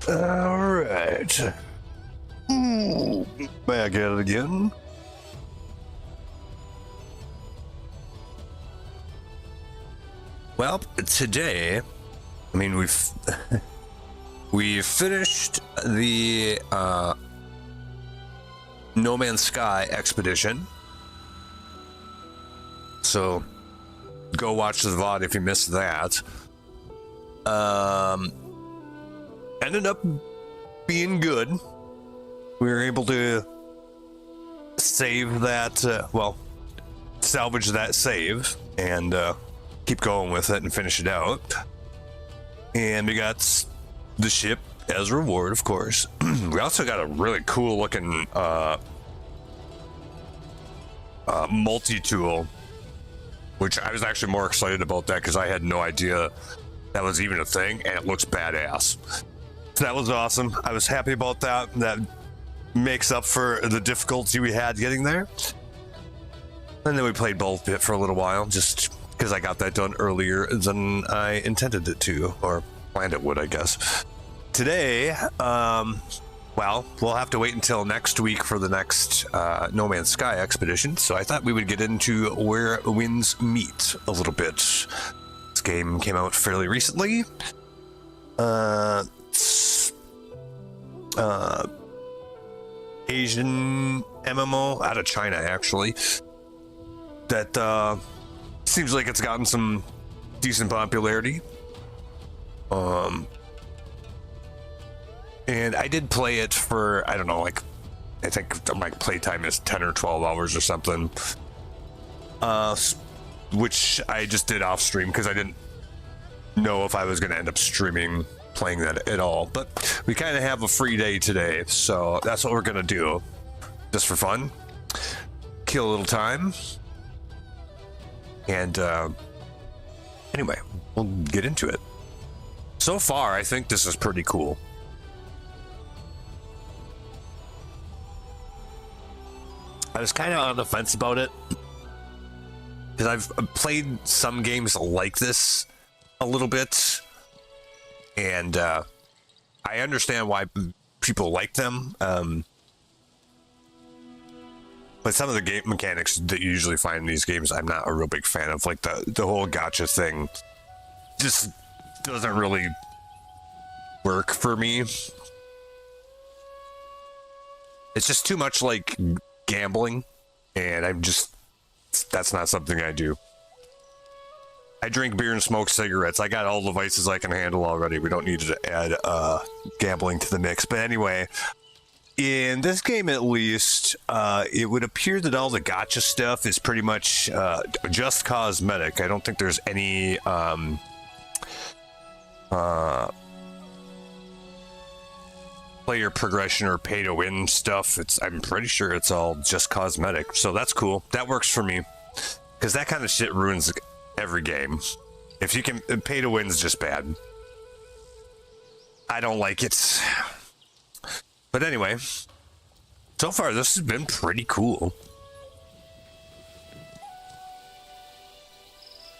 All right. Back at it again. Well, today, I mean, we've finished the No Man's Sky expedition. So go watch the VOD if you missed that. Ended up being good. We were able to save that, salvage that save and keep going with it and finish it out. And we got the ship as a reward, of course. We also got a really cool looking multi-tool, which I was actually more excited about that because I had no idea that was even a thing, and it looks badass. So that was awesome. I was happy about that. That makes up for the difficulty we had getting there. And then we played Baldur's Pit for a little while, just because I got that done earlier than I intended it to, or planned it would, I guess. Today, we'll have to wait until next week for the next No Man's Sky expedition, so I thought we would get into Where Winds Meet a little bit. This game came out fairly recently. Asian MMO out of China, actually. That seems like it's gotten some decent popularity. And I did play it for, I don't know, like, I think my playtime is 10 or 12 hours or something. Which I just did off stream because I didn't know if I was going to end up streaming playing that at all. But we kind of have a free day today, so that's what we're going to do. Just for fun. Kill a little time. And anyway, we'll get into it. So far, I think this is pretty cool. I was kind of on the fence about it because I've played some games like this a little bit, and I understand why people like them. But some of the game mechanics that you usually find in these games, I'm not a real big fan of. Like the whole gacha thing just doesn't really work for me. It's just too much like gambling, and that's not something I do. I drink beer and smoke cigarettes. I got all the vices I can handle already. We don't need to add gambling to the mix. But anyway, in this game at least, it would appear that all the gacha stuff is pretty much just cosmetic. I don't think there's any player progression or pay to win stuff. I'm pretty sure it's all just cosmetic, so that's cool. That works for me because that kind of shit ruins every game. If you can pay to win is just bad. I don't like it. But anyway, so far this has been pretty cool.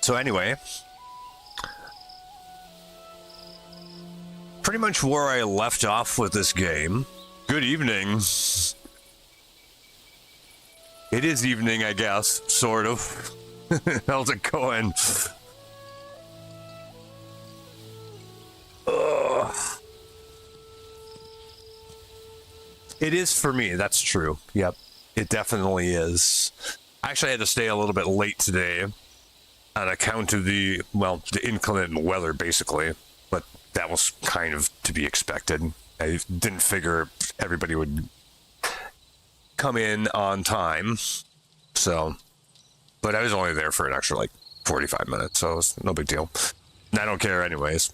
So anyway, pretty much where I left off with this game. Good evening. It is evening, I guess, sort of. How's it going? Ugh. It is for me, that's true. Yep, it definitely is. I actually had to stay a little bit late today on account of the inclement weather, basically. But that was kind of to be expected. I didn't figure everybody would come in on time. So, but I was only there for an extra 45 minutes, so it's no big deal. And I don't care anyways.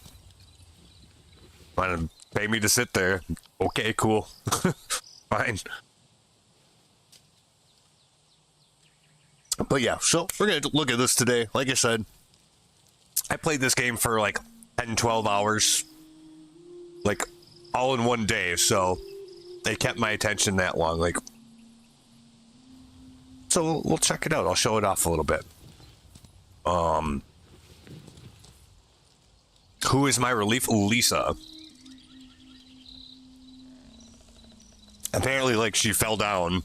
Want to pay me to sit there? Okay, cool. Fine. But yeah, so we're going to look at this today. Like I said, I played this game for 10, 12 hours, all in one day, so they kept my attention that long. So we'll check it out. I'll show it off a little bit. Who is my relief? Lisa. apparently, like, she fell down.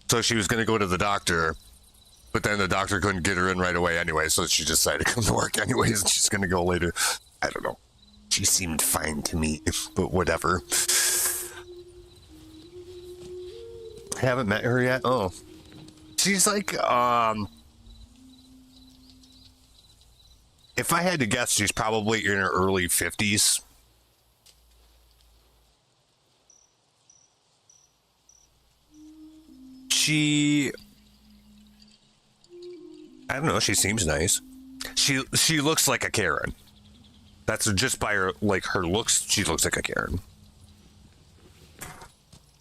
So she was going to go to the doctor, but then the doctor couldn't get her in right away anyway, so she decided to come to work anyways, and she's going to go later. I don't know. She seemed fine to me, but whatever. Haven't met her yet? Oh. She's like, if I had to guess, she's probably in her early 50s. I don't know, she seems nice. She looks like a Karen. That's just by her, like, her looks, she looks like a Karen.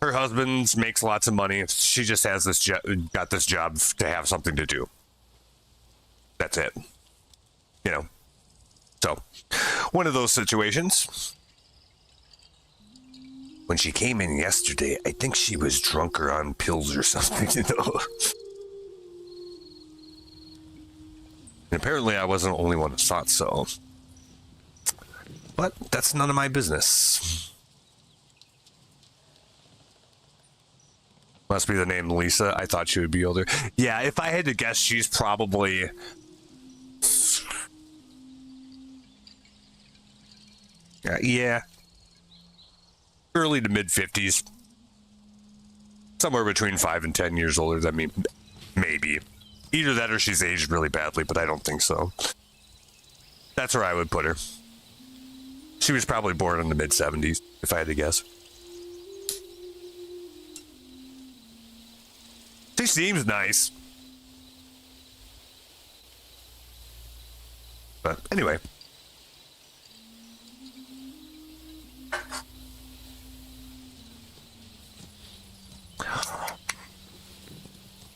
Her husband makes lots of money. She just has got this job to have something to do. That's it. You know. So, one of those situations. When she came in yesterday, I think she was drunk or on pills or something, you know. And apparently I wasn't the only one who thought so. But that's none of my business. Must be the name Lisa. I thought she would be older. Yeah, if I had to guess, she's probably... yeah. Early to mid-50s. Somewhere between 5 and 10 years older than me. Maybe. Either that or she's aged really badly, but I don't think so. That's where I would put her. She was probably born in the mid-70s, if I had to guess. She seems nice. But anyway.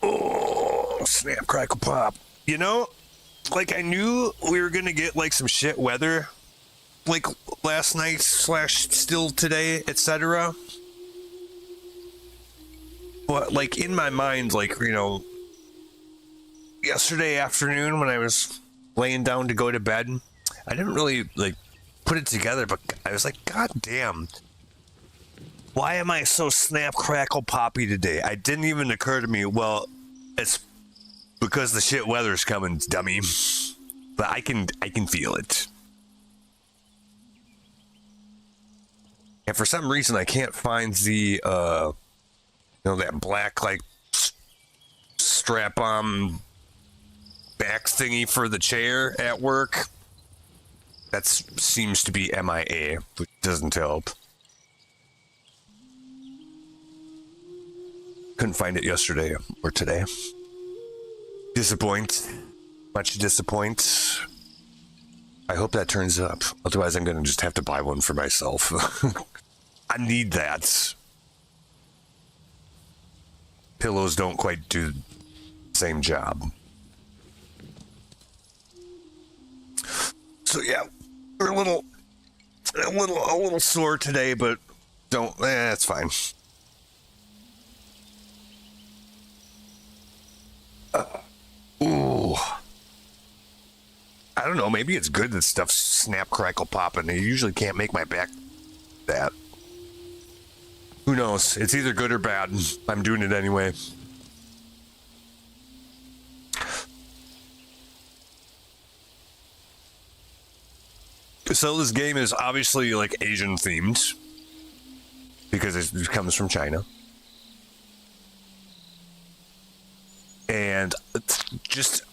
Oh, snap, crackle, pop. You know, like, I knew we were gonna get, like, some shit weather, like, last night / still today, etc. But, like, in my mind, like, you know, yesterday afternoon when I was laying down to go to bed, I didn't really, like, put it together, but I was like, God damn. Why am I so snap, crackle, poppy today? It didn't even occur to me, well, it's because the shit weather's coming, dummy. But I can feel it. And for some reason, I can't find the, you know, that black, like, strap-on back thingy for the chair at work. That seems to be MIA, which doesn't help. Couldn't find it yesterday or today. Disappoint. Much disappoint. I hope that turns up. Otherwise, I'm going to just have to buy one for myself. I need that. Pillows don't quite do the same job. So yeah, we're a little sore today, but it's fine. Ooh. I don't know, maybe it's good that stuff's snap, crackle, popping. I usually can't make my back that. Who knows? It's either good or bad. I'm doing it anyway. So this game is obviously, like, Asian themed because it comes from China. And just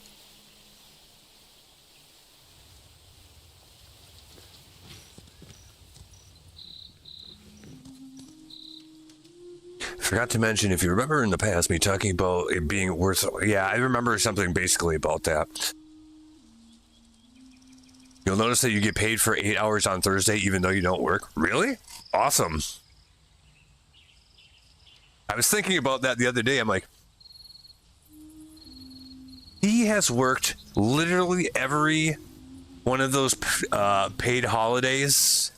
forgot to mention, if you remember in the past me talking about it being worth, yeah, I remember something basically about that. You'll notice that you get paid for 8 hours on Thursday even though you don't work. Really? Awesome. I was thinking about that the other day. I'm like, he has worked literally every one of those paid holidays,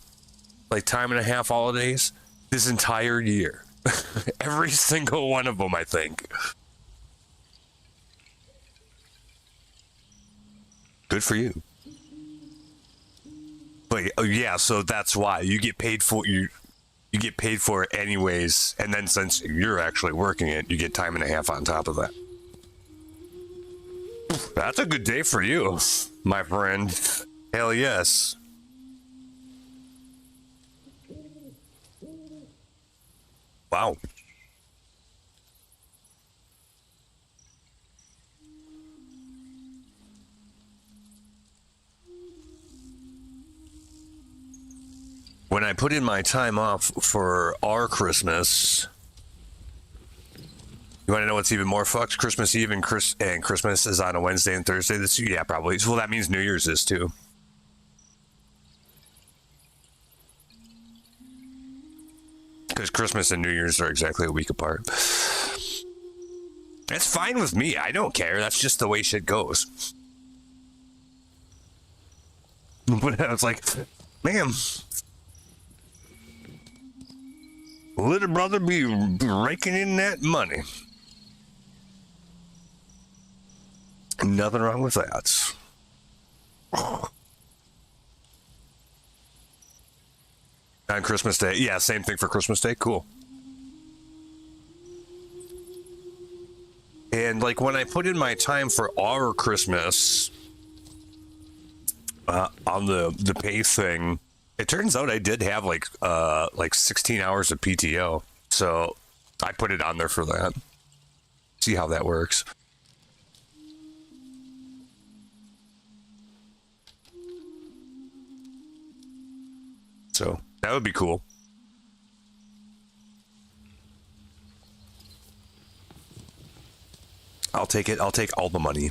like time and a half holidays, this entire year. Every single one of them, I think. Good for you. But yeah, so that's why you get paid for you you get paid for it anyways. And then since you're actually working it, you get time and a half on top of that. That's a good day for you, my friend. Hell yes. Wow. When I put in my time off for our Christmas, you want to know what's even more fucked? Christmas Eve and Christmas is on a Wednesday and Thursday this year? Yeah, probably. Well, that means New Year's is too. Because Christmas and New Year's are exactly a week apart. That's fine with me. I don't care. That's just the way shit goes. But I was like, man, little brother be raking in that money. Nothing wrong with that. Oh. On Christmas Day. Yeah, same thing for Christmas Day. Cool. And like when I put in my time for our Christmas on the pay thing, it turns out I did have like 16 hours of PTO. So I put it on there for that. See how that works. So that would be cool. I'll take it. I'll take all the money.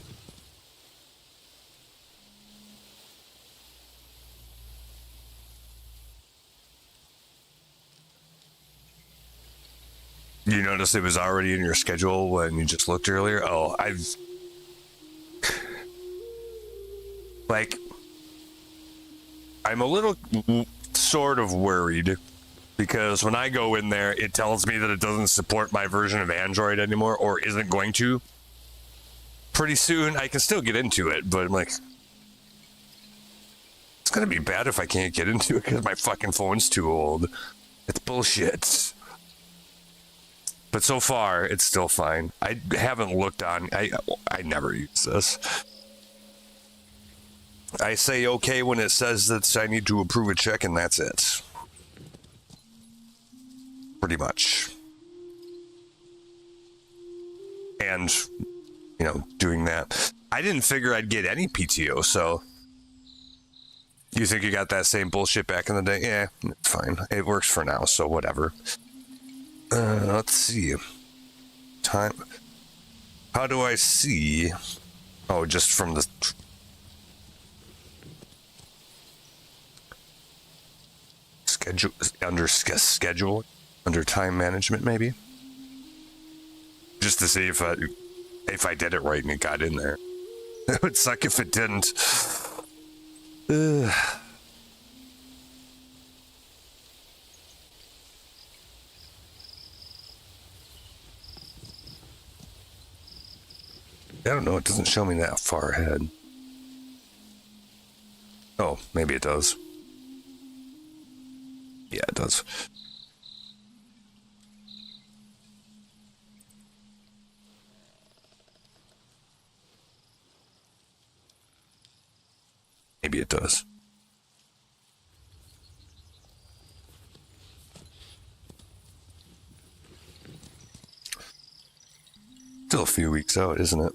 You notice it was already in your schedule when you just looked earlier? Oh, I'm a little sort of worried because when I go in there, it tells me that it doesn't support my version of Android anymore or isn't going to. Pretty soon, I can still get into it, but I'm like, it's going to be bad if I can't get into it because my fucking phone's too old. It's bullshit. But so far, it's still fine. I haven't looked on. I never use this. I say okay when it says that I need to approve a check, and that's it. Pretty much. And, you know, doing that. I didn't figure I'd get any PTO, so... You think you got that same bullshit back in the day? Yeah, it's fine. It works for now, so whatever. Let's see. Time. How do I see? Oh, just from the... Schedule, schedule, under time management, maybe? Just to see if I did it right and it got in there. It would suck if it didn't. I don't know, it doesn't show me that far ahead. Oh, maybe it does. Yeah, it does. Maybe it does. Still a few weeks out, isn't it?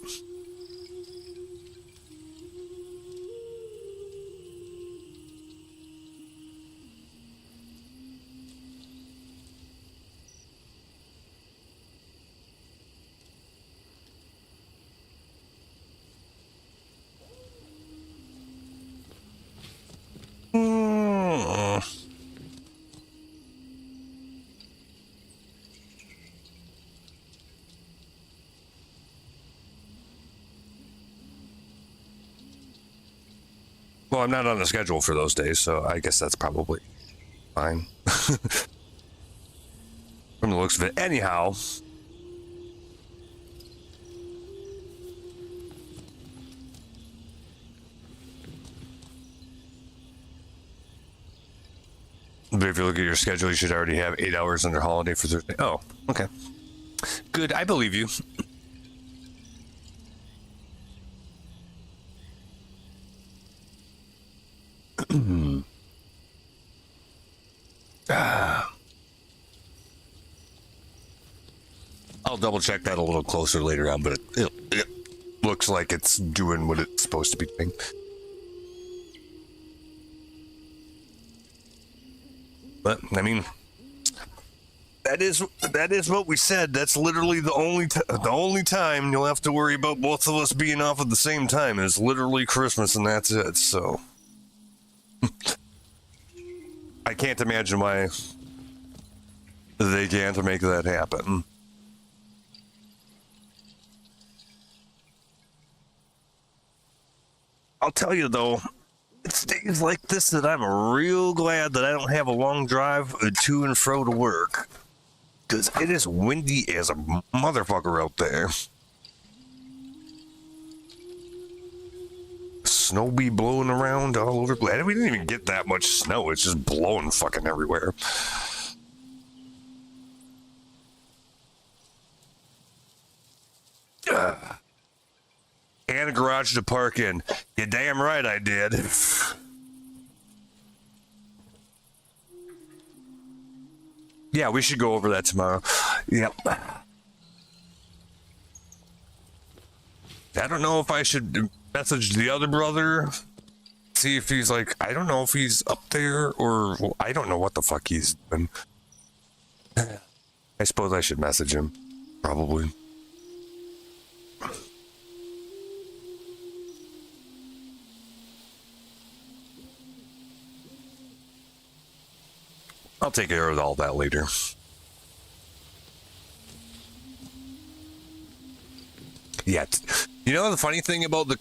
Well, I'm not on the schedule for those days, so I guess that's probably fine. From the looks of it. Anyhow. But if you look at your schedule, you should already have 8 hours under holiday for Thursday. Oh, okay. Good, I believe you. I'll double check that a little closer later on, but it looks like it's doing what it's supposed to be doing. But I mean, that is what we said. That's literally the only time you'll have to worry about both of us being off at the same time is literally Christmas, and that's it. So I can't imagine why they can't make that happen. I'll tell you though, it's days like this that I'm real glad that I don't have a long drive to and fro to work. Because it is windy as a motherfucker out there. Snow be blowing around all over. We didn't even get that much snow. It's just blowing fucking everywhere. And a garage to park in. You're damn right I did. Yeah, we should go over that tomorrow. Yep. I don't know if I should message the other brother. See if he's like, I don't know if he's up there or well, I don't know what the fuck he's doing. I suppose I should message him. Probably. I'll take care of all that later. Yeah. You know, the funny thing about the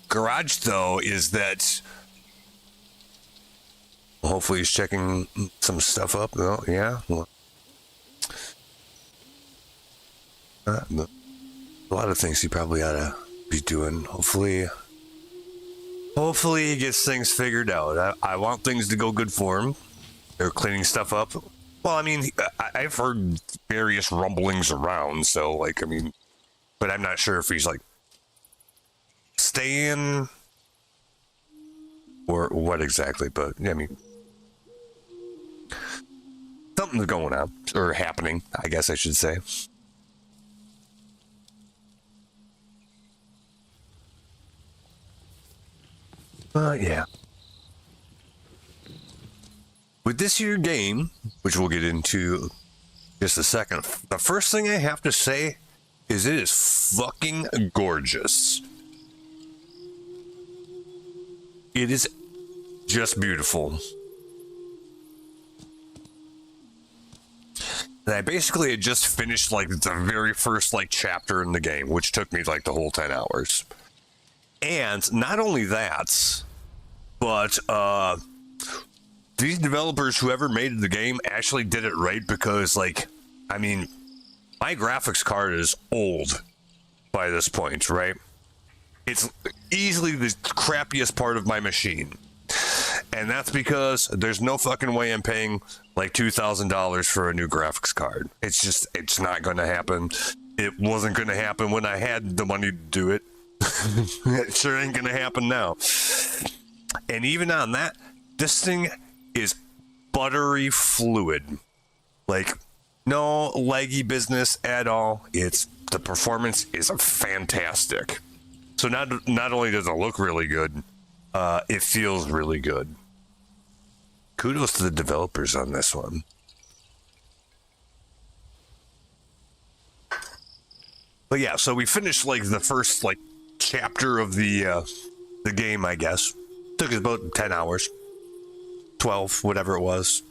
garage, though, is that hopefully he's checking some stuff up. Oh, yeah. A lot of things he probably ought to be doing. Hopefully he gets things figured out. I want things to go good for him. They're cleaning stuff up. Well, I mean, I've heard various rumblings around, so, like, I mean, but I'm not sure if he's, like, staying or what exactly, but, I mean, something's going on, or happening, I guess I should say. Yeah. With this here game, which we'll get into just a second, the first thing I have to say is it is fucking gorgeous. It is just beautiful. And I basically had just finished like the very first like chapter in the game, which took me like the whole 10 hours. And not only that, but these developers, whoever made the game, actually did it right because, like, I mean, my graphics card is old by this point, right? It's easily the crappiest part of my machine. And that's because there's no fucking way I'm paying like $2,000 for a new graphics card. It's not going to happen. It wasn't going to happen when I had the money to do it. It sure ain't going to happen now. And even on that, this thing is buttery fluid. Like, no laggy business at all. The performance is fantastic. So not only does it look really good, it feels really good. Kudos to the developers on this one. But yeah, so we finished like the first like chapter of the game, I guess. Took us about 10 hours. 12, whatever it was.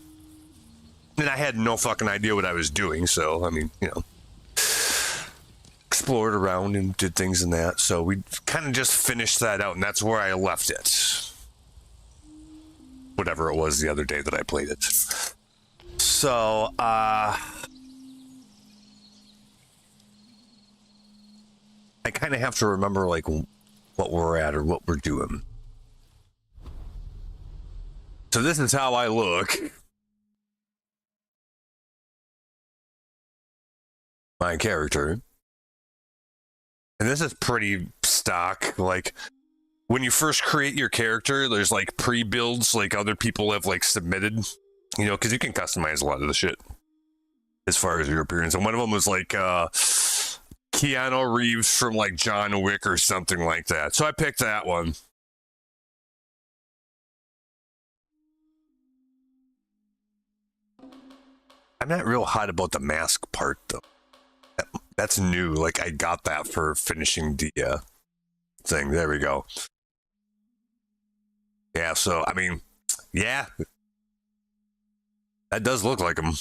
And I had no fucking idea what I was doing, so I mean, you know, explored around and did things in that. So we kind of just finished that out, and that's where I left it. Whatever it was the other day that I played it. So, I kind of have to remember, like, what we're at or what we're doing. So this is how I look my character. And this is pretty stock. Like, when you first create your character, there's like pre-builds like other people have like submitted, you know, because you can customize a lot of the shit as far as your appearance. And one of them was like Keanu Reeves from like John Wick or something like that. So I picked that one. I'm not real hot about the mask part though. That's new. Like I got that for finishing the thing. There we go. Yeah, so I mean, yeah. That does look like him.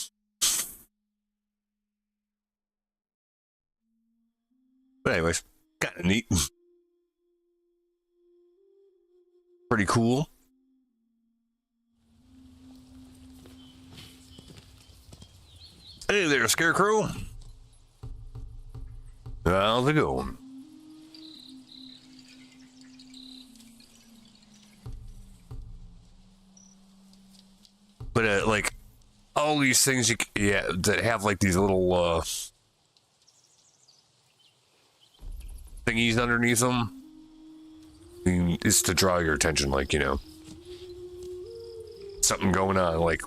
But anyways, kind of neat. Pretty cool. Hey there, Scarecrow. How's it going? But like all these things that have like these little thingies underneath them, I mean, is to draw your attention, like, you know, something going on. Like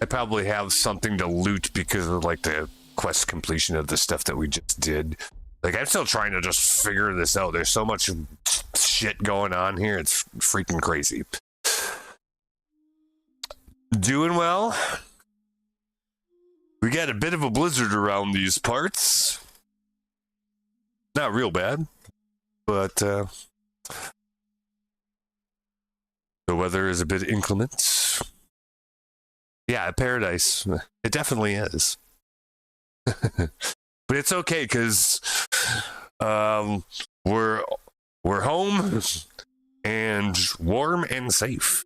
I probably have something to loot because of like the quest completion of the stuff that we just did. Like I'm still trying to just figure this out. There's so much shit going on here. It's freaking crazy. Doing well. We got a bit of a blizzard around these parts. Not real bad, but the weather is a bit inclement. Yeah, paradise. It definitely is. But it's okay because we're home and warm and safe.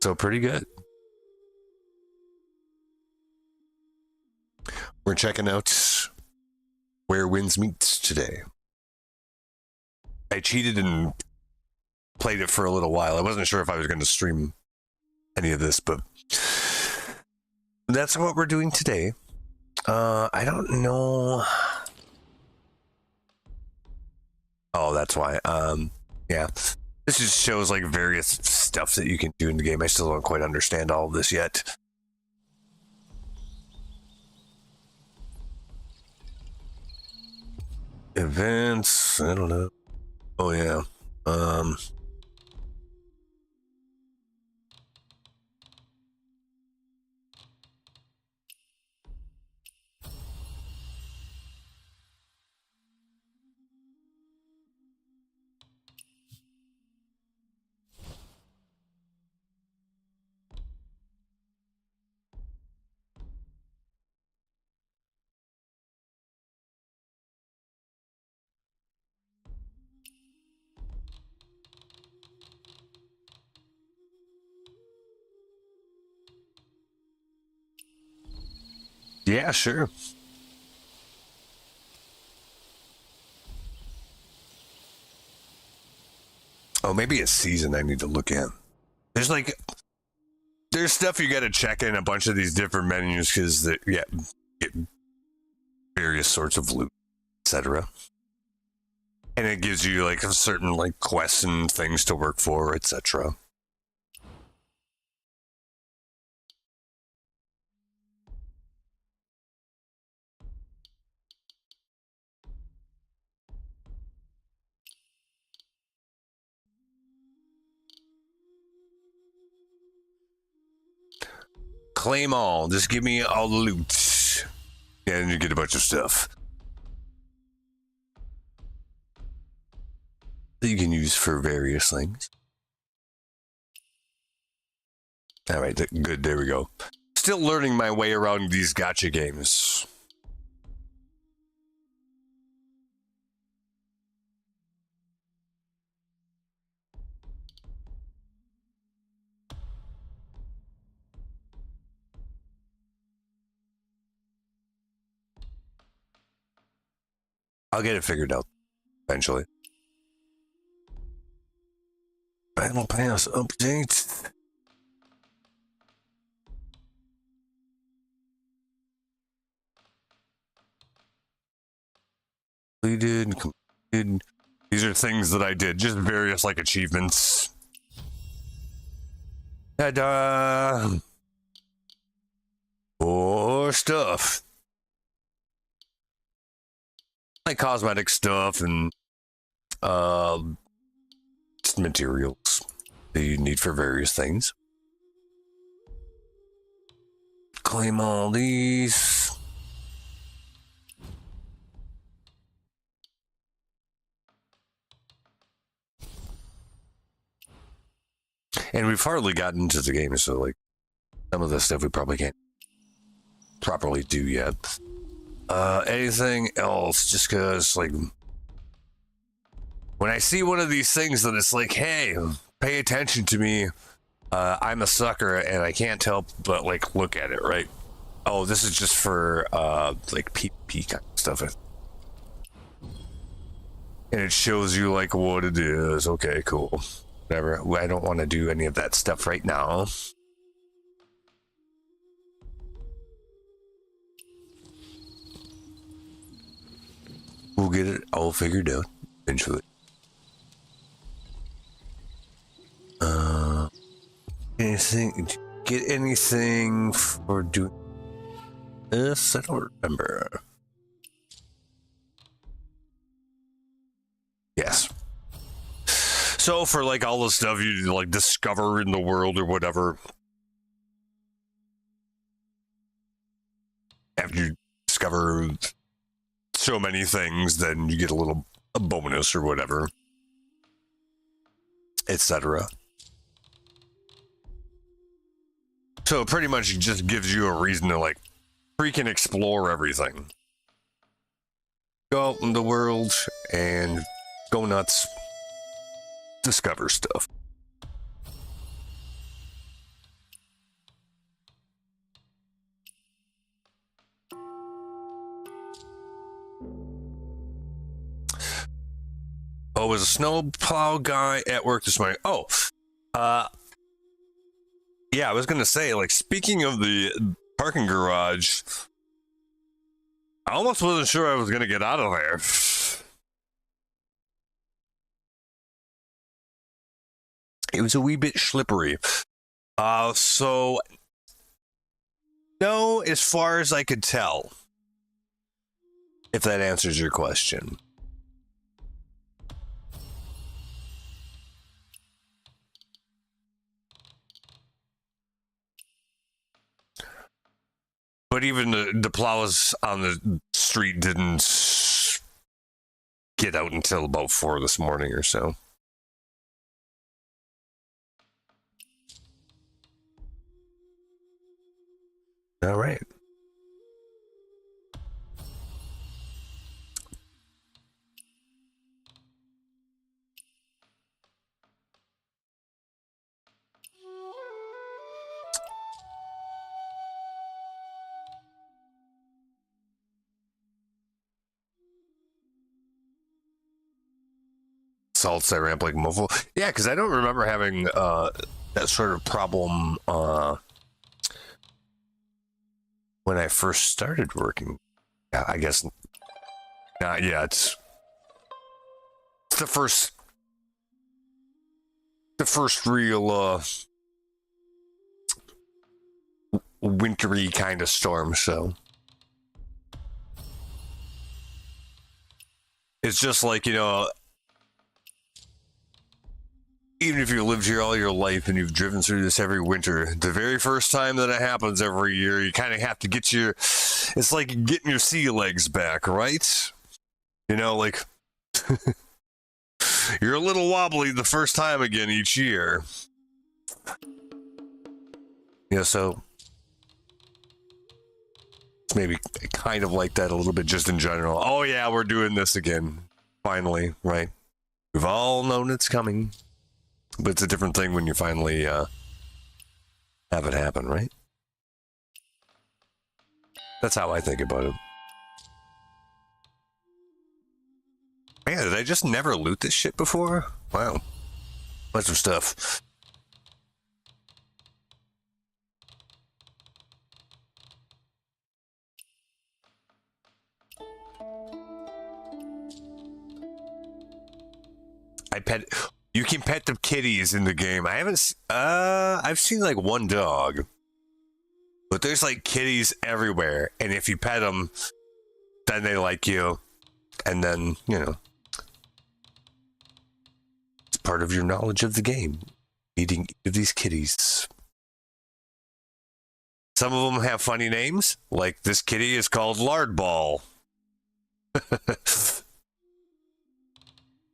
So pretty good. We're checking out Where Winds Meet today. I cheated and played it for a little while. I wasn't sure if I was going to stream any of this, but that's what we're doing today. I don't know. Oh, that's why. Yeah. This just shows like various stuff that you can do in the game. I still don't quite understand all of this yet. Events, I don't know. Oh yeah. Yeah, sure. Oh, maybe a season I need to look at. There's stuff you got to check in a bunch of these different menus because get various sorts of loot, etc. And it gives you like a certain like quests and things to work for, etc. Claim all. Just give me all the loot. And you get a bunch of stuff that you can use for various things. All right, good. There we go. Still learning my way around these gacha games. I'll get it figured out eventually. Battle Pass update. completed. These are things that I did, just various like achievements. Ta-da! More stuff. Like cosmetic stuff and materials that you need for various things. Claim all these. And we've hardly gotten into the game, so like some of this stuff we probably can't properly do yet. Anything else? Just because, like, when I see one of these things that it's like, hey, pay attention to me. I'm a sucker and I can't help but like look at it, right? Oh, this is just for like PvP kind of stuff. And it shows you like what it is. Okay, cool. Whatever. I don't want to do any of that stuff right now. We'll get it all figured out eventually. Anything? Get anything for doing this? I don't remember. Yes. So for like all the stuff you like discover in the world or whatever, after you discover so many things, then you get a bonus or whatever, etc. So pretty much it just gives you a reason to like freaking explore everything. Go out in the world and go nuts. Discover stuff. Oh, was a snowplow guy at work this morning? Oh, yeah, I was gonna say, like, speaking of the parking garage, I almost wasn't sure I was gonna get out of there. It was a wee bit slippery. So no, as far as I could tell, if that answers your question. But even the plows on the street didn't get out until about 4 this morning or so. All right. Salts that ramp like muffle. Yeah, because I don't remember having that sort of problem when I first started working. Yeah, I guess not yet. It's the first real wintry kind of storm, so it's just like, you know, even if you lived here all your life and you've driven through this every winter, the very first time that it happens every year, you kind of have to get it's like getting your sea legs back, right? You know, like you're a little wobbly the first time again each year. Yeah, so it's maybe kind of like that a little bit just in general. Oh yeah, we're doing this again. Finally, right? We've all known it's coming. But it's a different thing when you finally have it happen, right? That's how I think about it. Man, did I just never loot this shit before? Wow. Bunch of stuff. You can pet the kitties in the game. I haven't. I've seen like one dog, but there's like kitties everywhere, and if you pet them, then they like you, and then it's part of your knowledge of the game. Eating each of these kitties. Some of them have funny names, like this kitty is called Lardball.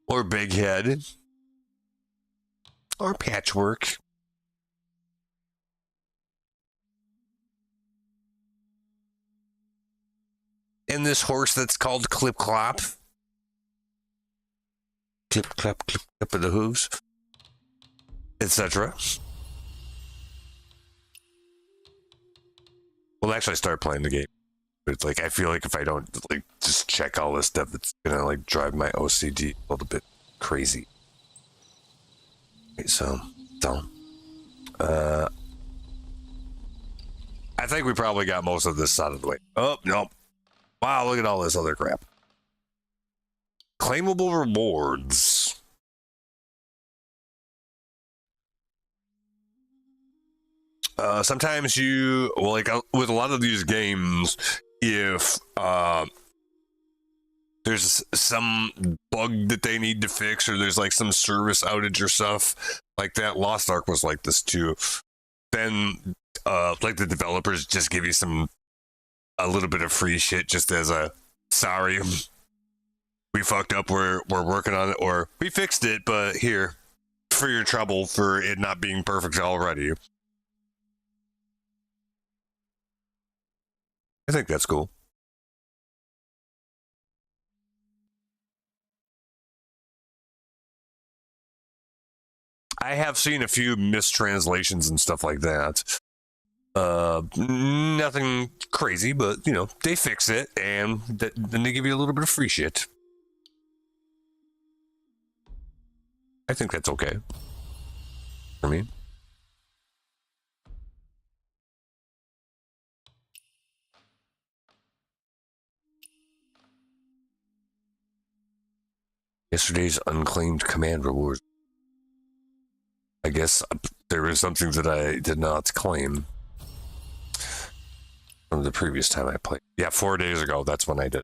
Or Big Head. Or Patchwork. And this horse that's called Clip Clop. Clip Clop, Clip Clop of the hooves. Etc. Well, actually, I start playing the game. But it's like, I feel like if I don't like just check all this stuff, it's gonna like drive my OCD a little bit crazy. So, I think we probably got most of this out of the way. Oh, nope. Wow, look at all this other crap. Claimable rewards. Sometimes with a lot of these games, if there's some bug that they need to fix, or there's like some service outage or stuff like that, Lost Ark was like this too, then like the developers just give you a little bit of free shit just as a sorry, we fucked up, we're working on it, or we fixed it, but here for your trouble for it not being perfect already. I think that's cool. I have seen a few mistranslations and stuff like that. Nothing crazy, but they fix it, and then they give you a little bit of free shit. I think that's okay for me. Yesterday's unclaimed command rewards. I guess there was something that I did not claim from the previous time I played. Yeah, 4 days ago, that's when I did.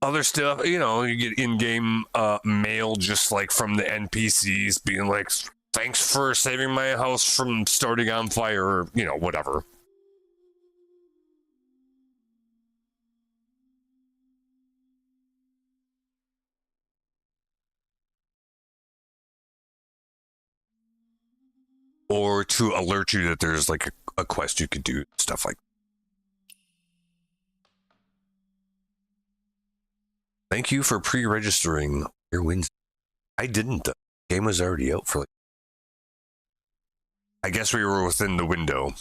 Other stuff, you get in-game mail just like from the NPCs being like, thanks for saving my house from starting on fire, or, whatever. Or to alert you that there's like a quest you could do, stuff like that. Thank you for pre-registering your wins. I didn't. The game was already out for I guess we were within the window.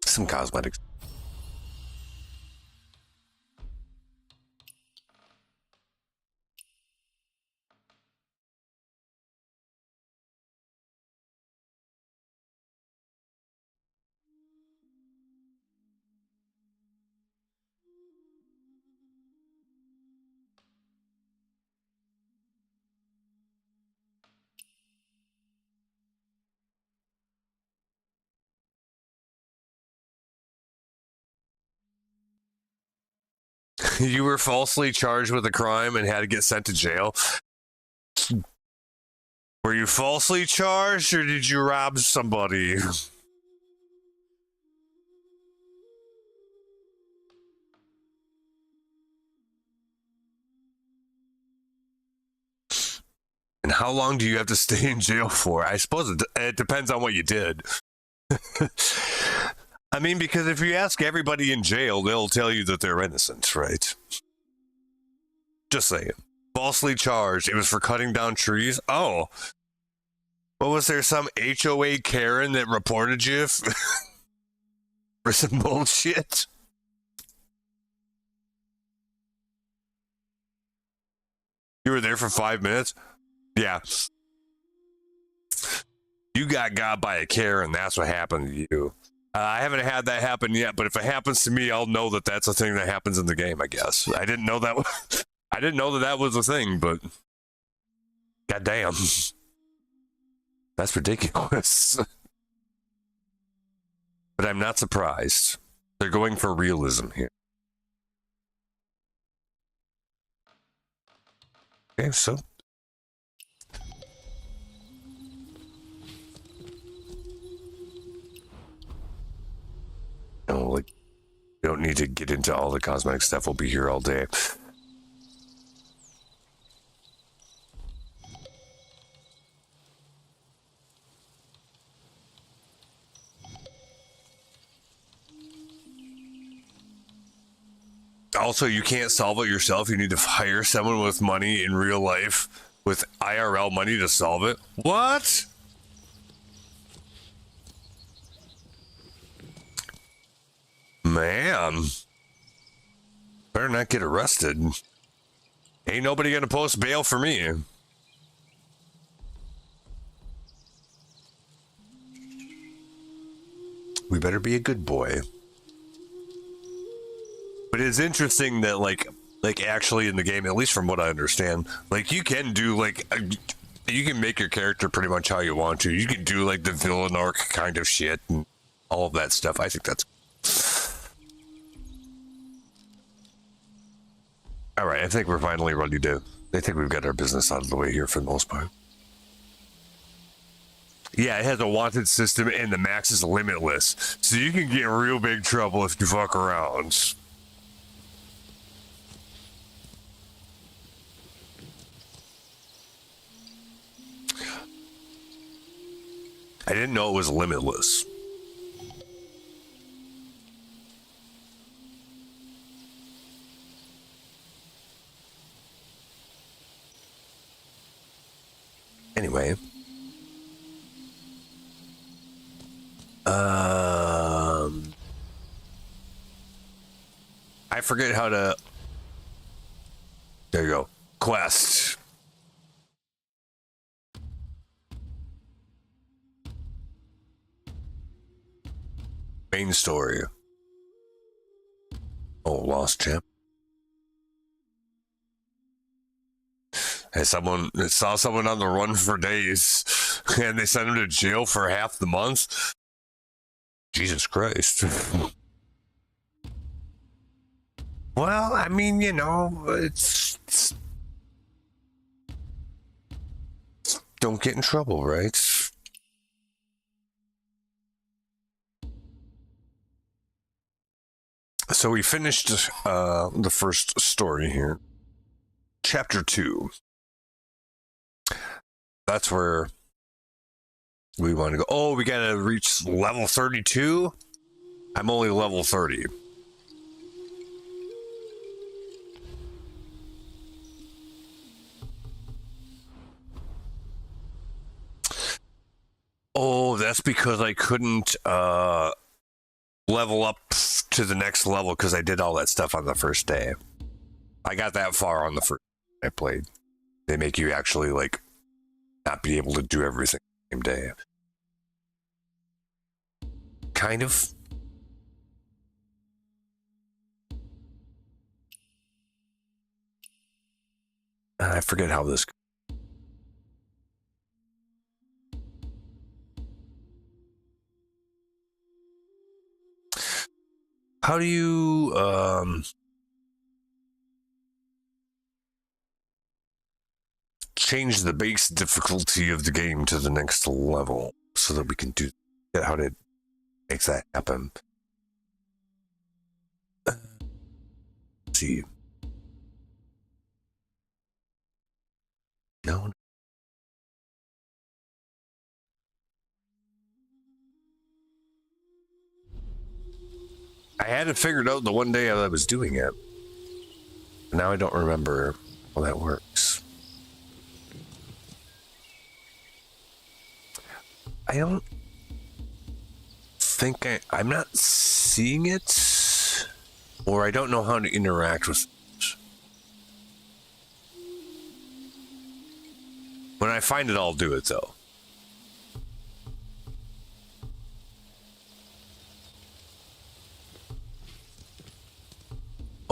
Some cosmetics. You were falsely charged with a crime and had to get sent to jail. Were you falsely charged, or did you rob somebody? And how long do you have to stay in jail for? I suppose it depends on what you did. I mean, because if you ask everybody in jail, they'll tell you that they're innocent, right? Just saying. Falsely charged. It was for cutting down trees. Oh. What was there, some HOA Karen that reported you for some bullshit? You were there for 5 minutes? Yeah. You got by a Karen, that's what happened to you. I haven't had that happen yet, but if it happens to me, I'll know that that's a thing that happens in the game. I guess I didn't know that. I didn't know that was a thing, but goddamn, that's ridiculous. But I'm not surprised. They're going for realism here. Okay, so. No, like, we don't need to get into all the cosmetic stuff. We'll be here all day. Also, you can't solve it yourself. You need to hire someone with money in real life, with IRL money to solve it. What? Man. Better not get arrested. Ain't nobody gonna post bail for me. We better be a good boy. But it's interesting that like actually in the game, at least from what I understand, like you can do like you can make your character pretty much how you want to. You can do like the villain arc kind of shit and all of that stuff. I think that's all right. I think we're finally ready to. I think we've got our business out of the way here for the most part. Yeah, it has a wanted system and the max is limitless, so you can get in real big trouble if you fuck around. I didn't know it was limitless. Anyway. I forget how to... There you go. Quest. Main story. Oh, lost champ. Hey, someone saw someone on the run for days, and they sent him to jail for half the month. Jesus Christ. Well, I mean, you know, it's don't get in trouble, right? So we finished the first story here. Chapter 2. That's where we want to go. Oh, we gotta reach level 32? I'm only level 30. Oh, that's because I couldn't level up to the next level because I did all that stuff on the first day. I got that far on the first day I played. They make you actually like not be able to do everything the same day. Kind of. I forget how this goes. How do you change the base difficulty of the game to the next level so that we can do how to make that happen? Let's see. No. I had it figured out the one day I was doing it. Now I don't remember how that works. I don't think I'm not seeing it, or I don't know how to interact with it. When I find it, I'll do it though.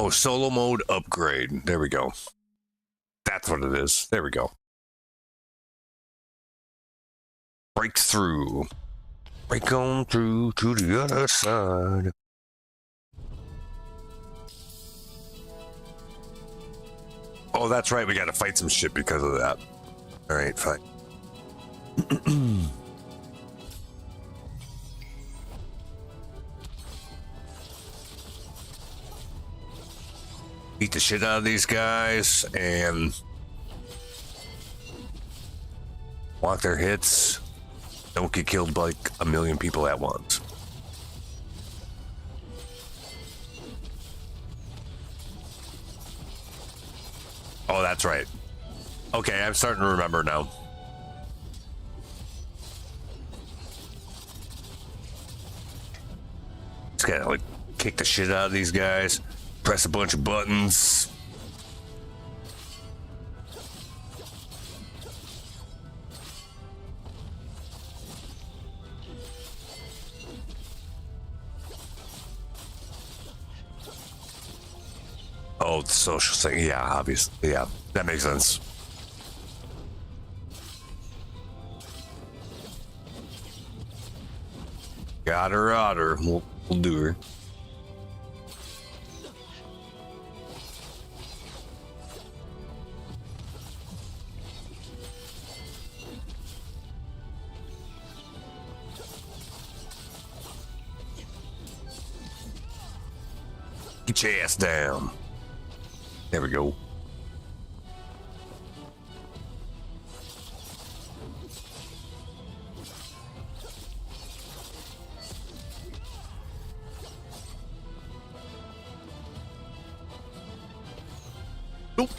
Oh, solo mode upgrade. There we go. That's what it is. There we go. Breakthrough. Break on through to the other side. Oh, that's right. We got to fight some shit because of that. All right, fine. Beat the shit out of these guys and block their hits. Don't get killed by like a million people at once. Oh, that's right. Okay, I'm starting to remember now. Just gotta like kick the shit out of these guys. Press a bunch of buttons. Oh, the social thing. Yeah, obviously. Yeah, that makes sense. Got her, otter. We'll do her. Get your ass down. There we go. Nope.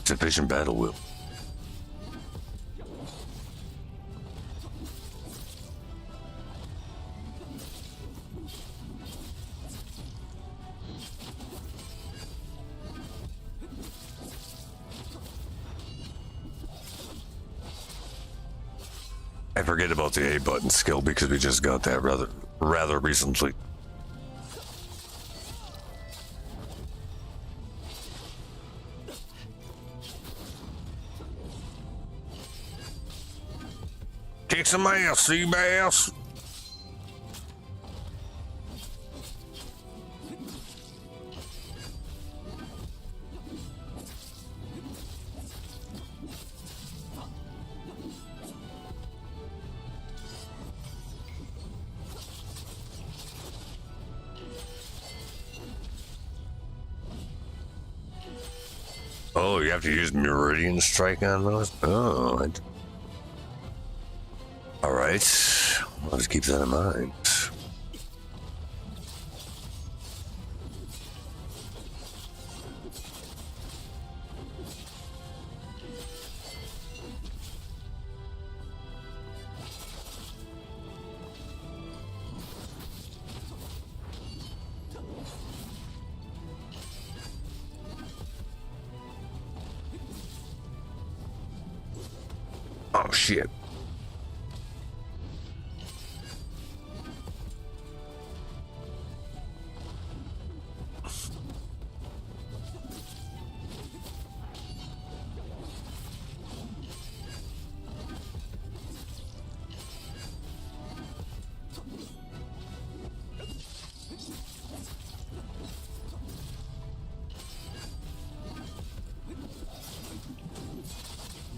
Sufficient battle will. I forget about the A button skill because we just got that rather recently. Kick some ass, sea bass. Oh, you have to use Meridian Strike on those? Oh, all right. I'll just keep that in mind. Oh, shit.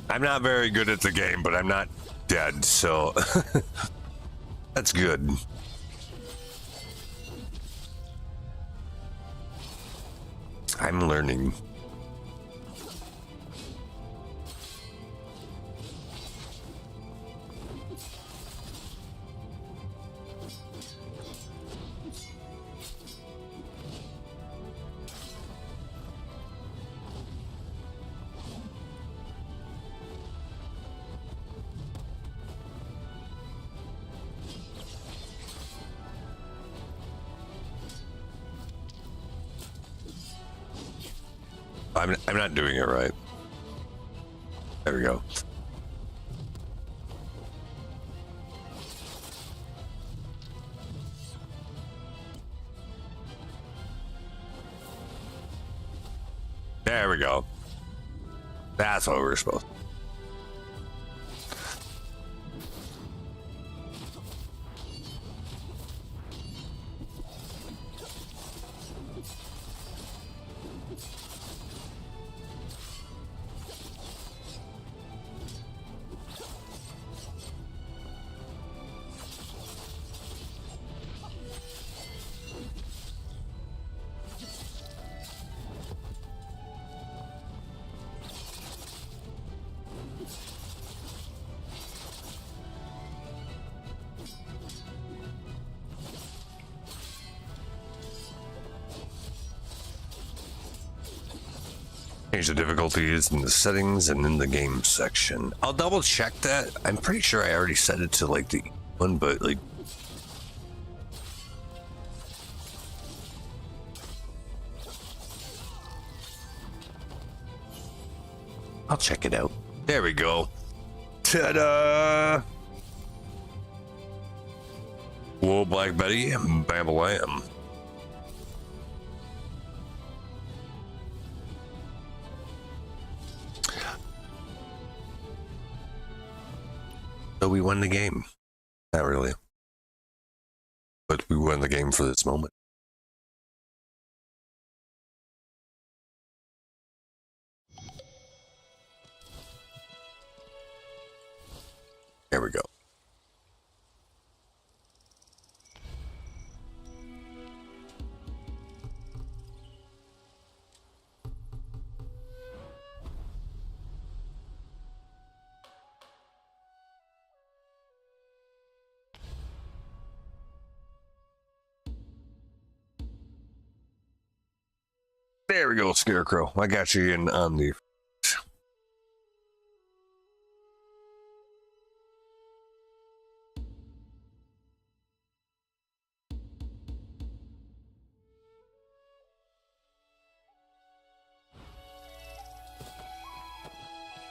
I'm not very good at the game, but I'm not dead, so that's good. I'm learning. I'm not doing it right. There we go. There we go. That's what we're supposed to. Change the difficulties in the settings and in the game section. I'll double check that. I'm pretty sure I already set it to like the one, but like I'll check it out. There we go. Ta-da! Whoa, Black Betty, bam-a-lam. So we won the game. Not really. But we won the game for this moment. There we go. There we go, Scarecrow. I got you in on the...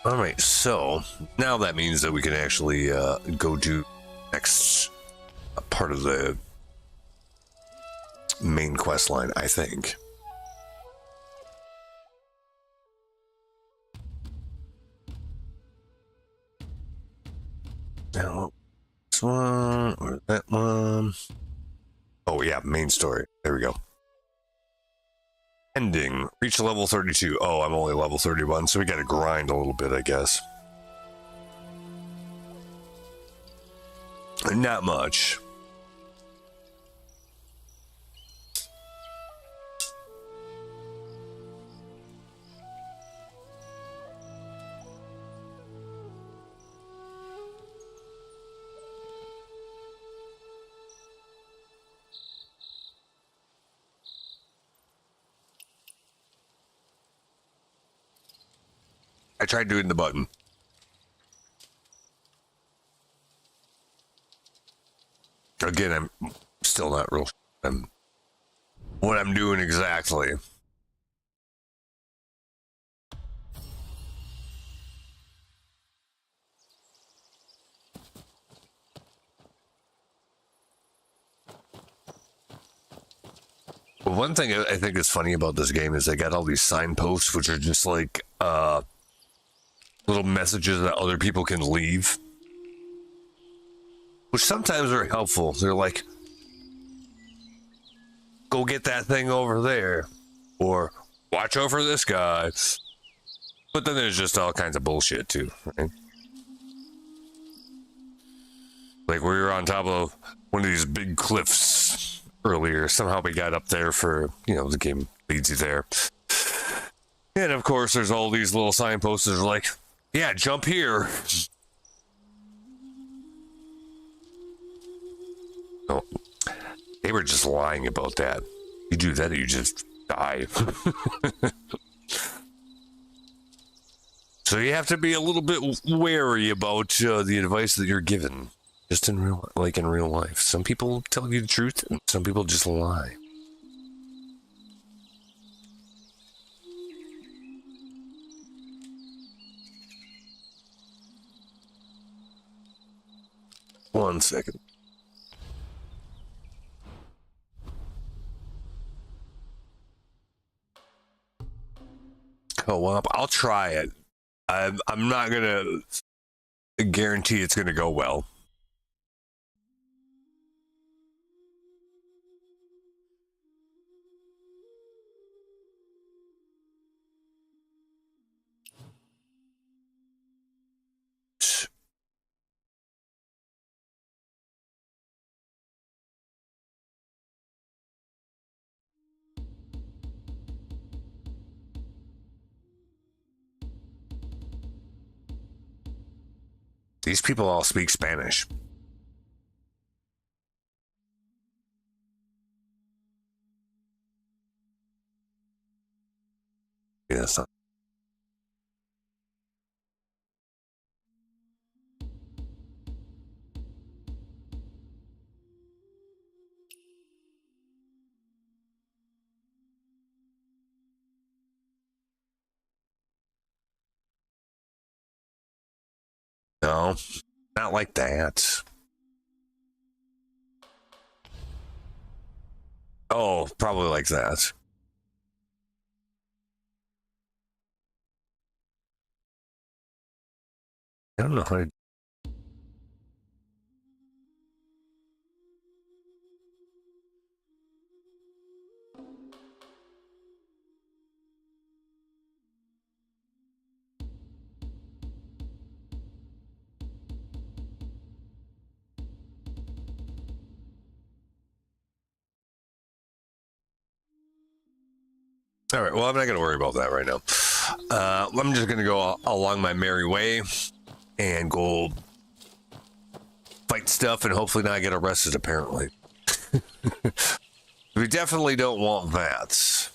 All right, so now that means that we can actually go do next part of the main quest line, I think. Now, this one or that one. Oh yeah, main story. There we go. Ending. Reach level 32. Oh, I'm only level 31, so we gotta grind a little bit, I guess. Not much. I tried doing the button. Again, I'm still not real sure what I'm doing exactly. Well, one thing I think is funny about this game is they got all these signposts, which are just like little messages that other people can leave, which sometimes are helpful. They're like, go get that thing over there, or watch over this guy. But then there's just all kinds of bullshit too, right? Like we were on top of one of these big cliffs earlier. Somehow we got up there for, you know, the game leads you there. And of course there's all these little signposts that are like, yeah, jump here. Oh, they were just lying about that. You do that, you just die. So you have to be a little bit wary about the advice that you're given, just in real life. Some people tell you the truth, and some people just lie. 1 second. Co-op. I'll try it. I'm not gonna guarantee it's gonna go well. These people all speak Spanish. Yeah, that's not. No, not like that. Oh, probably like that. I don't know how to. All right, well, I'm not going to worry about that right now. I'm just going to go along my merry way and go fight stuff and hopefully not get arrested, apparently. We definitely don't want that.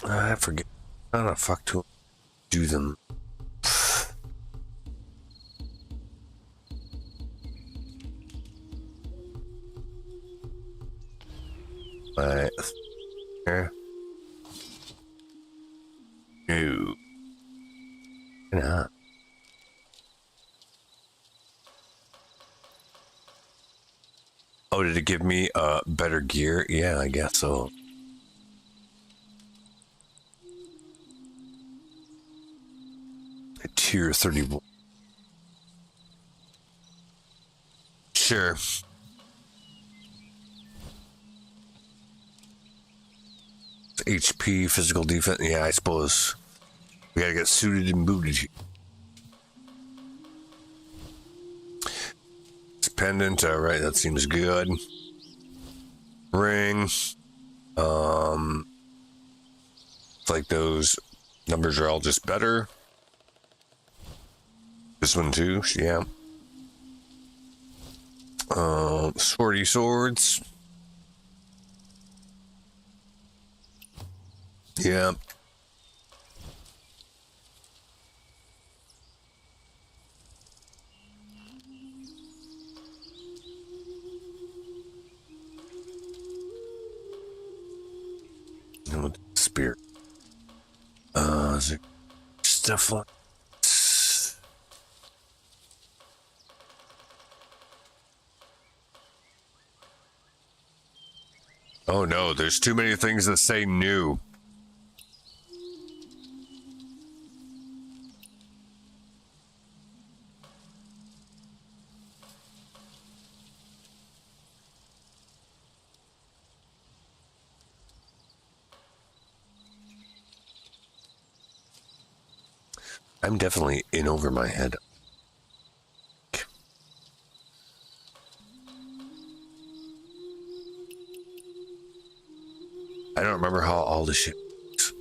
I forget. How the fuck to do them? Right there. No. Not. Oh, did it give me better gear? Yeah, I guess so. A tier 31. Sure. HP, physical defense. Yeah, I suppose we gotta get suited and booted here. It's pendant. All right, that seems good. Ring. It's like those numbers are all just better. This one too. Yeah. Swordy swords. Yeah. And with the spear. Is there stuff like this? Oh no, there's too many things that say new. I'm definitely in over my head. I don't remember how all this shit works.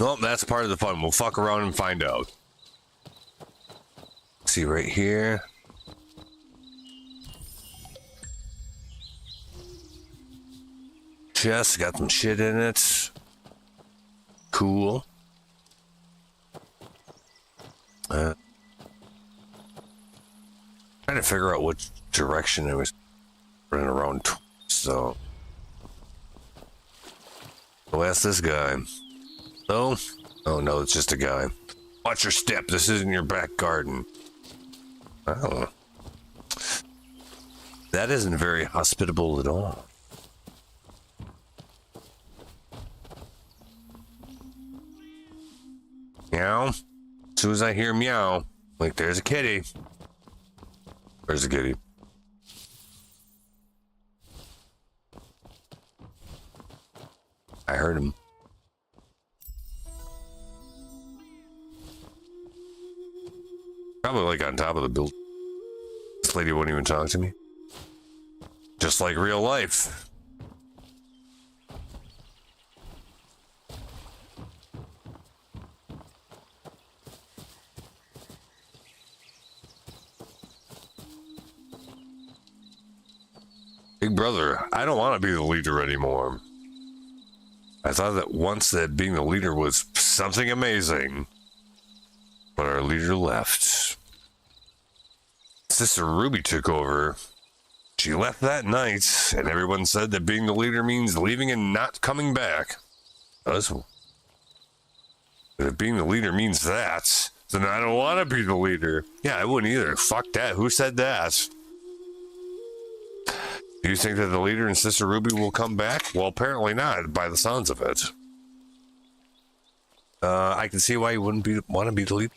Well, that's part of the fun. We'll fuck around and find out. See right here. Chest, got some shit in it. Cool. Trying to figure out which direction I was running around. So Oh, that's this guy. Oh? Oh, no, it's just a guy. Watch your step. This isn't your back garden. Oh. That isn't very hospitable at all. Meow. As soon as I hear meow, like there's a kitty. Where's the kitty? I heard him. Probably like on top of the building. This lady won't even talk to me. Just like real life. Big brother, I don't want to be the leader anymore. I thought that once that being the leader was something amazing. But our leader left. Sister Ruby took over. She left that night, and everyone said that being the leader means leaving and not coming back. If being the leader means that, then I don't want to be the leader. Yeah, I wouldn't either. Fuck that. Who said that? Do you think that the leader and Sister Ruby will come back? Well, apparently not, by the sounds of it. I can see why you wouldn't want to be the leader.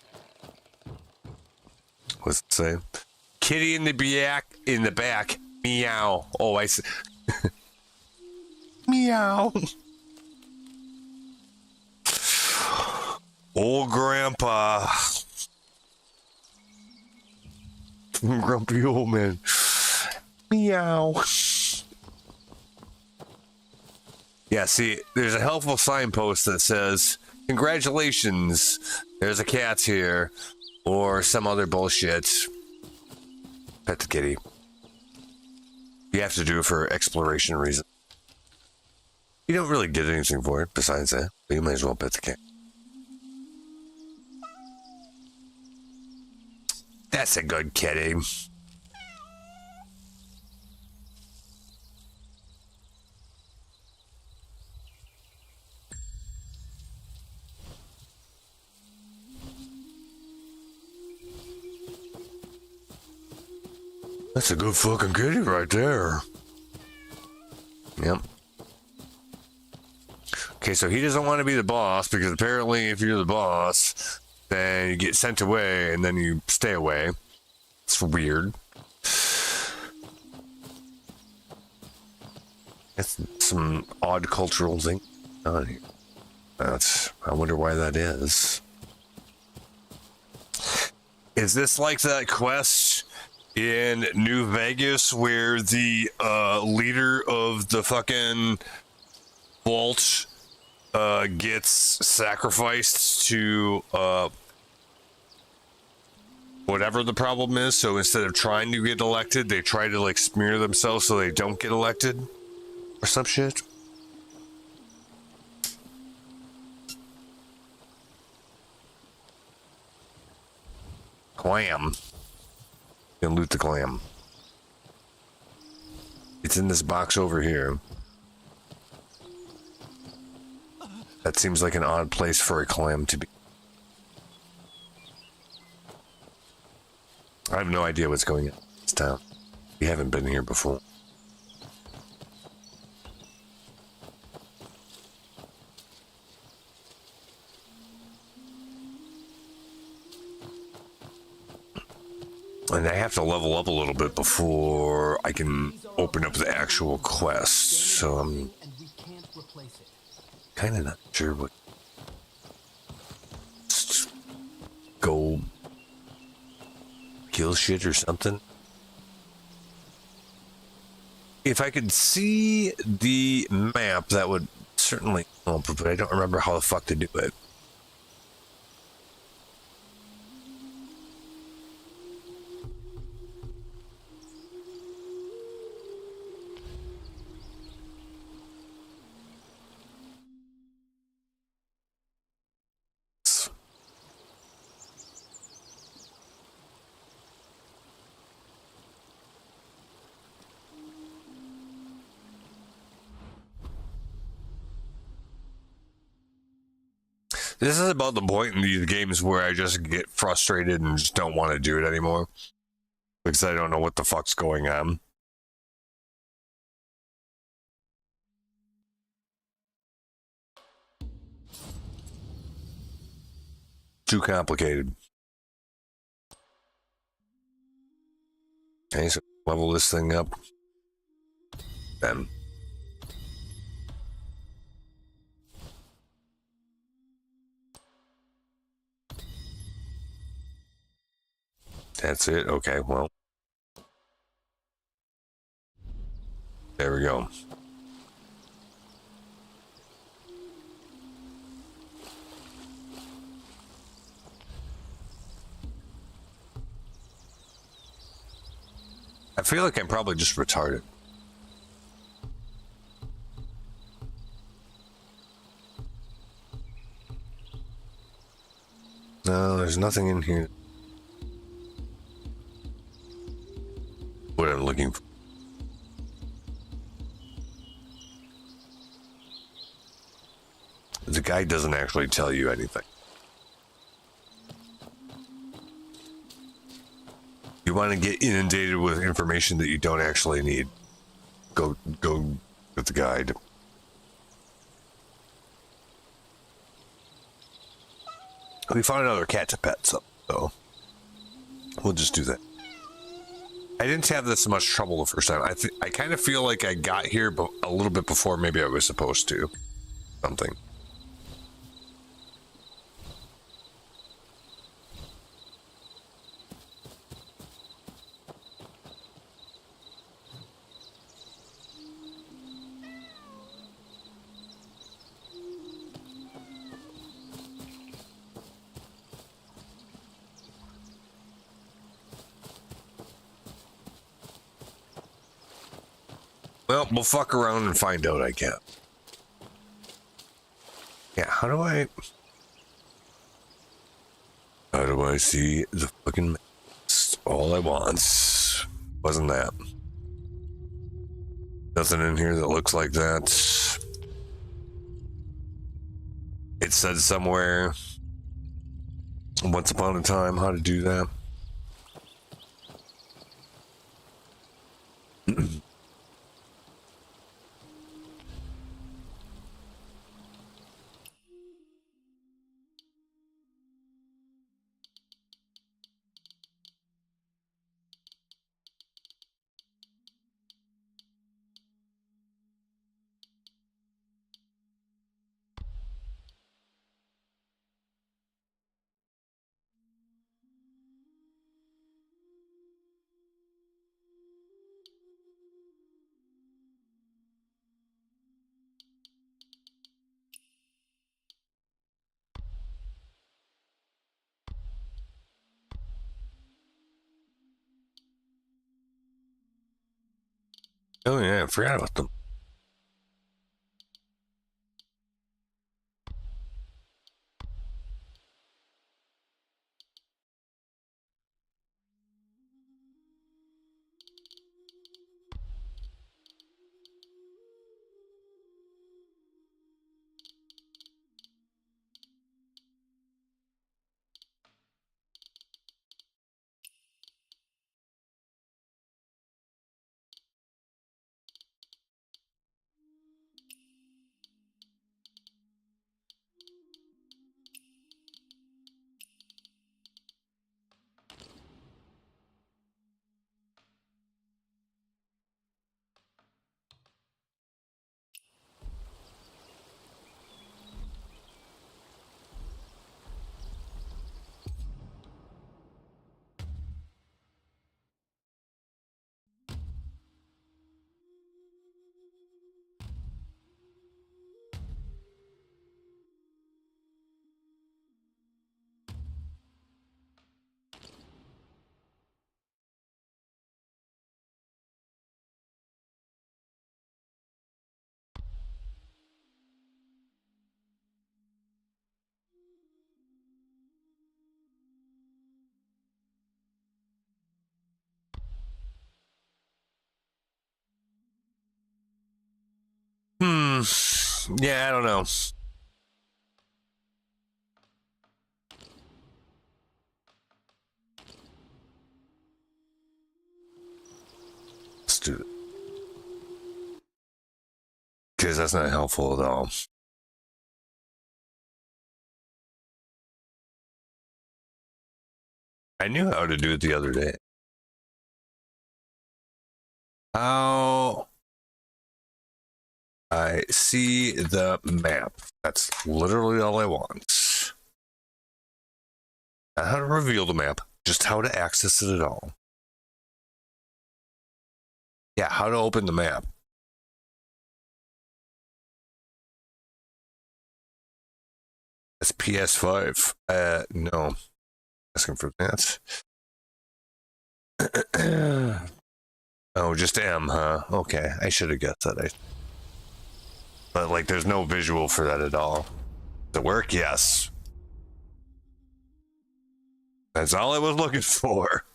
What's it say? Kitty in the back. Meow. Oh, I see. Meow. Old grandpa. Grumpy old man. Meow. Yeah, see, there's a helpful signpost that says, congratulations, there's a cat here, or some other bullshit. Pet the kitty. You have to do it for exploration reasons. You don't really get anything for it besides that, but you might as well pet the cat. That's a good kitty. That's a good fucking kitty right there. Yep. Okay, so he doesn't want to be the boss because apparently if you're the boss, then you get sent away and then you stay away. It's weird. It's some odd cultural thing on here. I wonder why that is. Is this like that quest in New Vegas where the leader of the fucking vault gets sacrificed to whatever the problem is? So instead of trying to get elected, they try to like smear themselves so they don't get elected or some shit. Clam. And loot the clam. It's in this box over here. That seems like an odd place for a clam to be. I have no idea what's going on in this town. We haven't been here before. And I have to level up a little bit before I can open up the actual quest. So I'm kind of not sure what. Just go kill shit or something. If I could see the map, that would certainly help, but I don't remember how the fuck to do it. This is about the point in these games where I just get frustrated and just don't want to do it anymore. Because I don't know what the fuck's going on. Too complicated. Okay, so level this thing up. Then. That's it. Okay, well. There we go. I feel like I'm probably just retarded. No, there's nothing in here. What I'm looking for. The guide doesn't actually tell you anything. You want to get inundated with information that you don't actually need. Go with the guide. We found another cat to pet, so we'll just do that. I didn't have this much trouble the first time. I kind of feel like I got here a little bit before maybe I was supposed to. Something. Well, we'll fuck around and find out, I guess. Yeah, how do I see the fucking mess? All I want wasn't that. Nothing in here that looks like that. It said somewhere once upon a time how to do that. Oh yeah, I forgot about them. Yeah, I don't know. do this. Because that's not helpful at all. I knew how to do it the other day. How I see the map. That's literally all I want. Not how to reveal the map, just how to access it at all. Yeah, how to open the map. It's PS5. No. Asking for that. Oh, just M, huh? Okay, I should have guessed that. But, like, there's no visual for that at all. Does it work? Yes. That's all I was looking for.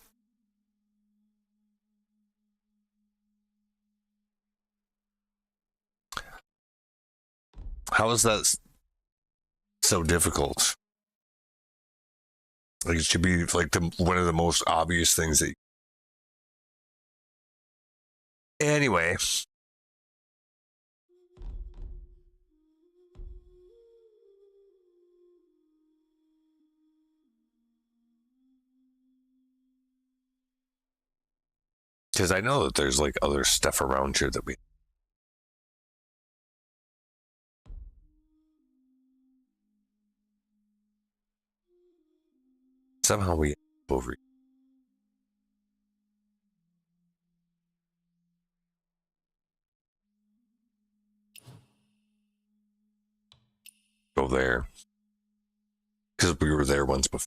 How is that so difficult? Like, it should be like one of the most obvious things that. Anyway. Because I know that there's like other stuff around here that we. Somehow we over. Go there. Because we were there once before.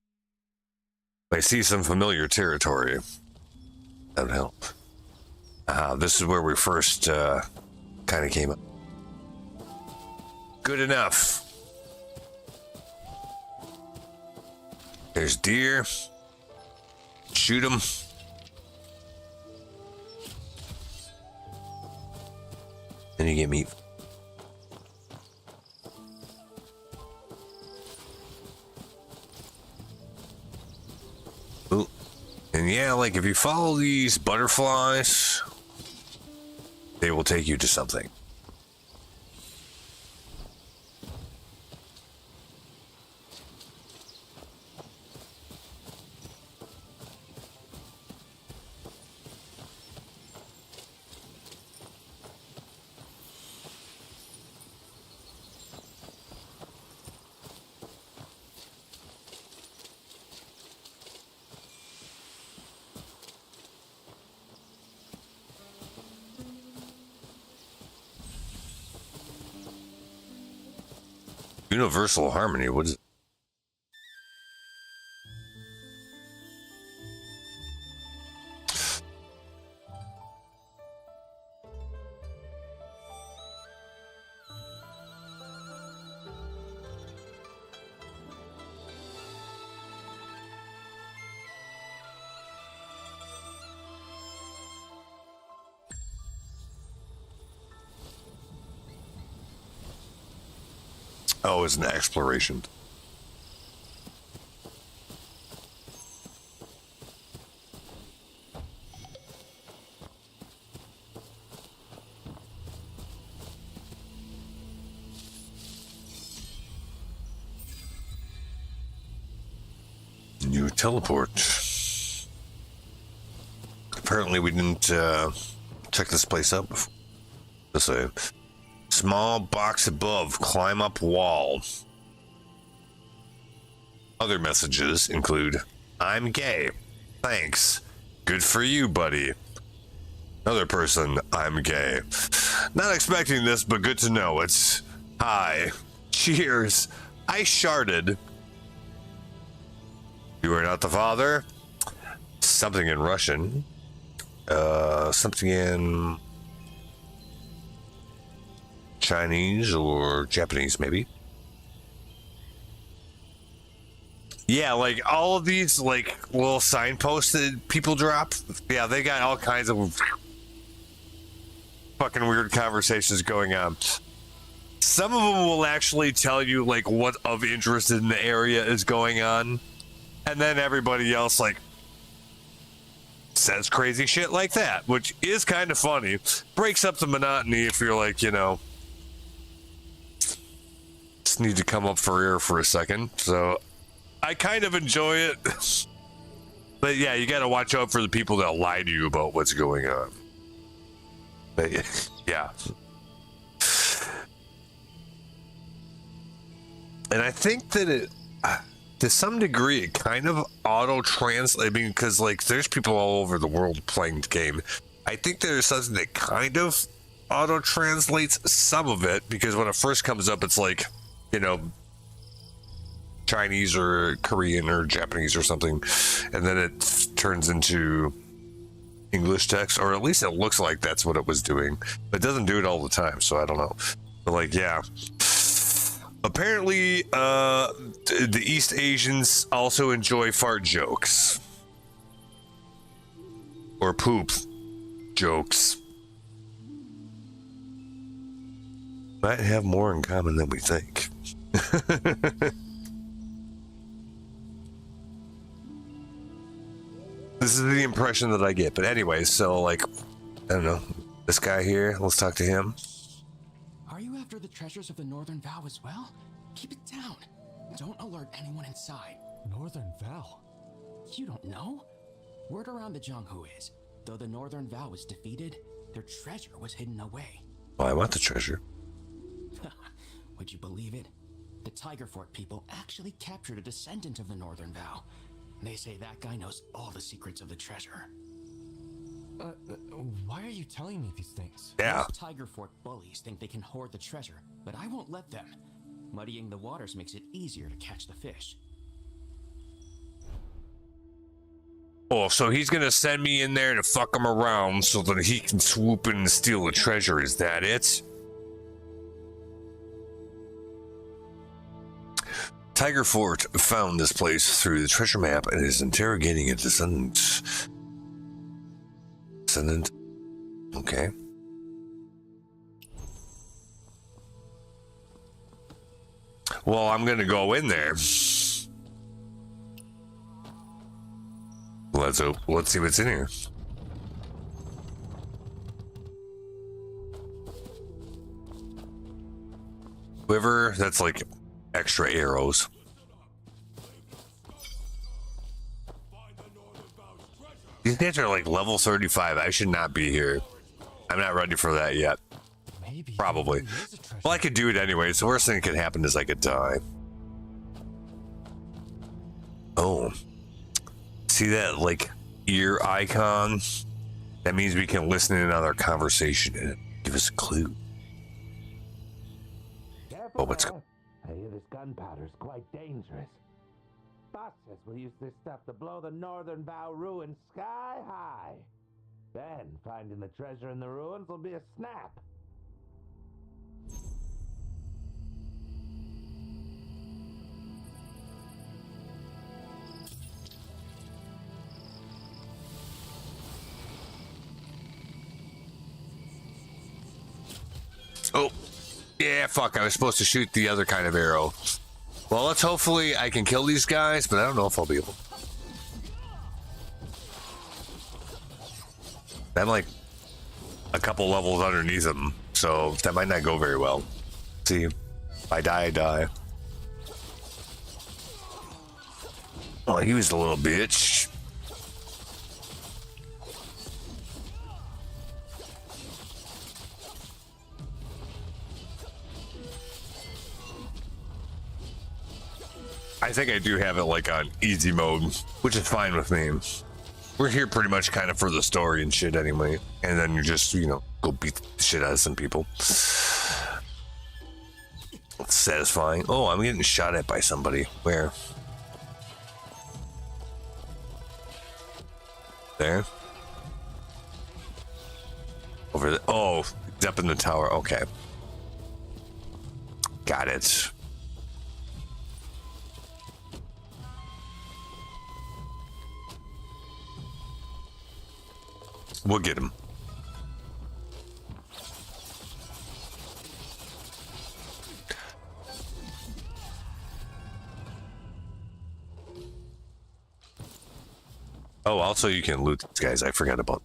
I see some familiar territory. That would help. This is where we first kind of came up. Good enough. There's deer. Shoot them. Then you get meat. Ooh. And yeah, like if you follow these butterflies, they will take you to something. Universal Harmony, what is it? Oh, it's an exploration. New teleport. Apparently we didn't check this place out before. Let's say. Small box above, climb up wall. Other messages include, I'm gay. Thanks. Good for you, buddy. Another person, I'm gay. Not expecting this, but good to know. It's, hi. Cheers. I sharted. You are not the father? Something in Russian. Something in Chinese or Japanese, maybe. Yeah, like all of these like little signposts that people drop. Yeah, they got all kinds of fucking weird conversations going on. Some of them will actually tell you like what of interest in the area is going on, and then everybody else like says crazy shit like that, which is kind of funny. Breaks up the monotony if you're like, you know, just need to come up for air for a second. So I kind of enjoy it. But yeah, you got to watch out for the people that lie to you about what's going on. But yeah. And I think that it, to some degree, it kind of auto-translates. I mean, because, like, there's people all over the world playing the game. I think there's something that kind of auto-translates some of it, because when it first comes up, it's like, you know, Chinese or Korean or Japanese or something, and then it turns into English text, or at least it looks like that's what it was doing. It doesn't do it all the time, so I don't know. But, like, yeah. Apparently, the East Asians also enjoy fart jokes. Or poop jokes. Might have more in common than we think. This is the impression that I get. But anyway, so, like, I don't know. This guy here, let's talk to him. Are you after the treasures of the Northern Vow as well? Keep it down. Don't alert anyone inside. Northern Vow? You don't know? Word around the Jianghu is, though the Northern Vow was defeated, their treasure was hidden away. Well, I want the treasure. Would you believe it? The Tiger Fort people actually captured a descendant of the Northern Vow. They say that guy knows all the secrets of the treasure. Why are you telling me these things? Yeah. Most Tiger Fort bullies think they can hoard the treasure, but I won't let them. Muddying the waters makes it easier to catch the fish. Oh, so he's gonna send me in there to fuck him around so that he can swoop in and steal the treasure. Is that it? Tiger Fort found this place through the treasure map and is interrogating a descendant. Okay. Well, I'm gonna go in there. Let's see what's in here. Quiver, that's like extra arrows. These guys are like level 35. I should not be here. I'm not ready for that yet. Maybe Probably. Well, I could do it anyway. So the worst thing that could happen is I could die. Oh. See that, like, ear icon? That means we can listen in on our conversation and give us a clue. Oh, what's... I hear this gunpowder is quite dangerous. Boss says we'll use this stuff to blow the Northern Vow ruins sky high. Then, finding the treasure in the ruins will be a snap. Oh, yeah, fuck. I was supposed to shoot the other kind of arrow. Well, let's hopefully I can kill these guys, but I don't know if I'll be able. I'm like a couple levels underneath them, so that might not go very well. See, if I die, I die. Oh, he was a little bitch. I think I do have it like on easy mode, which is fine with me. We're here pretty much kind of for the story and shit anyway. And then you just, you know, go beat the shit out of some people. It's satisfying. Oh, I'm getting shot at by somebody. Where? There? Over there. Oh, it's up in the tower. Okay. Got it. We'll get him. Oh, also you can loot these guys. I forgot about.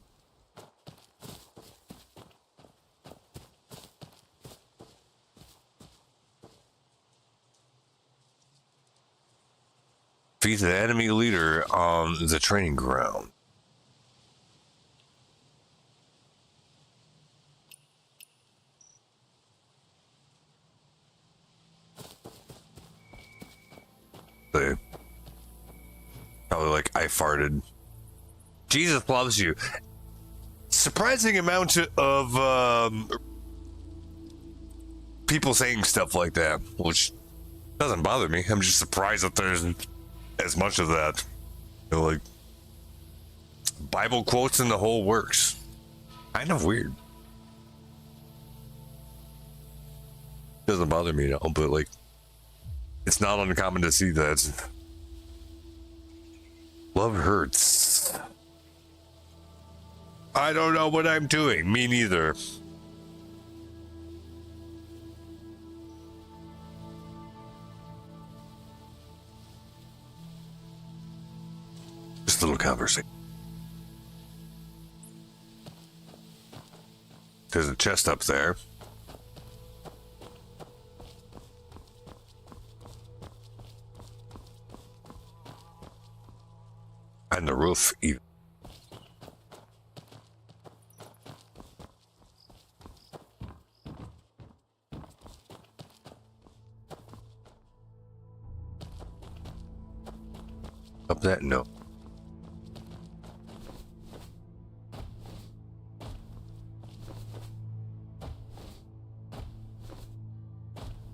Defeat the enemy leader on the training ground. Probably like I farted. Jesus loves you. Surprising amount of people saying stuff like that, which doesn't bother me. I'm just surprised that there's as much of that. You know, like Bible quotes in the whole works. Kind of weird. Doesn't bother me at all, but like it's not uncommon to see that. Love hurts. I don't know what I'm doing. Me neither. Just a little conversation. There's a chest up there. And the roof even. Up that? No.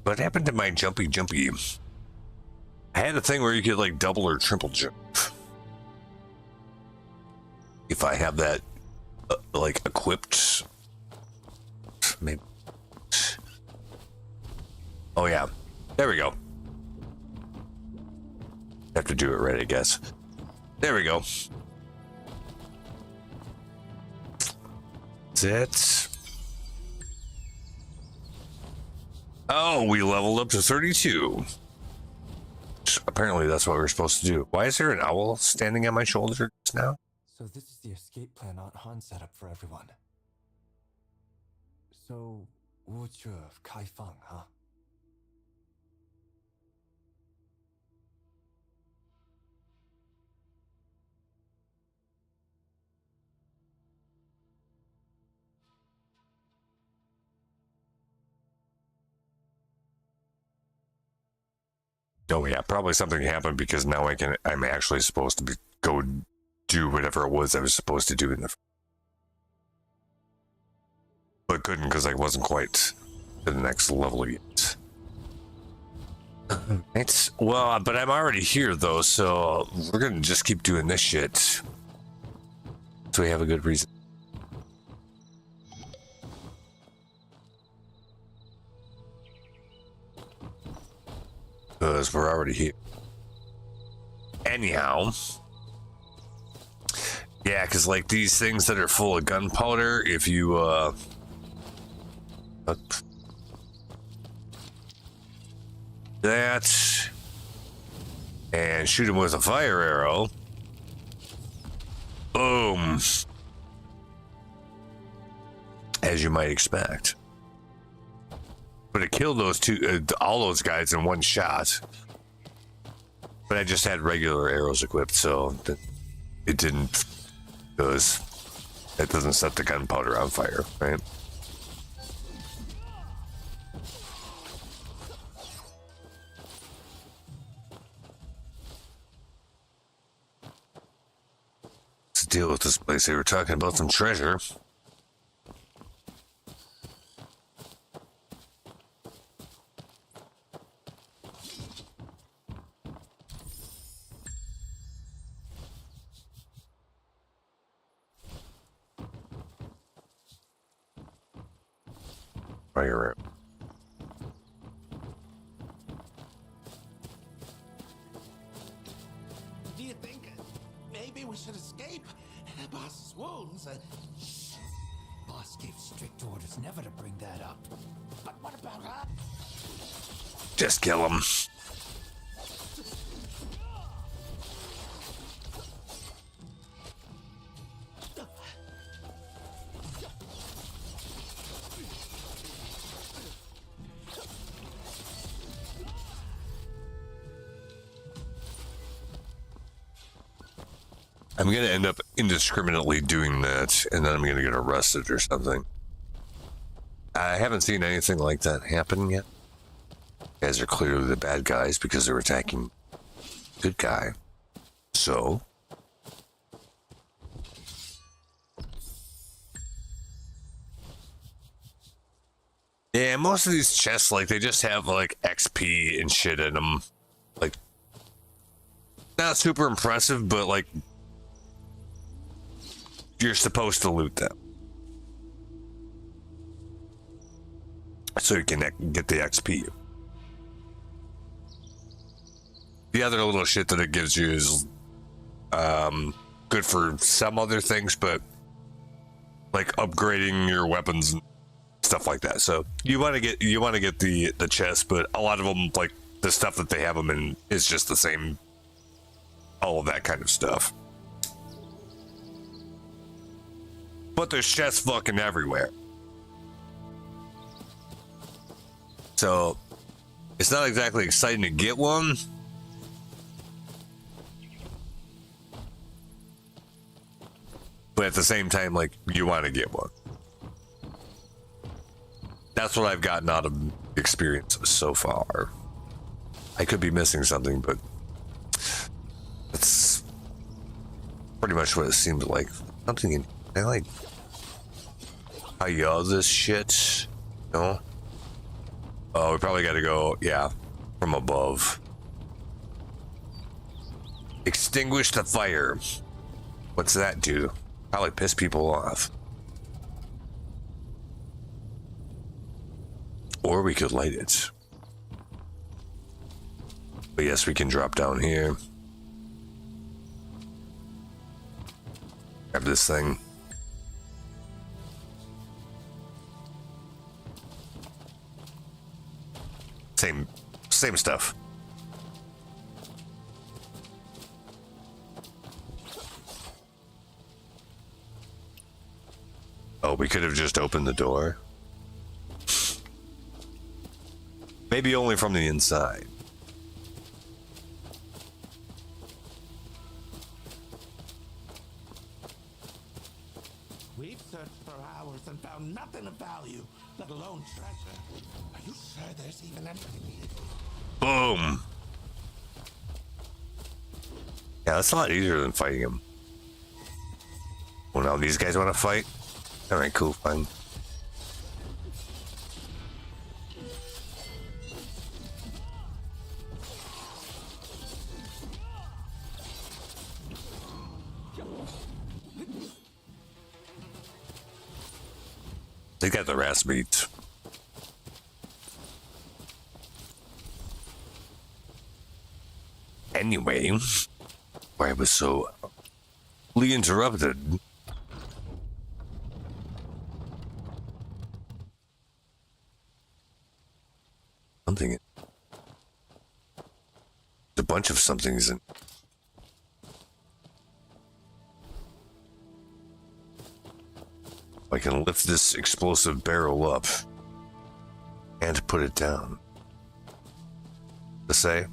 What happened to my jumpy? I had a thing where you could like double or triple jump. If I have that like equipped, maybe. Oh yeah, there we go. Have to do it right, I guess. There we go. That's it. Oh, we leveled up to 32. Apparently that's what we're supposed to do. Why is there an owl standing on my shoulder just now? So this is the escape plan Aunt Han set up for everyone. So, Wu Zhe of Kai Feng, huh? Oh yeah, probably something happened because now I'm actually supposed to go do whatever it was I was supposed to do in the, but couldn't because I wasn't quite to the next level yet. It's well, but I'm already here though, so we're gonna just keep doing this shit. So we have a good reason. Because we're already here. Anyhow. Yeah, because like these things that are full of gunpowder, if you that and shoot him with a fire arrow, boom, as you might expect. But it killed those two, all those guys in one shot. But I just had regular arrows equipped, so it didn't. Because it doesn't set the gunpowder on fire, right? Let's deal with this place. They were talking about some treasure. Fire. Do you think maybe we should escape Boss's wounds? Shh. Boss gave strict orders never to bring that up. But what about her? Just kill him. I'm gonna end up indiscriminately doing that, and then I'm gonna get arrested or something. I haven't seen anything like that happen yet. You guys are clearly the bad guys because they're attacking good guy. So yeah, most of these chests, like, they just have like XP and shit in them. Like, not super impressive, but like, you're supposed to loot them so you can get the XP. The other little shit that it gives you is good for some other things, but like upgrading your weapons and stuff like that. So you want to get the chest, but a lot of them, like the stuff that they have them in, is just the same. All of that kind of stuff. But there's chests fucking everywhere. So it's not exactly exciting to get one. But at the same time, like, you want to get one. That's what I've gotten out of the experience so far. I could be missing something, but that's pretty much what it seemed like. Something in, I like how you all this shit, you know? Oh, we probably got to go, yeah, from above. Extinguish the fire. What's that do? Probably piss people off. Or we could light it. But yes, we can drop down here. Grab this thing. Same stuff. Oh, we could have just opened the door. Maybe only from the inside. We've searched for hours and found nothing of value, let alone treasure. Are you sure there's even anything here? Boom. Yeah, that's a lot easier than fighting him. Well, now these guys want to fight? Alright, cool, fine. They got their ass beat. Anyway, why I was so interrupted. Something. A bunch of somethings in. I can lift this explosive barrel up and put it down. To say.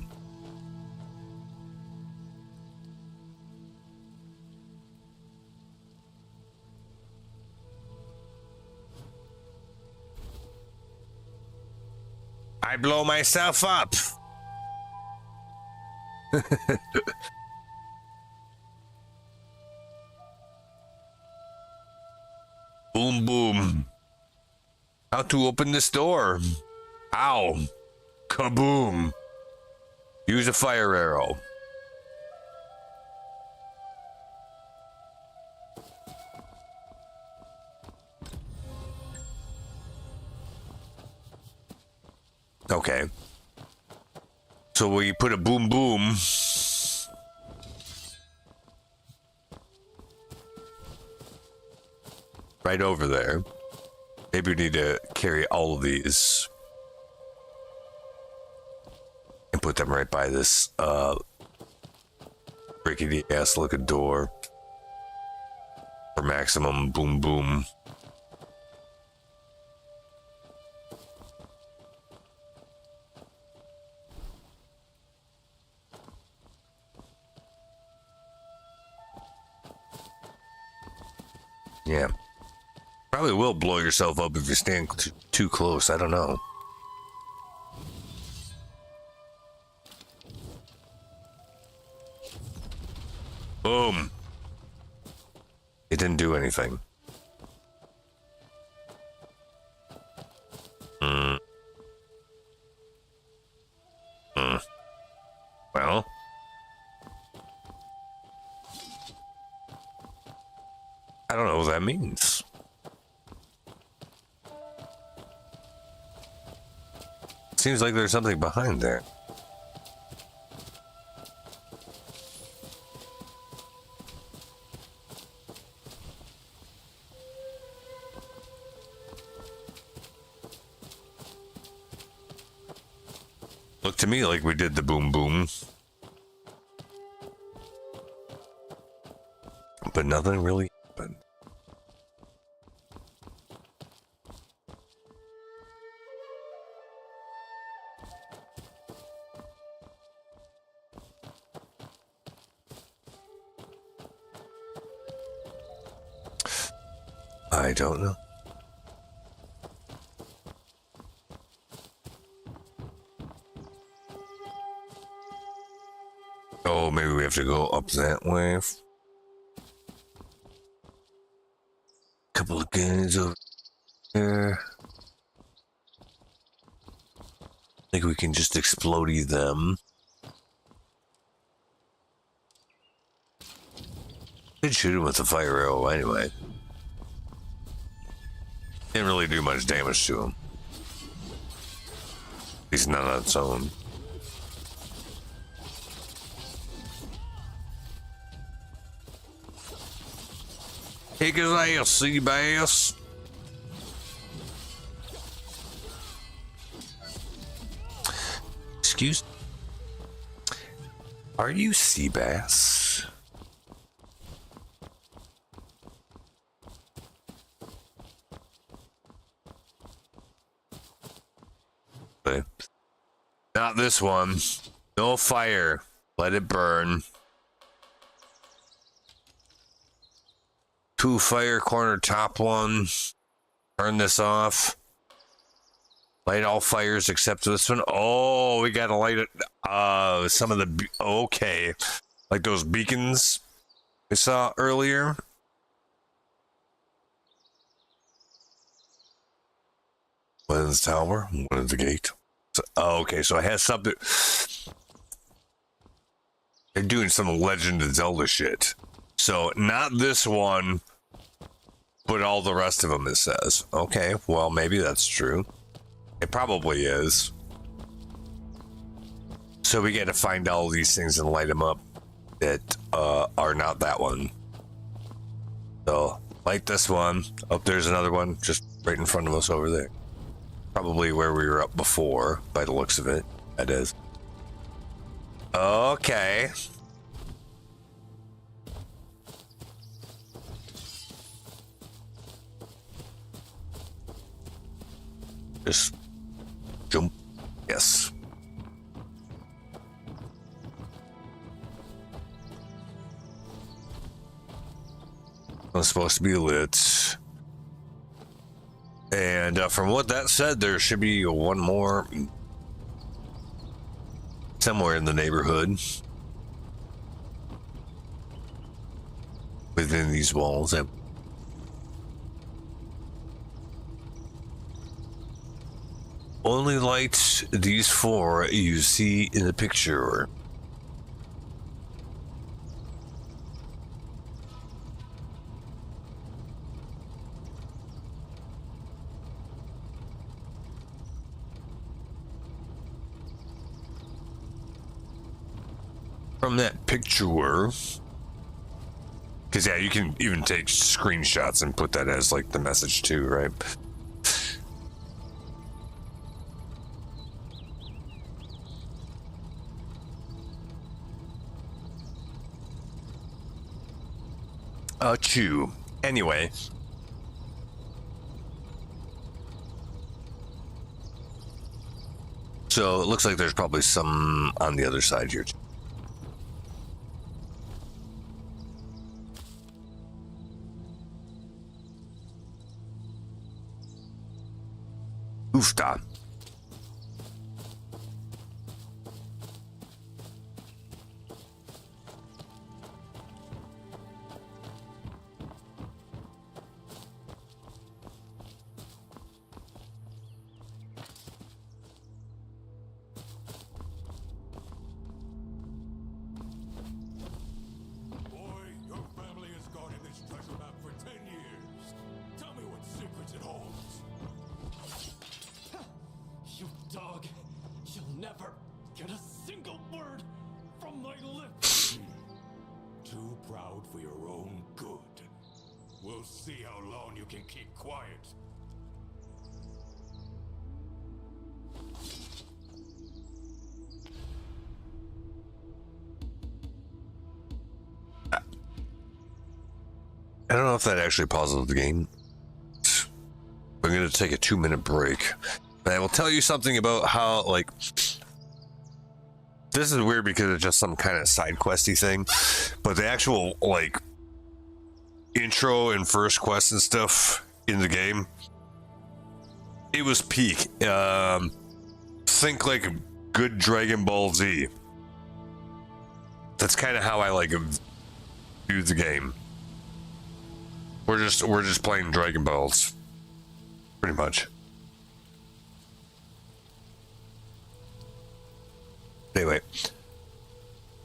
I blow myself up. Boom, boom. How to open this door? Ow. Kaboom. Use a fire arrow. Okay. So we put a boom boom. Right over there. Maybe we need to carry all of these. And put them right by this rickety ass looking door. For maximum boom boom. Yeah. Probably will blow yourself up if you stand too close. I don't know. Boom. It didn't do anything. Well. I don't know what that means. Seems like there's something behind there. Looked to me like we did the boom boom. But nothing really happened. I don't know. Oh, maybe we have to go up that way. Couple of guns over there. I think we can just explodey them. Could shoot him with the fire arrow anyway. Didn't really do much damage to him. At least not on its own. Kick his ass, sea bass. Excuse. Are you sea bass? Okay. Not this one. No fire. Let it burn. 2 fire corner top one. Turn this off. Light all fires except this one. Oh, we gotta light it. Some of the okay, like those beacons we saw earlier. One is the tower, one is the gate. So, okay, so it has something. They're doing some Legend of Zelda shit. So not this one, but all the rest of them, it says. Okay, well, maybe that's true. It probably is. So we got to find all these things and light them up that are not that one. So light this one. Oh, there's another one just right in front of us over there. Probably where we were up before, by the looks of it. That is. Okay. Just jump. Yes. It's supposed to be lit. And from what that said, there should be one more somewhere in the neighborhood within these walls. Only light these 4 you see in the picture. From that picture, because yeah, you can even take screenshots and put that as like the message too, right? Chew. Anyway. So it looks like there's probably some on the other side here. Oofta. I don't know if that actually pauses the game. I'm going to take a 2-minute break. And I will tell you something about how, like, this is weird because it's just some kind of side questy thing. But the actual, like, intro and first quest and stuff in the game, it was peak. Think like a good Dragon Ball Z. That's kind of how I, like, view the game. We're just playing Dragon Balls, pretty much. Anyway,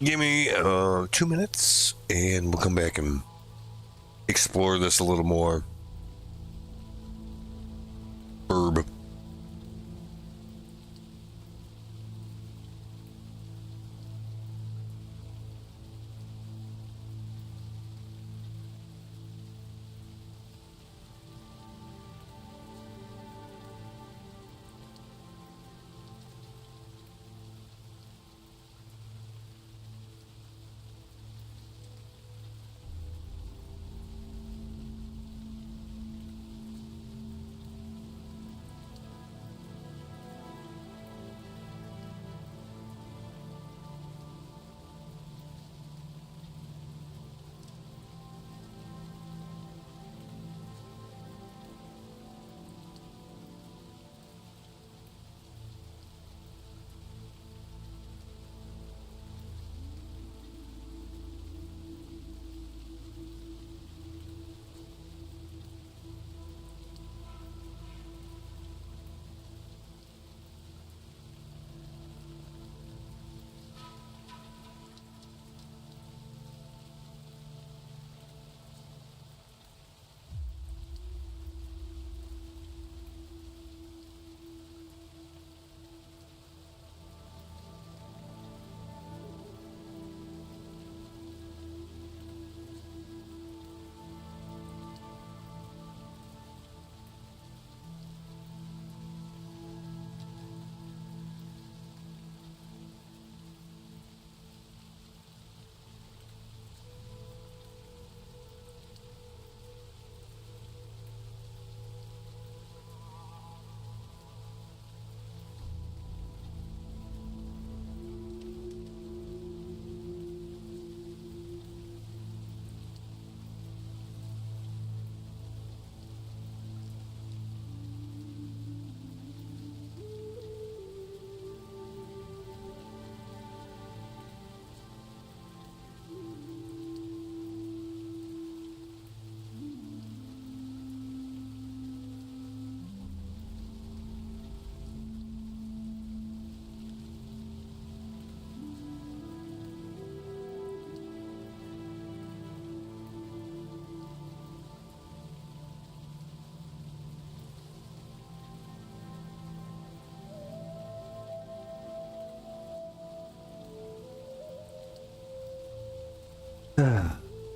give me 2 minutes, and we'll come back and explore this a little more. Herb.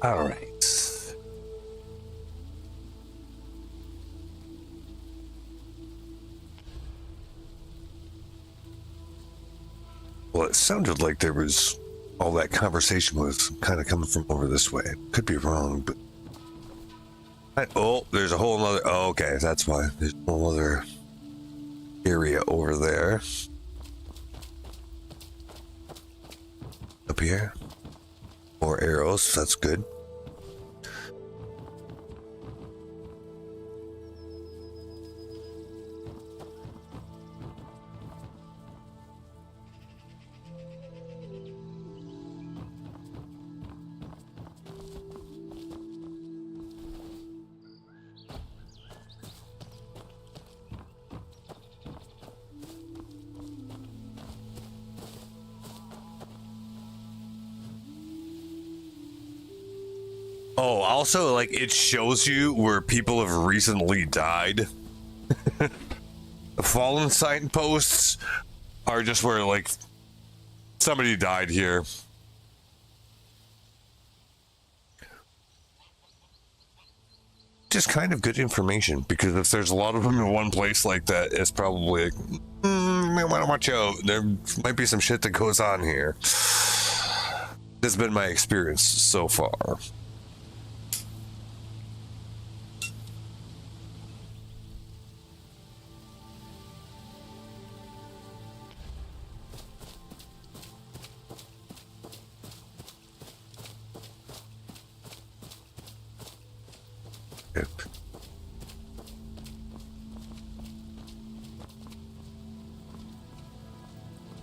All right. Well, it sounded like there was all that conversation was kind of coming from over this way. Could be wrong, but oh, there's a whole other. Oh, okay, that's why. There's a whole other area over there. Up here. More arrows. That's good. Oh, also, like, it shows you where people have recently died. Fallen signposts are just where, like, somebody died here. Just kind of good information, because if there's a lot of them in one place like that, it's probably like, watch out. There might be some shit that goes on here. This has been my experience so far.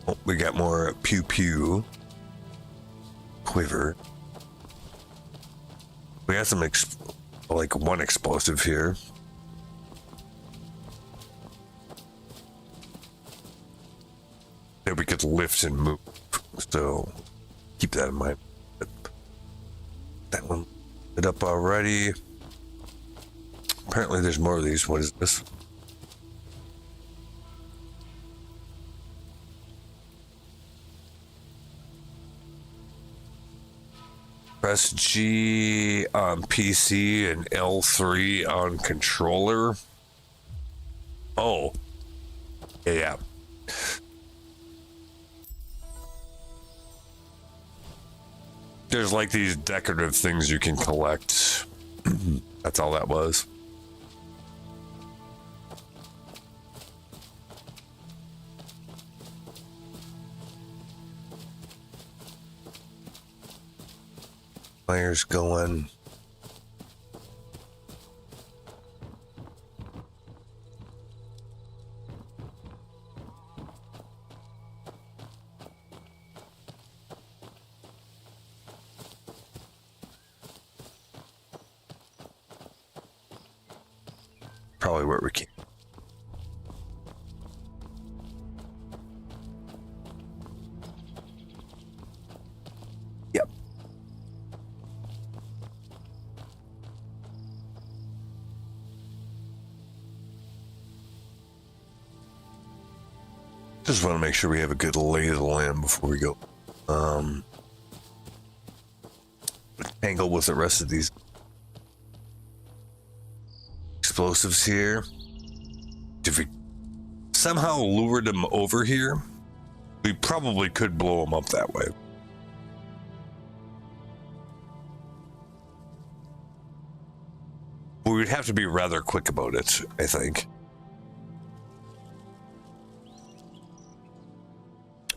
Oh, we got more pew pew quiver. We got some like one explosive here. That we could lift and move. So keep that in mind. That one lit up already. Apparently there's more of these. What is this? Press G on PC and L3 on controller. Oh. Yeah. There's like these decorative things you can collect. That's all that was. Fire's going. Probably where we can. Yep. Just want to make sure we have a good lay of the land before we go. Tangle with the rest of these explosives here. If we somehow lured them over here, we probably could blow them up that way. We would have to be rather quick about it, I think.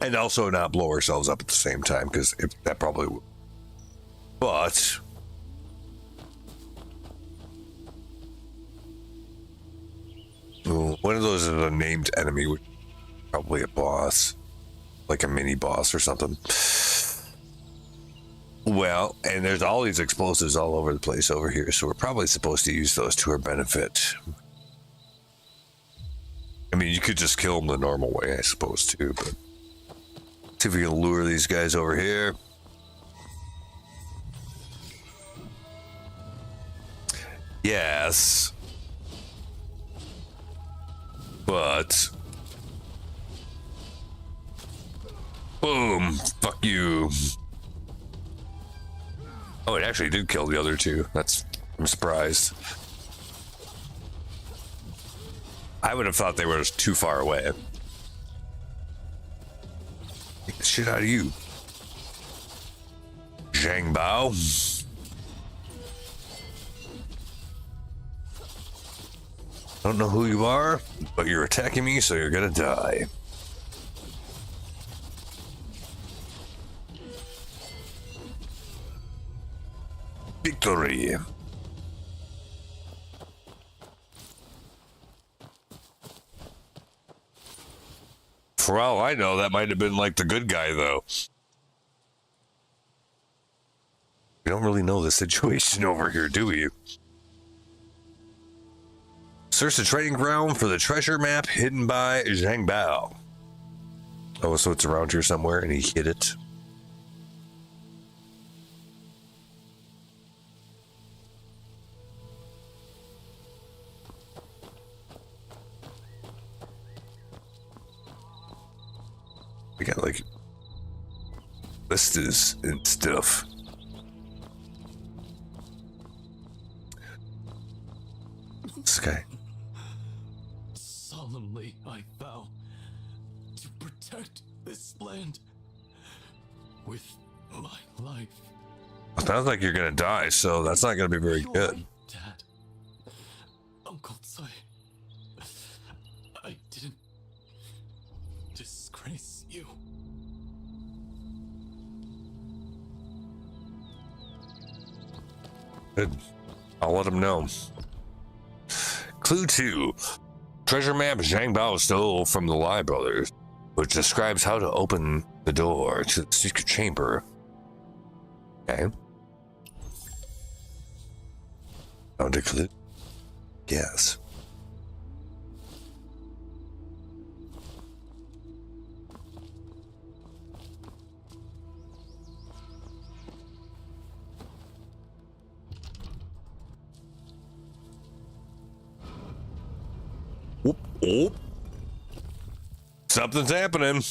And also not blow ourselves up at the same time, because that probably would. But one of those is a named enemy, which is probably a boss, like a mini boss or something. Well, and there's all these explosives all over the place over here, so we're probably supposed to use those to our benefit. I mean, you could just kill them the normal way, I suppose, too, but see if we can lure these guys over here. Yes. But boom, fuck you. Oh, it actually did kill the other two. I'm surprised. I would have thought they were too far away. Get the shit out of you, Zhang Bao. I don't know who you are, but you're attacking me, so you're gonna die. Victory. For all I know, that might have been like the good guy, though. We don't really know the situation over here, do we? Search the trading ground for the treasure map hidden by Zhang Bao. Oh, so it's around here somewhere, and he hid it. We got like listers and stuff. This guy. Solemnly, I vow to protect this land with my life. Sounds like you're gonna die, so that's not gonna be very You're good. right, Dad. Uncle Tsai. I didn't disgrace you. Good. I'll let him know. Clue 2. Treasure map Zhang Bao stole from the Lai brothers, which describes how to open the door to the secret chamber. Okay. Found a clue? Yes. Whoop, whoop. Something's happening.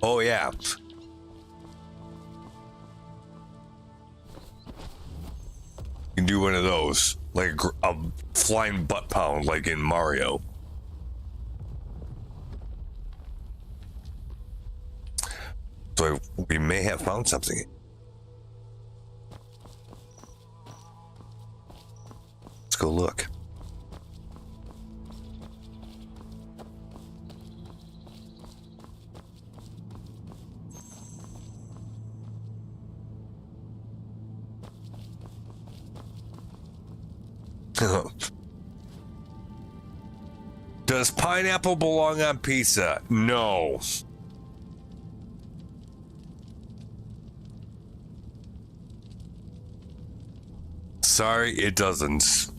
Oh, yeah. You can do one of those, like a flying butt pound, like in Mario. So we may have found something. Let's go look. Does pineapple belong on pizza? No. Sorry, it doesn't.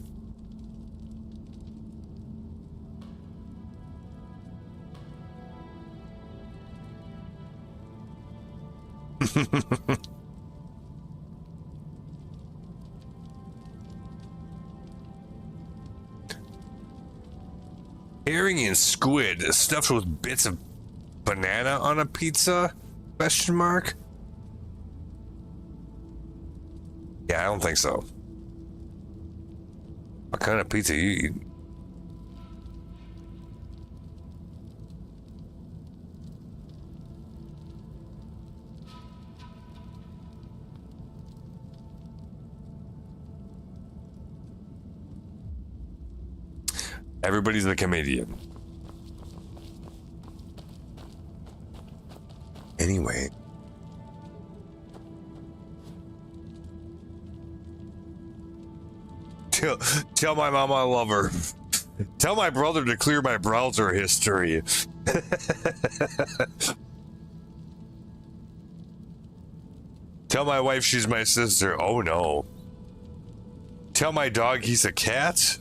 Herring and squid stuffed with bits of banana on a pizza? Question mark? Yeah, I don't think so. What kind of pizza you eat? Everybody's a comedian. Anyway. Tell my mom I love her. Tell my brother to clear my browser history. Tell my wife she's my sister. Oh no. Tell my dog he's a cat.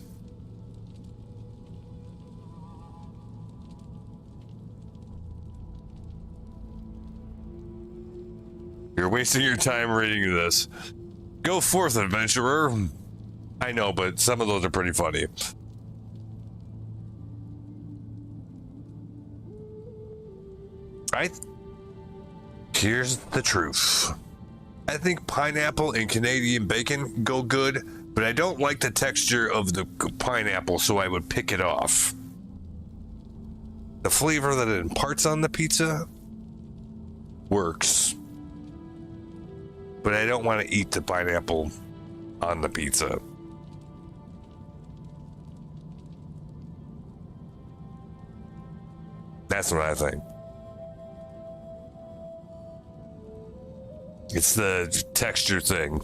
You're wasting your time reading this. Go forth, adventurer. I know, but some of those are pretty funny. Here's the truth. I think pineapple and Canadian bacon go good, but I don't like the texture of the pineapple, so I would pick it off. The flavor that it imparts on the pizza works. But I don't want to eat the pineapple on the pizza. That's what I think. It's the texture thing.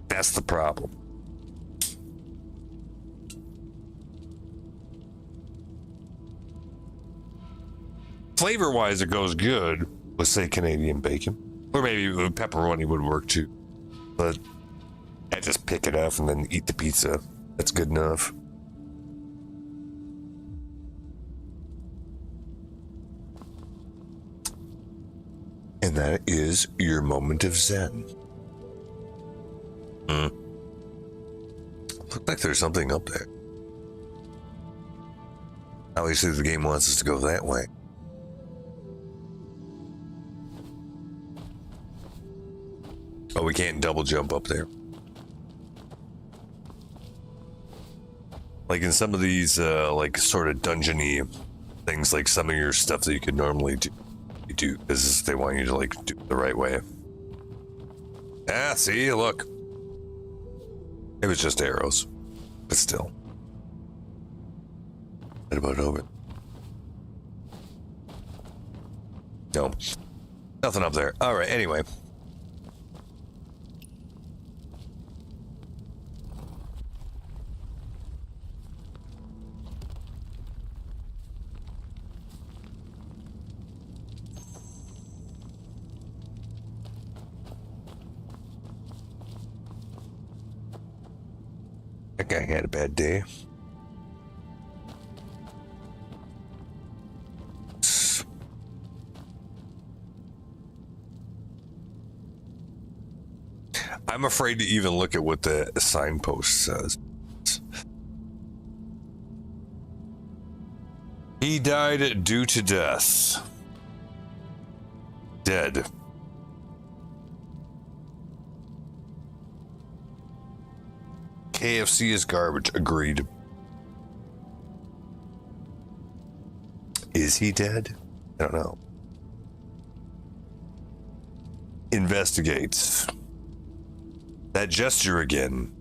That's the problem. Flavor-wise, it goes good. Let's say Canadian bacon, or maybe pepperoni would work too, but I just pick it up and then eat the pizza. That's good enough. And that is your moment of zen. Looks like there's something up there. Obviously, the game wants us to go that way. Oh, we can't double jump up there. Like in some of these, like sort of dungeony things, like some of your stuff that you could normally do, you do because they want you to like do it the right way. Ah, see, look. It was just arrows, but still. What about over? No, nothing up there. All right, anyway. That guy had a bad day. I'm afraid to even look at what the signpost says. He died due to death. Dead. KFC is garbage. Agreed. Is he dead? I don't know. Investigates. That gesture again.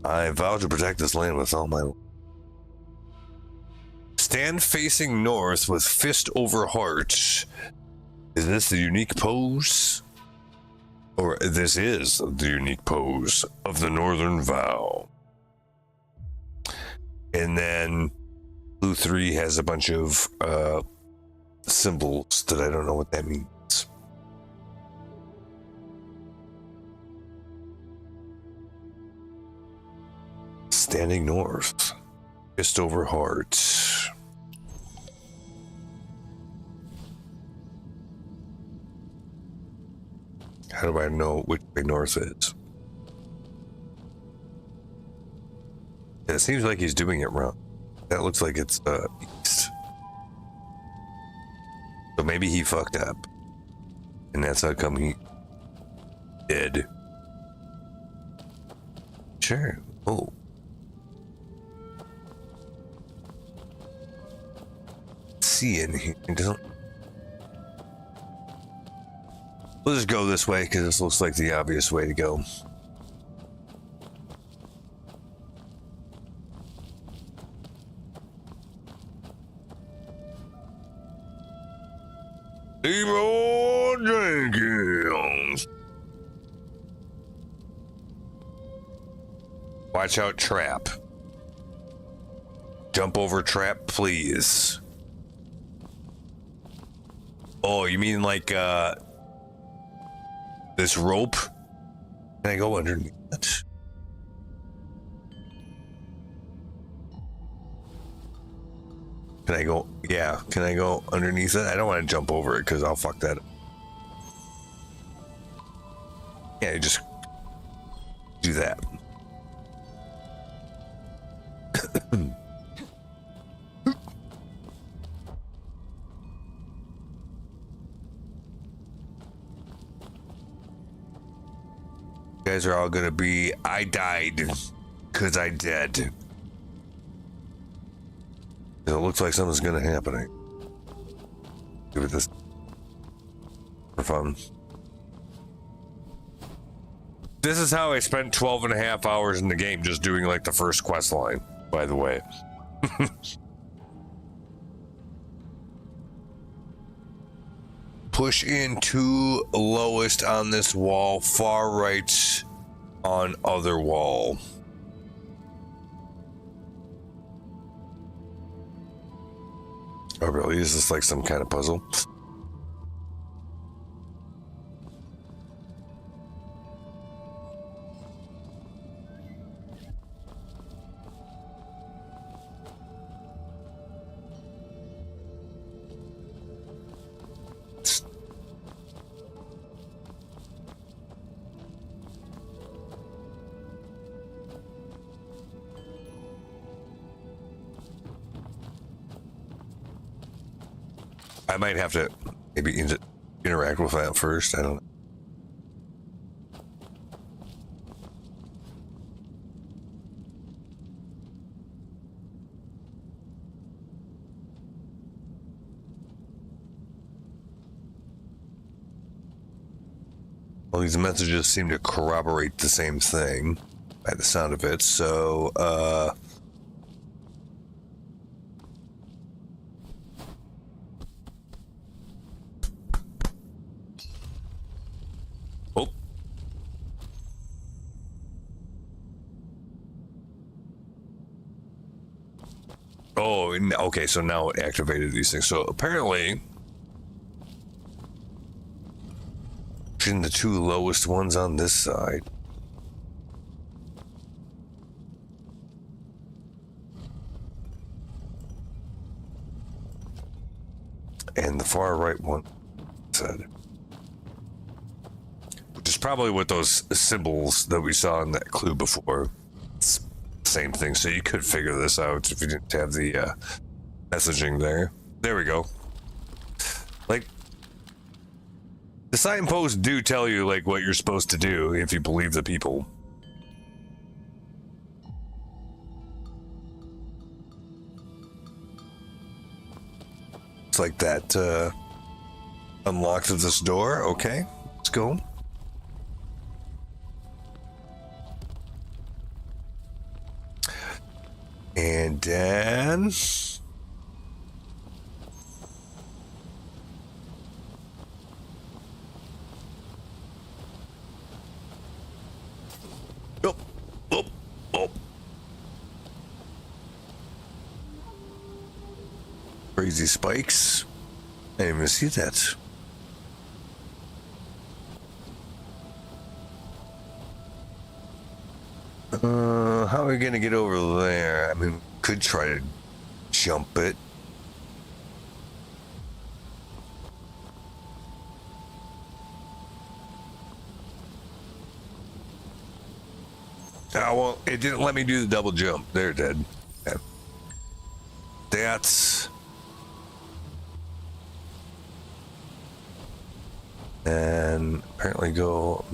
I vow to protect this land with all my... Stand facing north with fist over heart. Is this the unique pose? Or this is the unique pose of the Northern Vow. And then Blue 3 has a bunch of symbols that I don't know what that means. Standing north, fist over heart. How do I know which way north is? It seems like he's doing it wrong. That looks like it's east. So maybe he fucked up. And that's how come he dead. Sure. Oh. See in here. It doesn't. We'll just go this way because this looks like the obvious way to go. Demon Jenkins. Watch out, trap. Jump over trap, please. Oh, you mean like this rope? Can I go underneath it? Can I go? Yeah, can I go underneath it? I don't want to jump over it because I'll fuck that up. Yeah, you just do that. You guys are all gonna be, I died because I dead. It looks like something's gonna happen. Do it this for fun. This is how I spent 12 and a half hours in the game just doing like the first quest line, by the way. Push into lowest on this wall, far right on other wall. Oh, really? Is this like some kind of puzzle? I might have to maybe interact with that first. I don't know. Well, these messages seem to corroborate the same thing by the sound of it. So, oh. Oh, okay, so now it activated these things. So apparently, in the two lowest ones on this side. And the far right one said. Which is probably what those symbols that we saw in that clue before. It's the same thing, so you could figure this out if you didn't have the messaging there. There we go. Like, the signposts do tell you, like, what you're supposed to do if you believe the people. It's like that, unlocked this door. Okay, let's go. And then... Oh, oh, oh. Crazy spikes. I didn't even see that. How are we gonna get over there? I mean, could try to jump it. Oh, well, it didn't let me do the double jump. There it did. Yeah. That's... And apparently go...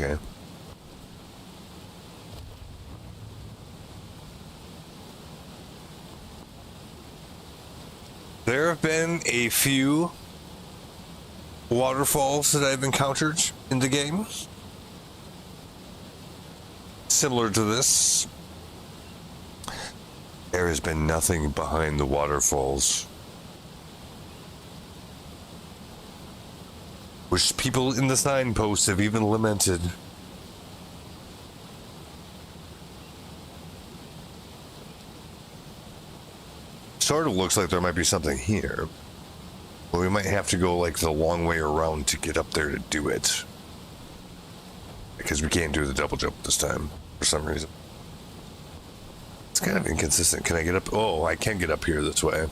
Okay. There have been a few waterfalls that I've encountered in the game. Similar to this. There has been nothing behind the waterfalls. Which people in the signposts have even lamented. Sort of looks like there might be something here. But we might have to go like the long way around to get up there to do it. Because we can't do the double jump this time, for some reason. It's kind of inconsistent. Can I get up? Oh, I can get up here this way.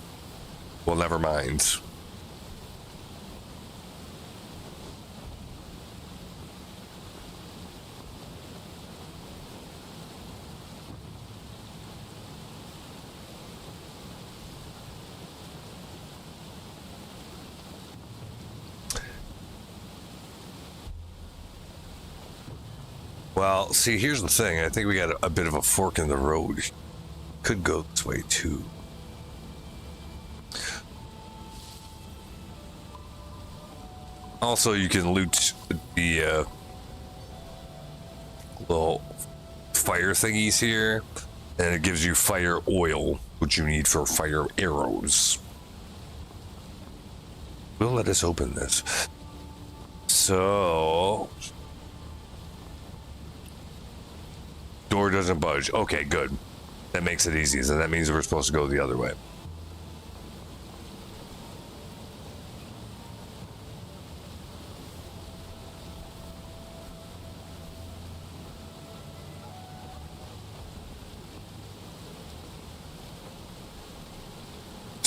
Well, never mind. Well, see, here's the thing. I think we got a bit of a fork in the road. Could go this way, too. Also, you can loot the little fire thingies here, and it gives you fire oil, which you need for fire arrows. Will let us open this. So... Door doesn't budge. Okay, good. That makes it easy. So that means we're supposed to go the other way.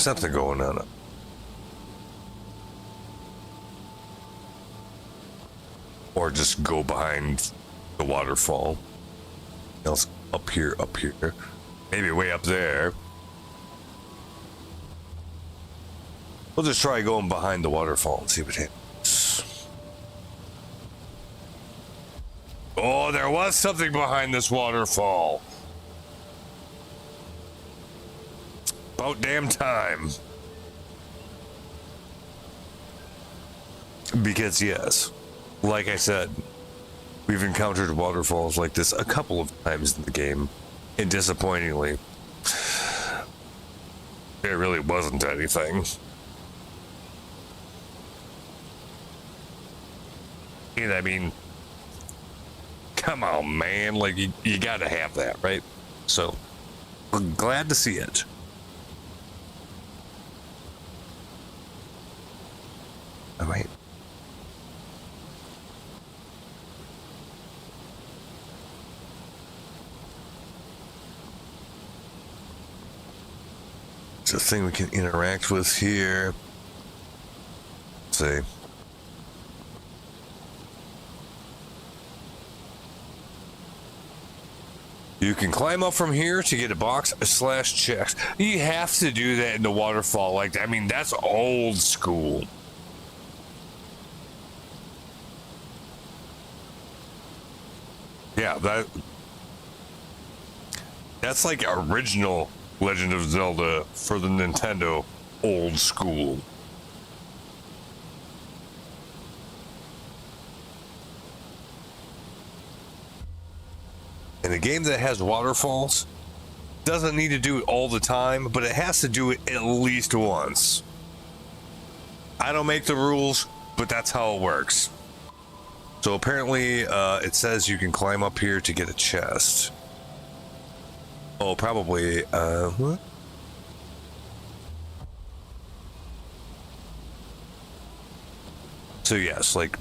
Something going on. Or just go behind the waterfall. Else up here, maybe way up there. We'll just try going behind the waterfall and see what happens. Oh, there was something behind this waterfall. About damn time. Because yes, like I said, we've encountered waterfalls like this a couple of times in the game, and disappointingly, there really wasn't anything. And I mean, come on, man, like you gotta have that, right? So, we're glad to see it. All right. It's a thing we can interact with here. Let's see. You can climb up from here to get a box / chest. You have to do that in the waterfall. Like, I mean, that's old school. Yeah, that's like original Legend of Zelda for the Nintendo, old school. And a game that has waterfalls doesn't need to do it all the time, but it has to do it at least once. I don't make the rules, but that's how it works. So apparently, it says you can climb up here to get a chest. Oh, probably, what? So yes, like,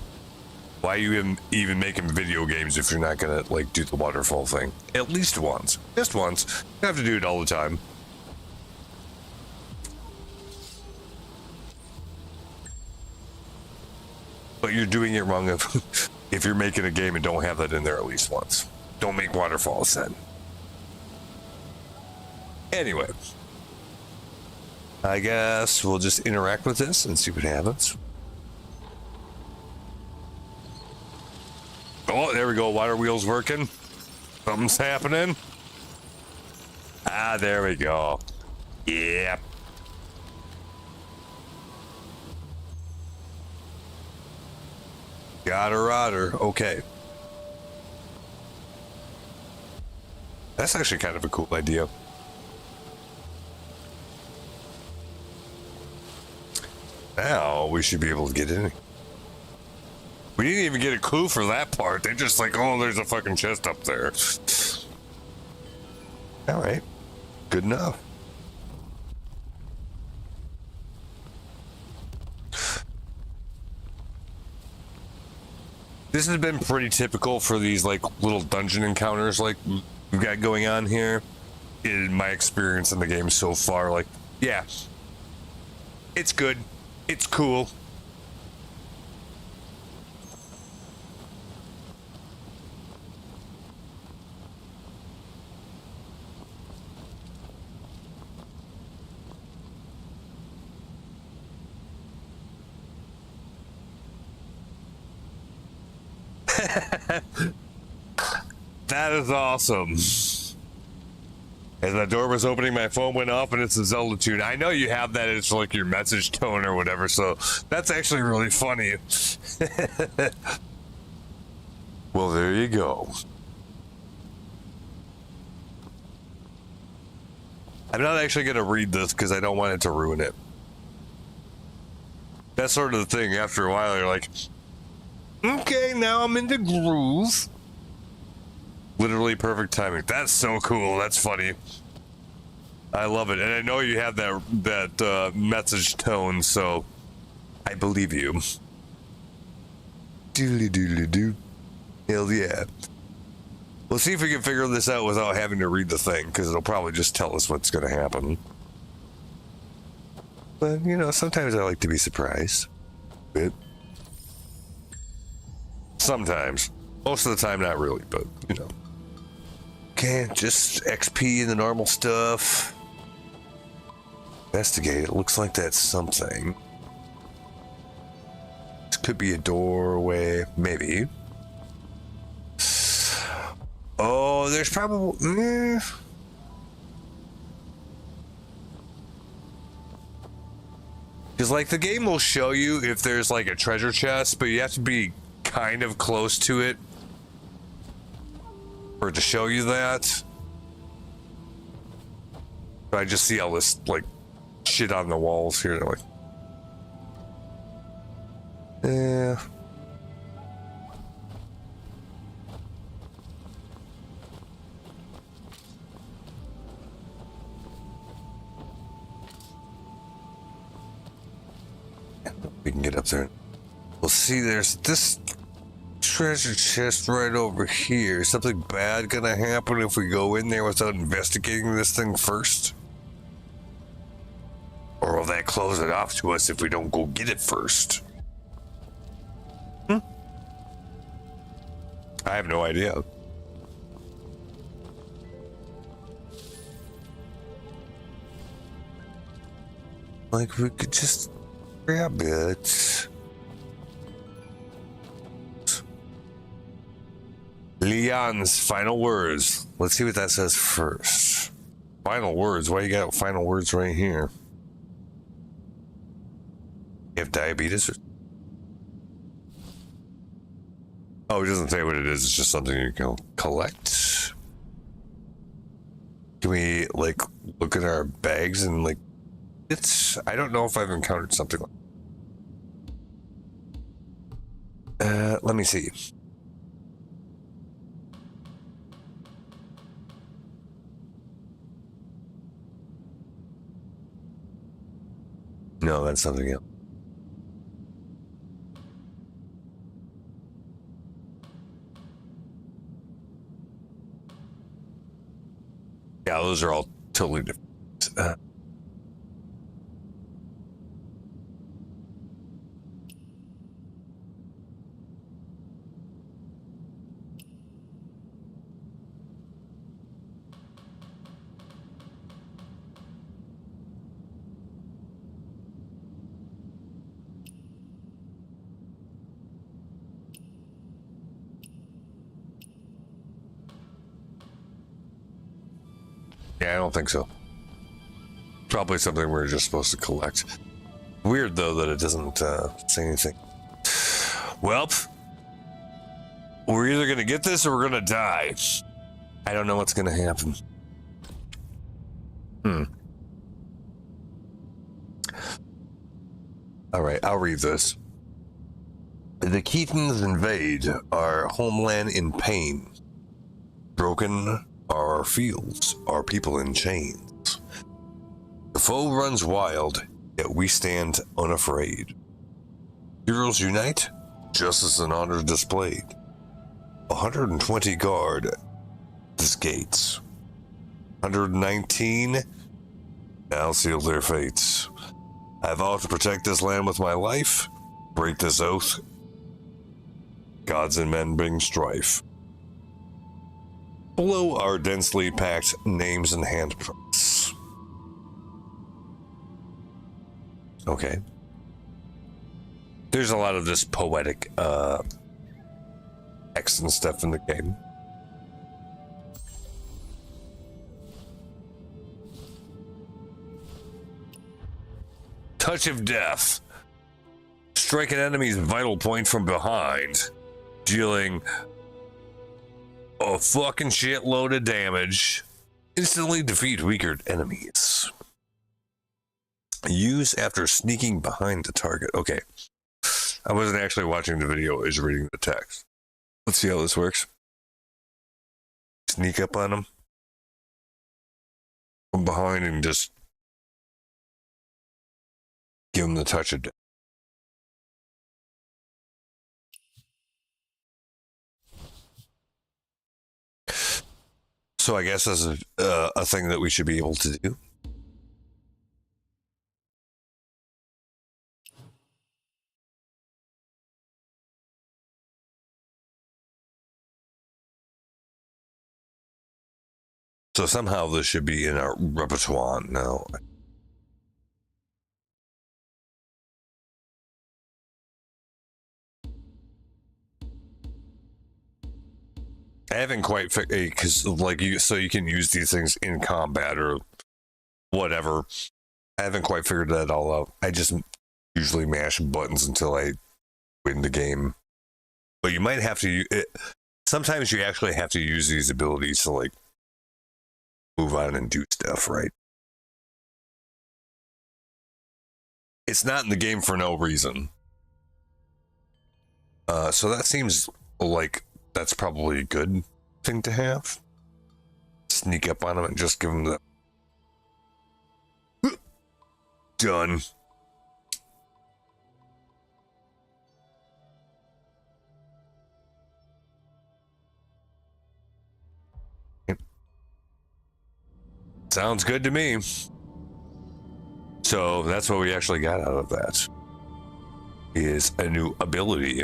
why are you even making video games if you're not gonna, like, do the waterfall thing? At least once. Just once. You don't have to do it all the time. But you're doing it wrong if you're making a game and don't have that in there at least once. Don't make waterfalls then. Anyway, I guess we'll just interact with this and see what happens. Oh, there we go. Water wheel's working. Something's happening. Ah, there we go. Yep. Got a rotter. Okay. That's actually kind of a cool idea. Now we should be able to get in. We didn't even get a clue for that part. They just like, oh, there's a fucking chest up there. All right. Good enough. This has been pretty typical for these like little dungeon encounters like we've got going on here. In my experience in the game so far, like, yeah, it's good. It's cool. That is awesome. As my door was opening, my phone went off and it's a Zelda tune. I know you have that as like your message tone or whatever, so that's actually really funny. Well, there you go. I'm not actually going to read this because I don't want it to ruin it. That's sort of the thing. After a while, you're like, okay, now I'm in the groove. Literally perfect timing. That's so cool. That's funny. I love it. And I know you have that message tone, so I believe you. Doodly doodly doo. Hell yeah. We'll see if we can figure this out without having to read the thing, because it'll probably just tell us what's going to happen. But, you know, sometimes I like to be surprised. Bit. Sometimes. Most of the time, not really, but, you know. Okay, just XP and the normal stuff. Investigate. It looks like that's something. This could be a doorway. Maybe. Oh, there's probably... Because, like, the game will show you if there's, like, a treasure chest, but you have to be kind of close to it for it to show you that. So I just see all this, like, shit on the walls here. Like, yeah. We can get up there. We'll see, there's this treasure chest right over here. Something bad gonna happen if we go in there without investigating this thing first? Or will that close it off to us if we don't go get it first? I have no idea. Like, we could just grab it. Leon's final words. Let's see what that says first. Final words? Why you got final words right here? You have diabetes? Oh, it doesn't say what it is. It's just something you can collect. Can we, like, look at our bags and, like, I don't know if I've encountered something like let me see. No, that's something else. Yeah, those are all totally different. Yeah, I don't think so. Probably something we're just supposed to collect. Weird, though, that it doesn't say anything. Well, we're either going to get this or we're going to die. I don't know what's going to happen. All right, I'll read this. The Keatons invade our homeland in pain. Broken are our fields, our people in chains. The foe runs wild, yet we stand unafraid. Heroes unite, justice and honor displayed. 120 guard this gates. 119 now seal their fates. I vow to protect this land with my life, break this oath. Gods and men bring strife. Below are densely packed names and handprints. Okay. There's a lot of this poetic text and stuff in the game. Touch of Death. Strike an enemy's vital point from behind, dealing a fucking shitload of damage. Instantly defeat weaker enemies. Use after sneaking behind the target. Okay. I wasn't actually watching the video, I was reading the text. Let's see how this works. Sneak up on them from behind and just give them the touch of death. So I guess that's a thing that we should be able to do. So somehow this should be in our repertoire now. I haven't quite figured, because like you can use these things in combat or whatever. I haven't quite figured that all out. I just usually mash buttons until I win the game. But you might have to. Sometimes you actually have to use these abilities to like move on and do stuff, right? It's not in the game for no reason. So that seems like that's probably a good thing to have. Sneak up on them and just give them the done. Sounds good to me. So that's what we actually got out of that. Is a new ability.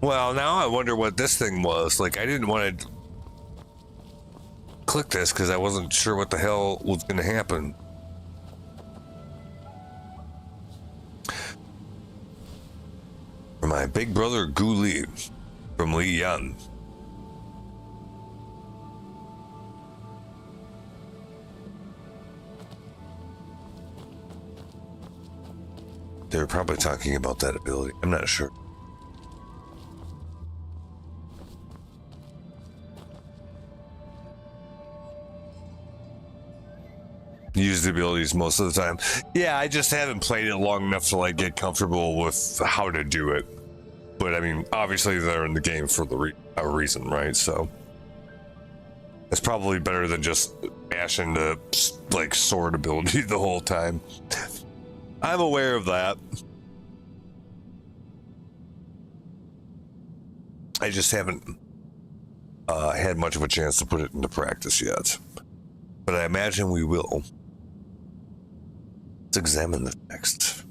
Well, now I wonder what this thing was. Like, I didn't want to click this because I wasn't sure what the hell was going to happen. For my big brother Gu Li from Li Yan. They're probably talking about that ability. I'm not sure. Use the abilities most of the time. Yeah, I just haven't played it long enough to like get comfortable with how to do it. But I mean, obviously they're in the game for a reason, right? So it's probably better than just mashing the like sword ability the whole time. I'm aware of that. I just haven't had much of a chance to put it into practice yet. But I imagine we will. Let's examine the text.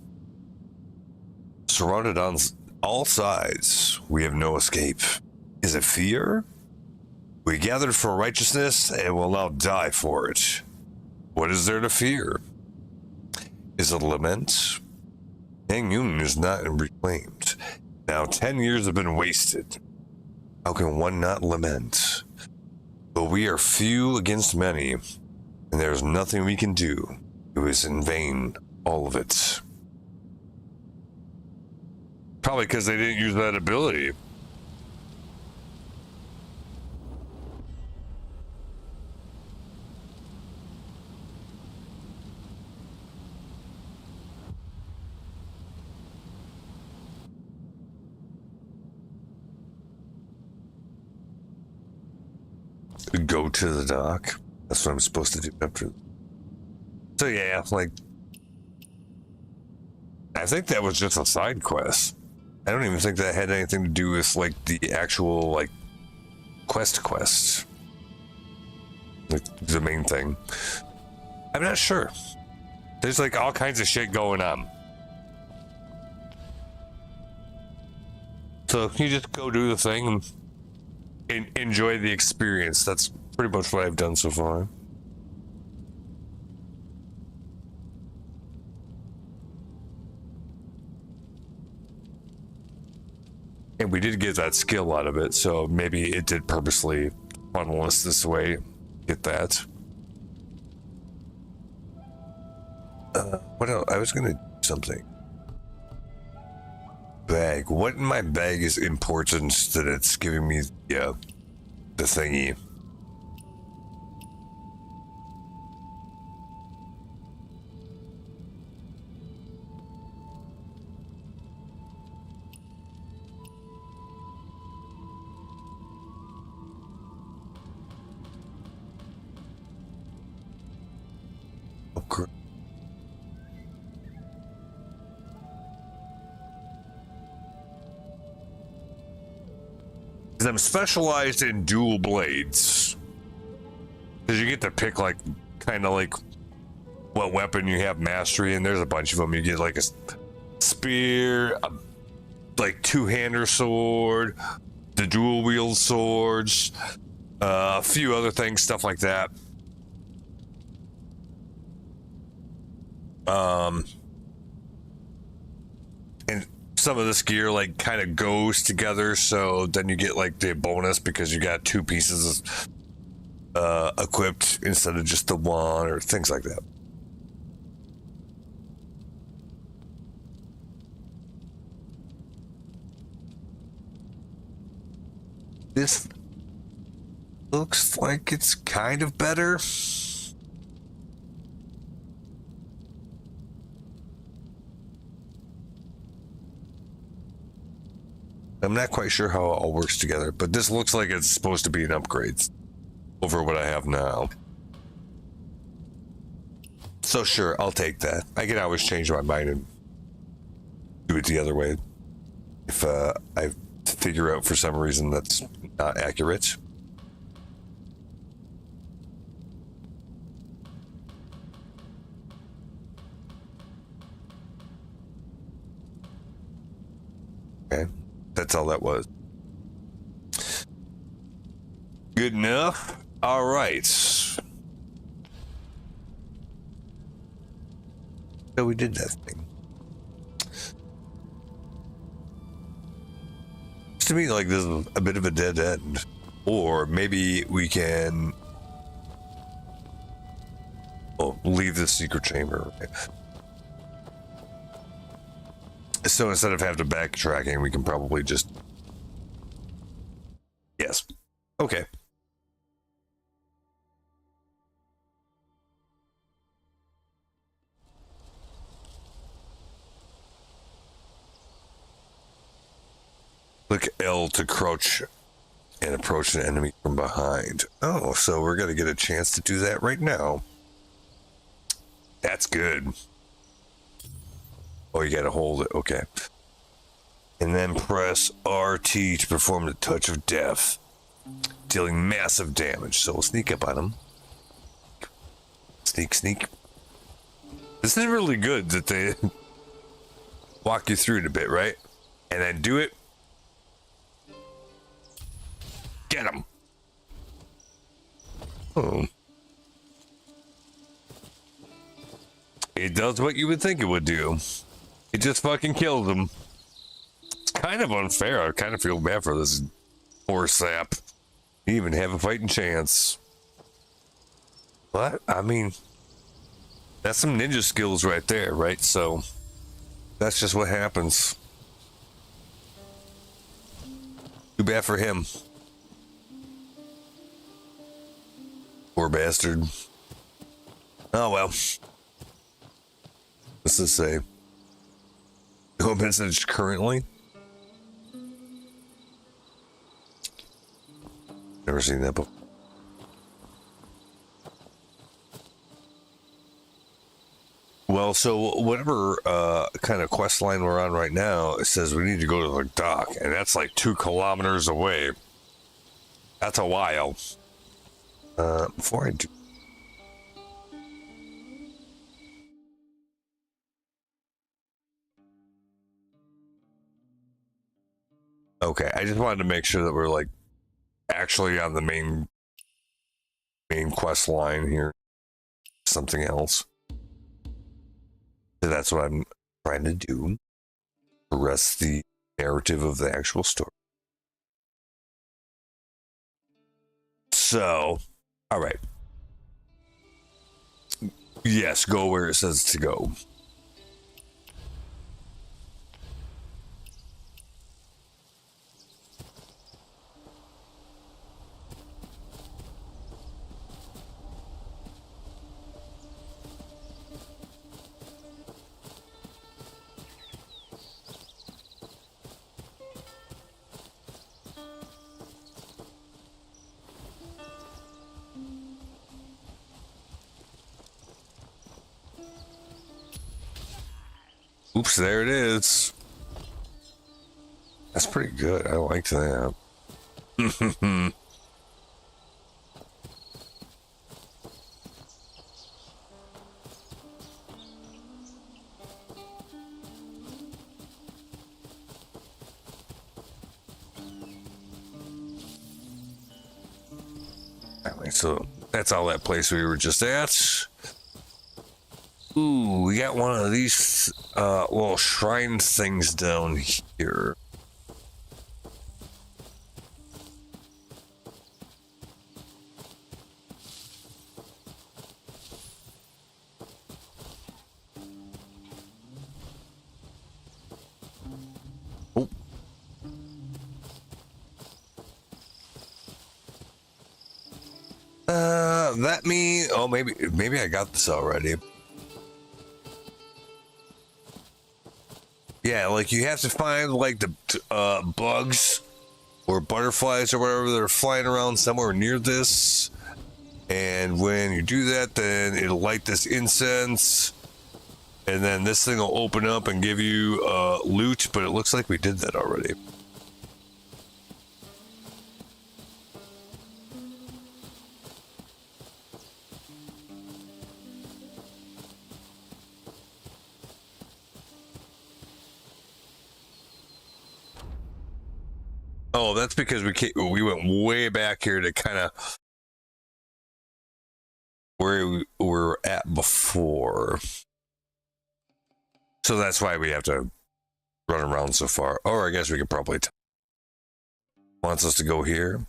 Surrounded on all sides, we have no escape. Is it fear? We gathered for righteousness and will now die for it. What is there to fear? Is it lament? Hang Yun is not reclaimed. Now 10 years have been wasted. How can one not lament? But we are few against many, and there is nothing we can do. It was in vain, all of it. Probably because they didn't use that ability. Go to the dock. That's what I'm supposed to do after. So yeah, like I think that was just a side quest. I don't even think that had anything to do with like the actual like quests. Like the main thing. I'm not sure. There's like all kinds of shit going on. So you just go do the thing and enjoy the experience. That's pretty much what I've done so far. And we did get that skill out of it, so maybe it did purposely funnel us this way. Get that. What else? I was gonna do something. Bag. What in my bag is important that it's giving me the thingy? Okay. I'm specialized in dual blades. Because you get to pick like kind of like what weapon you have mastery, and there's a bunch of them. You get like a spear, like two-hander sword, the dual wield swords, a few other things, stuff like that. And some of this gear like kind of goes together, so then you get like the bonus because you got two pieces equipped instead of just the one, or things like that. This looks like it's kind of better. I'm not quite sure how it all works together, but this looks like it's supposed to be an upgrade over what I have now. So sure, I'll take that. I can always change my mind and do it the other way if I figure out for some reason that's not accurate. Okay, that's all that was. Good enough. All right. So we did that thing. To me, like, this is a bit of a dead end. Or maybe we can leave the secret chamber. So instead of having to backtracking, we can probably just... Yes. Okay. Click L to crouch and approach an enemy from behind. Oh, so we're going to get a chance to do that right now. That's good. Oh, you got to hold it. Okay. And then press RT to perform the touch of death, dealing massive damage. So we'll sneak up on him. Sneak, sneak. This is really good that they walk you through it a bit, right? And then do it. Get him. Oh. It does what you would think it would do. It just fucking kills him. It's kind of unfair. I kind of feel bad for this poor sap. He even have a fighting chance. But, I mean, that's some ninja skills right there, right? So, that's just what happens. Too bad for him. Poor bastard. Oh well. What's this say? No message currently? Never seen that before. Well, so whatever kind of quest line we're on right now, it says we need to go to the dock, and that's like 2 kilometers away. That's a while. Before I do... Okay, I just wanted to make sure that we're like actually on the main quest line here. Something else. So that's what I'm trying to do. Arrest the narrative of the actual story. So, all right. Yes, go where it says to go. Oops, there it is. That's pretty good. I liked that. Definitely. So that's all that place we were just at. Ooh, we got one of these little shrine things down here. Oh. Maybe I got this already. Yeah, like you have to find like the bugs or butterflies or whatever that are flying around somewhere near this. And when you do that, then it'll light this incense. And then this thing will open up and give you loot, but it looks like we did that already. Oh, that's because we went way back here to kind of where we were at before. So that's why we have to run around so far. Or I guess we could probably wants us to go here.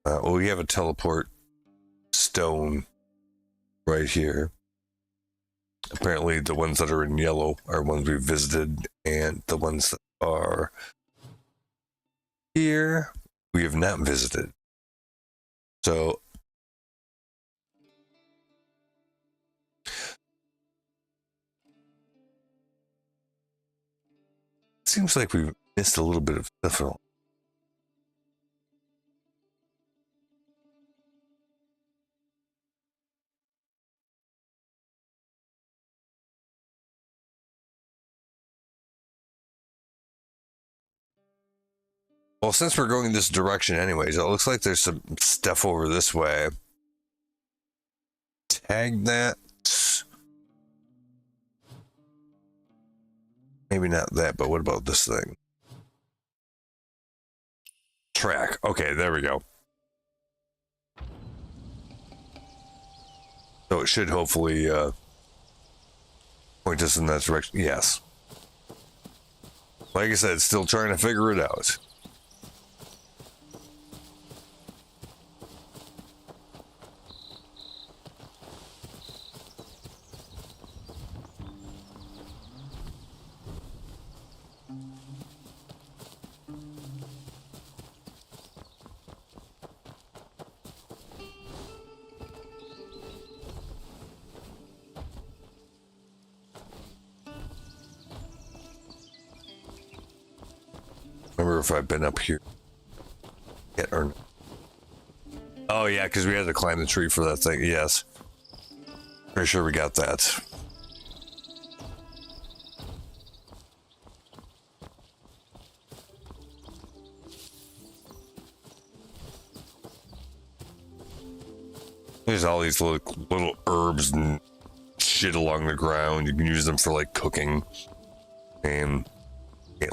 Well, we have a teleport stone right here. Apparently the ones that are in yellow are ones we visited, and the ones that are here we have not visited. So it seems like we've missed a little bit of stuff. Well, since we're going this direction anyways, it looks like there's some stuff over this way. Tag that. Maybe not that, but what about this thing? Track. Okay, there we go. So it should hopefully point us in that direction. Yes. Like I said, still trying to figure it out. Remember if I've been up here yet or not. Oh yeah, because we had to climb the tree for that thing. Yes, pretty sure we got that. There's all these little herbs and shit along the ground. You can use them for like cooking, and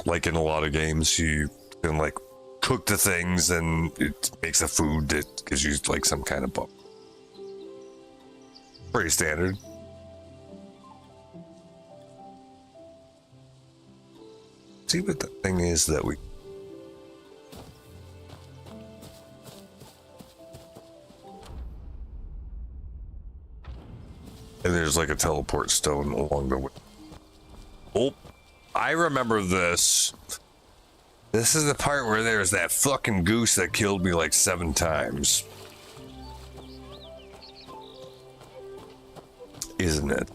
like in a lot of games, you can like cook the things and it makes a food that gives you like some kind of buff. Pretty standard. See what the thing is that we... And there's like a teleport stone along the way. Oh, I remember this. This is the part where there's that fucking goose that killed me like 7 times. Isn't it?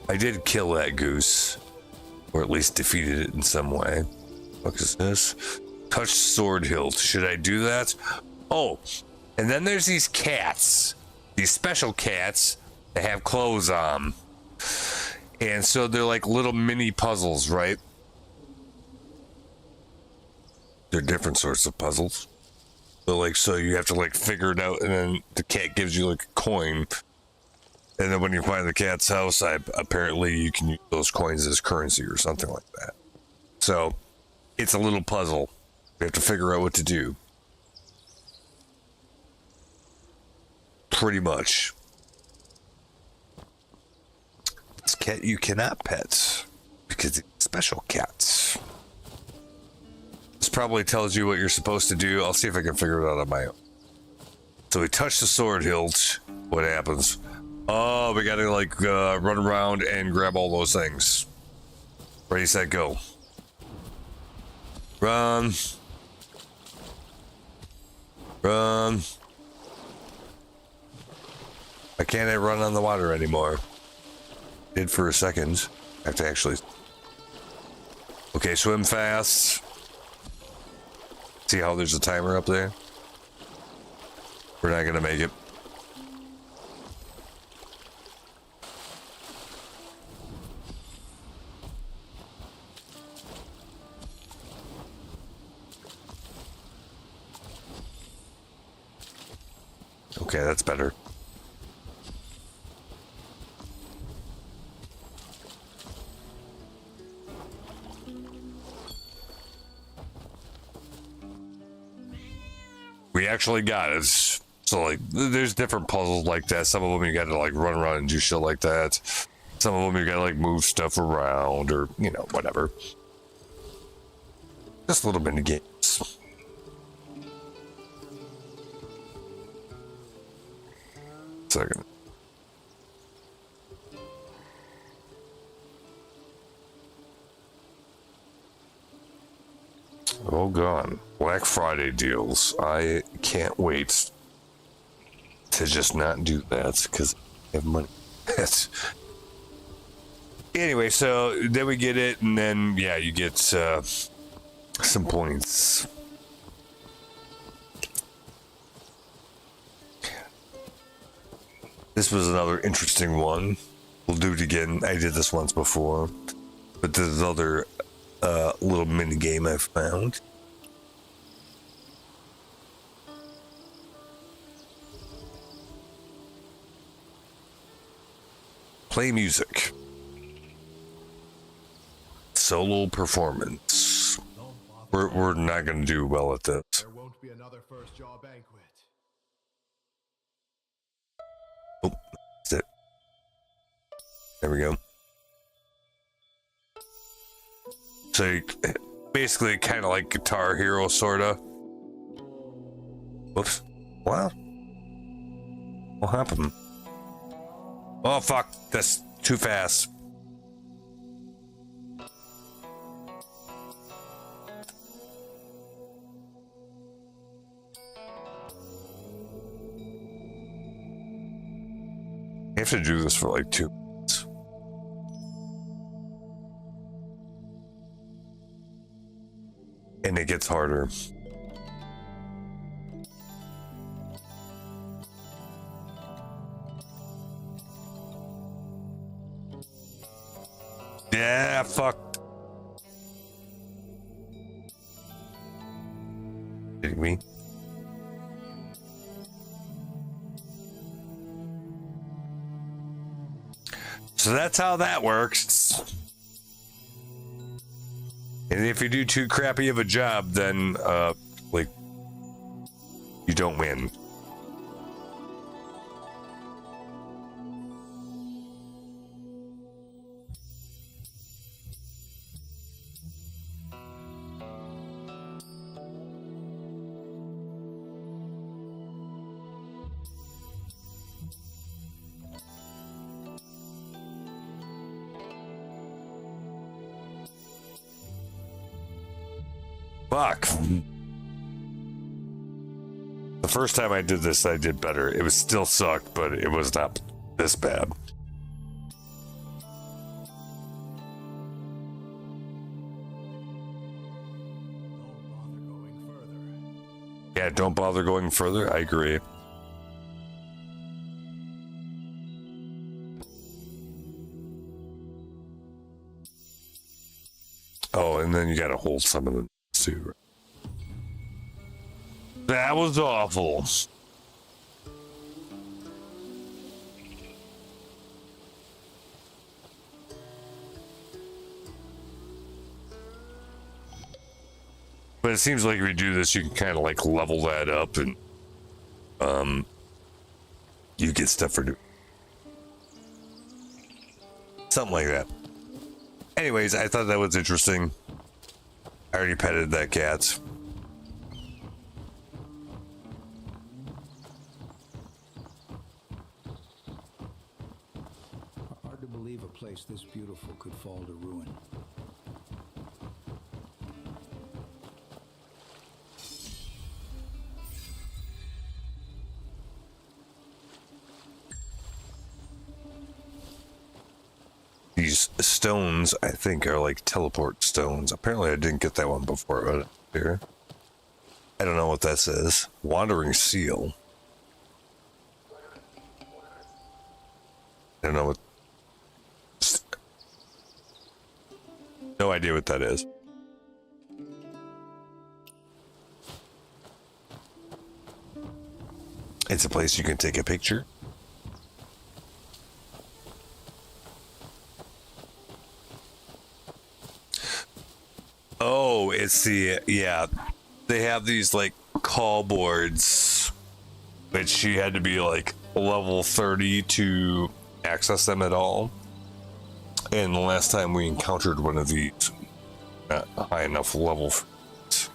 I did kill that goose. Or at least defeated it in some way. What is this? Touch sword hilt. Should I do that? Oh, and then there's these cats. These special cats that have clothes on. And so they're like little mini puzzles, right? They're different sorts of puzzles. So like, so you have to like figure it out, and then the cat gives you like a coin. And then when you find the cat's house, apparently you can use those coins as currency or something like that. So it's a little puzzle. We have to figure out what to do. Pretty much. This cat you cannot pet because it's special cats. This probably tells you what you're supposed to do. I'll see if I can figure it out on my own. So we touch the sword hilt. What happens? Oh, we gotta like run around and grab all those things. Ready, set, go. Run. Run. I can't run on the water anymore. Did for a second. I have to actually. Okay, swim fast. See how there's a timer up there? We're not gonna make it. Okay, that's better. We actually got it. So like, there's different puzzles like that. Some of them you gotta like run around and do shit like that. Some of them you gotta like move stuff around or, you know, whatever. Just little mini games. Second. Oh, gone. Black Friday deals. I can't wait to just not do that because I have money. Anyway, so then we get it, and then, yeah, you get some points. This was another interesting one. We'll do it again. I did this once before, but this is another little mini game I found. Play music. Solo performance. We're not going to do well at this. There won't be another first jaw banquet. Oh, that's it. There we go. So you, basically kind of like Guitar Hero, sort of. Whoops. Wow. What happened? Oh, fuck. That's too fast. I have to do this for like 2 minutes. And it gets harder. Yeah, fuck. Kidding me? So that's how that works. And if you do too crappy of a job, then like you don't win. Fuck. The first time I did this, I did better. It was still sucked, but it was not this bad. Yeah, don't bother going further. I agree. Oh, and then you gotta hold some of them too. That was awful. But it seems like if you do this, you can kind of like level that up and you get stuff for doing something like that. Anyways, I thought that was interesting. I already petted that cat. Hard to believe a place this beautiful could fall to ruin. These stones, I think, are like teleport stones. Apparently, I didn't get that one before here. I don't know what that says. Wandering seal. I don't know what. No idea what that is. It's a place you can take a picture. Oh, it's the, yeah. They have these like call boards, which you had to be like level 30 to access them at all. And the last time we encountered one of these, not high enough level for it.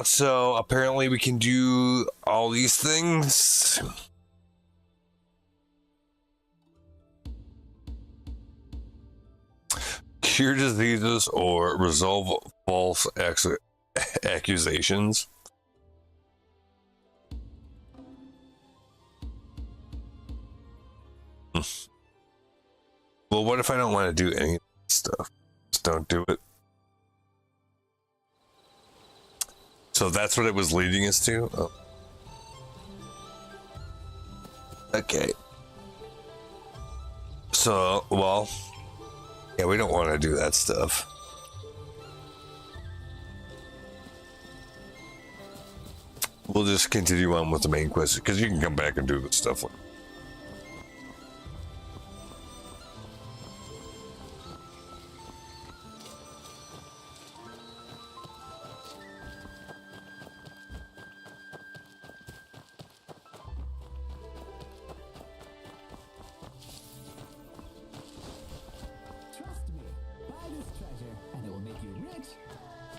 So apparently we can do all these things. Cure diseases or resolve false accusations. Well, what if I don't want to do any stuff? Just don't do it. So that's what it was leading us to? Oh. Okay. So, well, yeah, we don't want to do that stuff. We'll just continue on with the main quest, because you can come back and do the stuff later.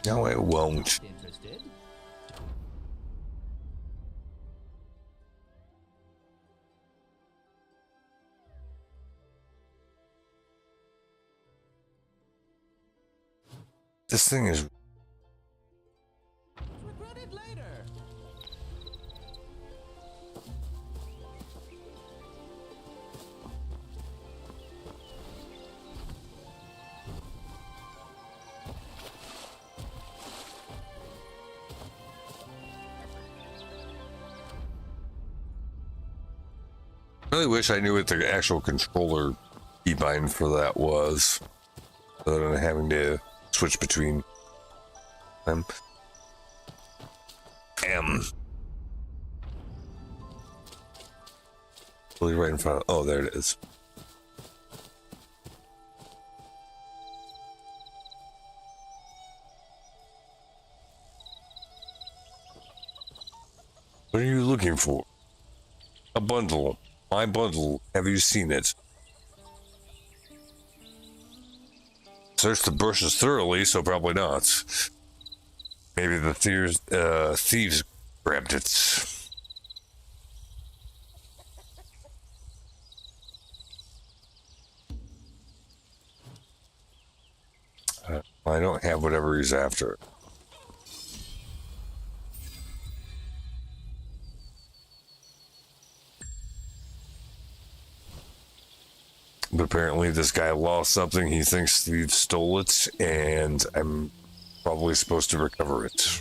No, it won't. Interested? This thing is... Regret it later. I really wish I knew what the actual controller keybind for that was, rather than having to switch between them. Really right in front of, oh, there it is. What are you looking for? A bundle. My bundle. Have you seen it? Search the bushes thoroughly, so probably not. Maybe the thieves grabbed it. I don't have whatever he's after. But apparently this guy lost something. He thinks thieves stole it, and I'm probably supposed to recover it.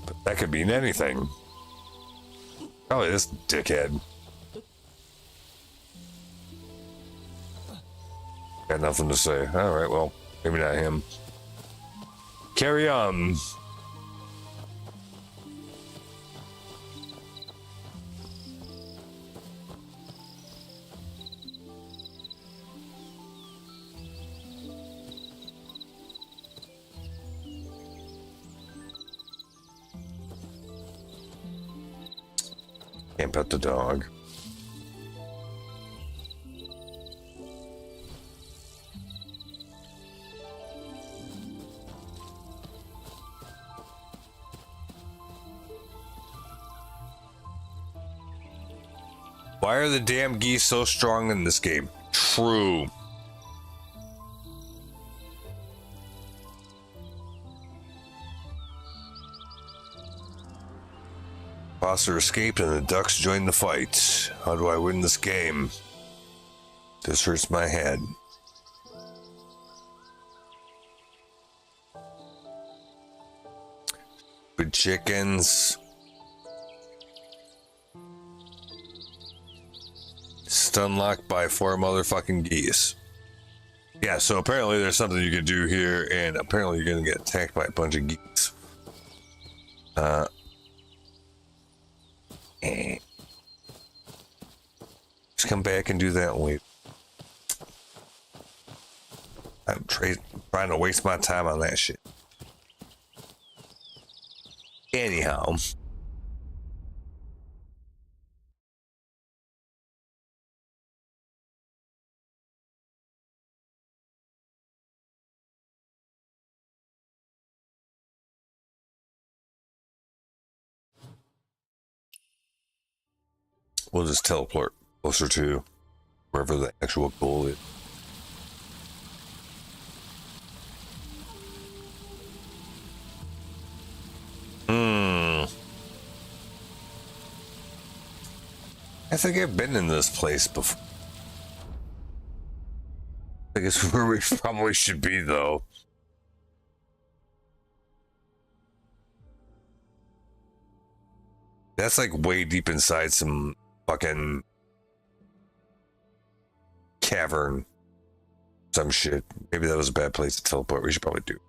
But that could mean anything. Probably this dickhead. Got nothing to say. Alright, well, maybe not him. Carry on. Can't pet the dog. Why are the damn geese so strong in this game? True. Foster escaped and the ducks joined the fight. How do I win this game? This hurts my head. Good chickens. Stun locked by 4 motherfucking geese. Yeah, so apparently there's something you can do here, and apparently you're gonna get attacked by a bunch of geese. Just come back and do that and wait. I'm trying to waste my time on that shit. Anyhow. We'll just teleport closer to wherever the actual goal is. I think I've been in this place before. I think it's where we probably should be, though. That's like way deep inside some fucking cavern. Some shit. Maybe that was a bad place to teleport. We should probably do.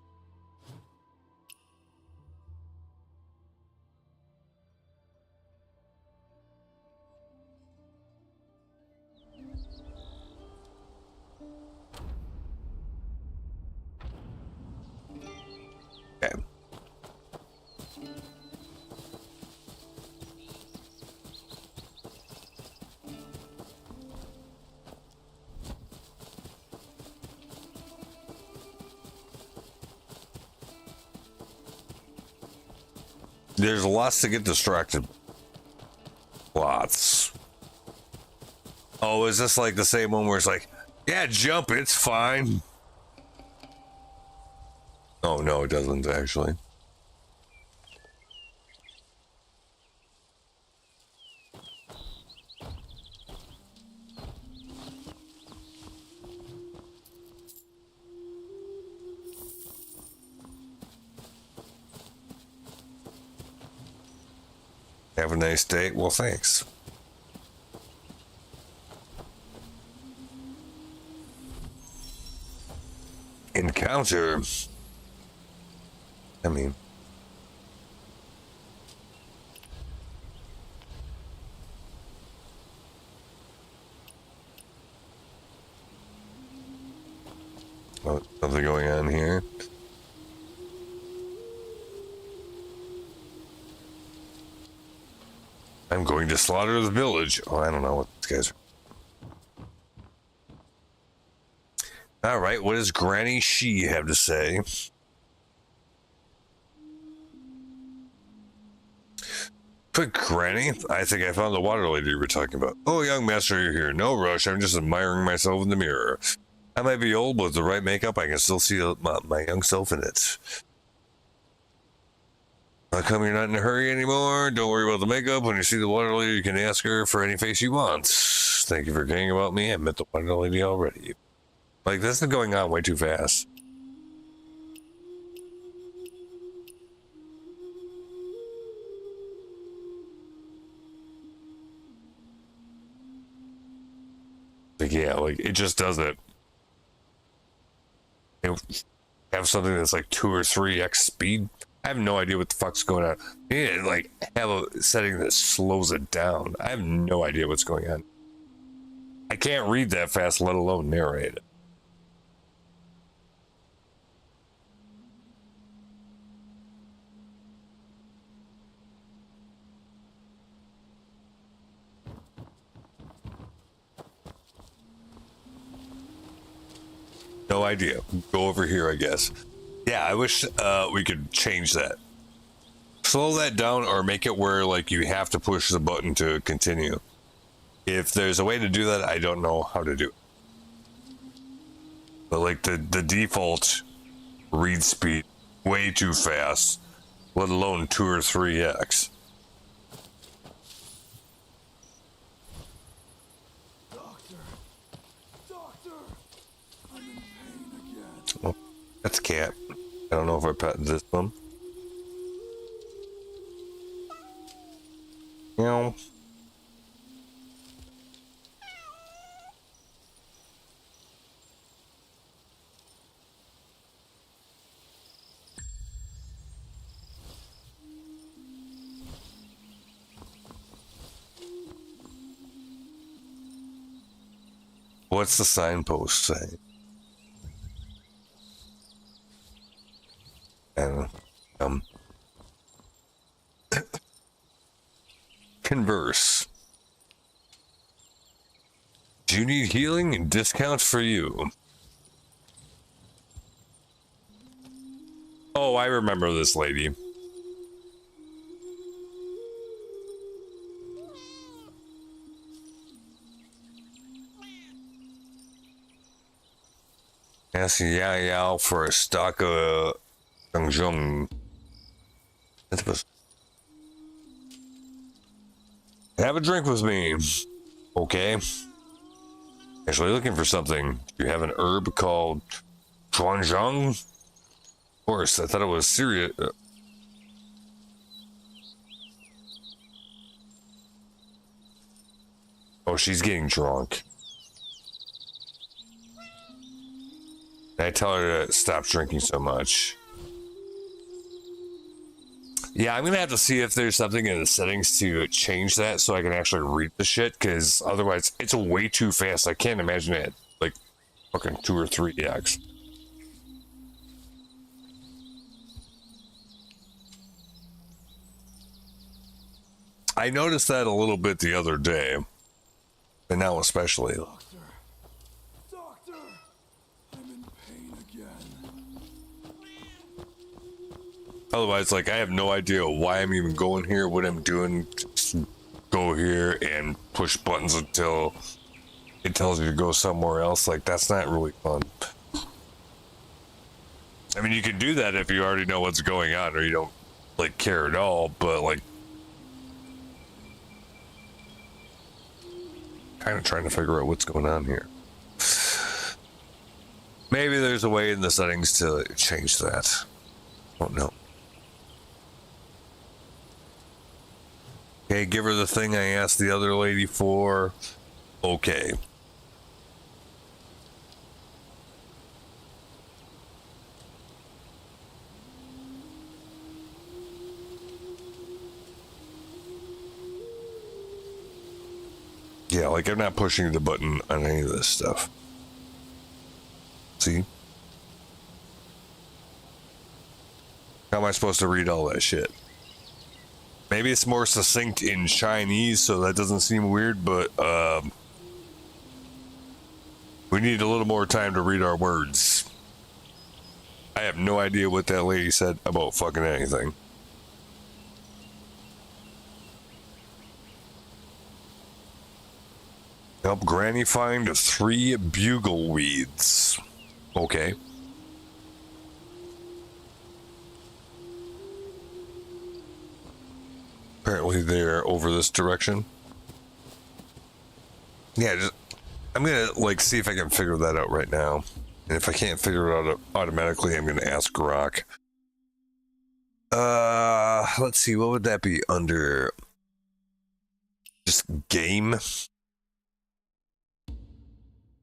Okay. There's lots to get distracted. Lots. Oh, is this like the same one where it's like, yeah, jump, it's fine. Oh, no, it doesn't actually. Have a nice day. Well, thanks. Encounter. I mean. Oh, something going on here. I'm going to slaughter the village. Oh, I don't know what these guys are. All right, what does Granny She have to say? Quick, Granny. I think I found the water lady you were talking about. Oh, young master, you're here. No rush. I'm just admiring myself in the mirror. I might be old, but with the right makeup, I can still see my young self in it. How come you're not in a hurry anymore? Don't worry about the makeup. When you see the water lady, you can ask her for any face you want. Thank you for caring about me. I met the water lady already. Like, this is going on way too fast. Like, yeah, like, it just doesn't. Have something that's like 2 or 3x speed. I have no idea what the fuck's going on. You need to, like, have a setting that slows it down. I have no idea what's going on. I can't read that fast, let alone narrate it. No idea. Go over here, I guess. Yeah, I wish we could change that. Slow that down or make it where like you have to push the button to continue. If there's a way to do that, I don't know how to do it. But like the default read speed, way too fast, let alone 2 or 3x. Oh, that's a cat. I don't know if I pet this one. Meow. What's the signpost say? And converse. Do you need healing and discounts for you? Oh, I remember this lady. Ask Yao Yao for a stock of Zhong. That was. Have a drink with me. Okay. Actually looking for something. You have an herb called Chuanzhang? Of course, I thought it was serious. Oh, she's getting drunk. I tell her to stop drinking so much. Yeah, I'm gonna have to see if there's something in the settings to change that so I can actually read the shit, because otherwise it's way too fast. I can't imagine it like fucking 2 or 3x. I noticed that a little bit the other day, and now especially. Doctor, I'm in pain again. Otherwise, like, I have no idea why I'm even going here, what I'm doing. Just go here and push buttons until it tells you to go somewhere else. Like, that's not really fun. I mean, you can do that if you already know what's going on or you don't, like, care at all, but, like, kind of trying to figure out what's going on here. Maybe there's a way in the settings to change that. Don't know. Okay, give her the thing I asked the other lady for. Okay. Yeah, like I'm not pushing the button on any of this stuff. See? How am I supposed to read all that shit? Maybe it's more succinct in Chinese, so that doesn't seem weird, but we need a little more time to read our words. I have no idea what that lady said about fucking anything. Help Granny find 3 bugle weeds. Okay. Apparently they're over this direction. Yeah, I'm gonna like see if I can figure that out right now. And if I can't figure it out automatically, I'm gonna ask Grok. Let's see, what would that be under? Just game?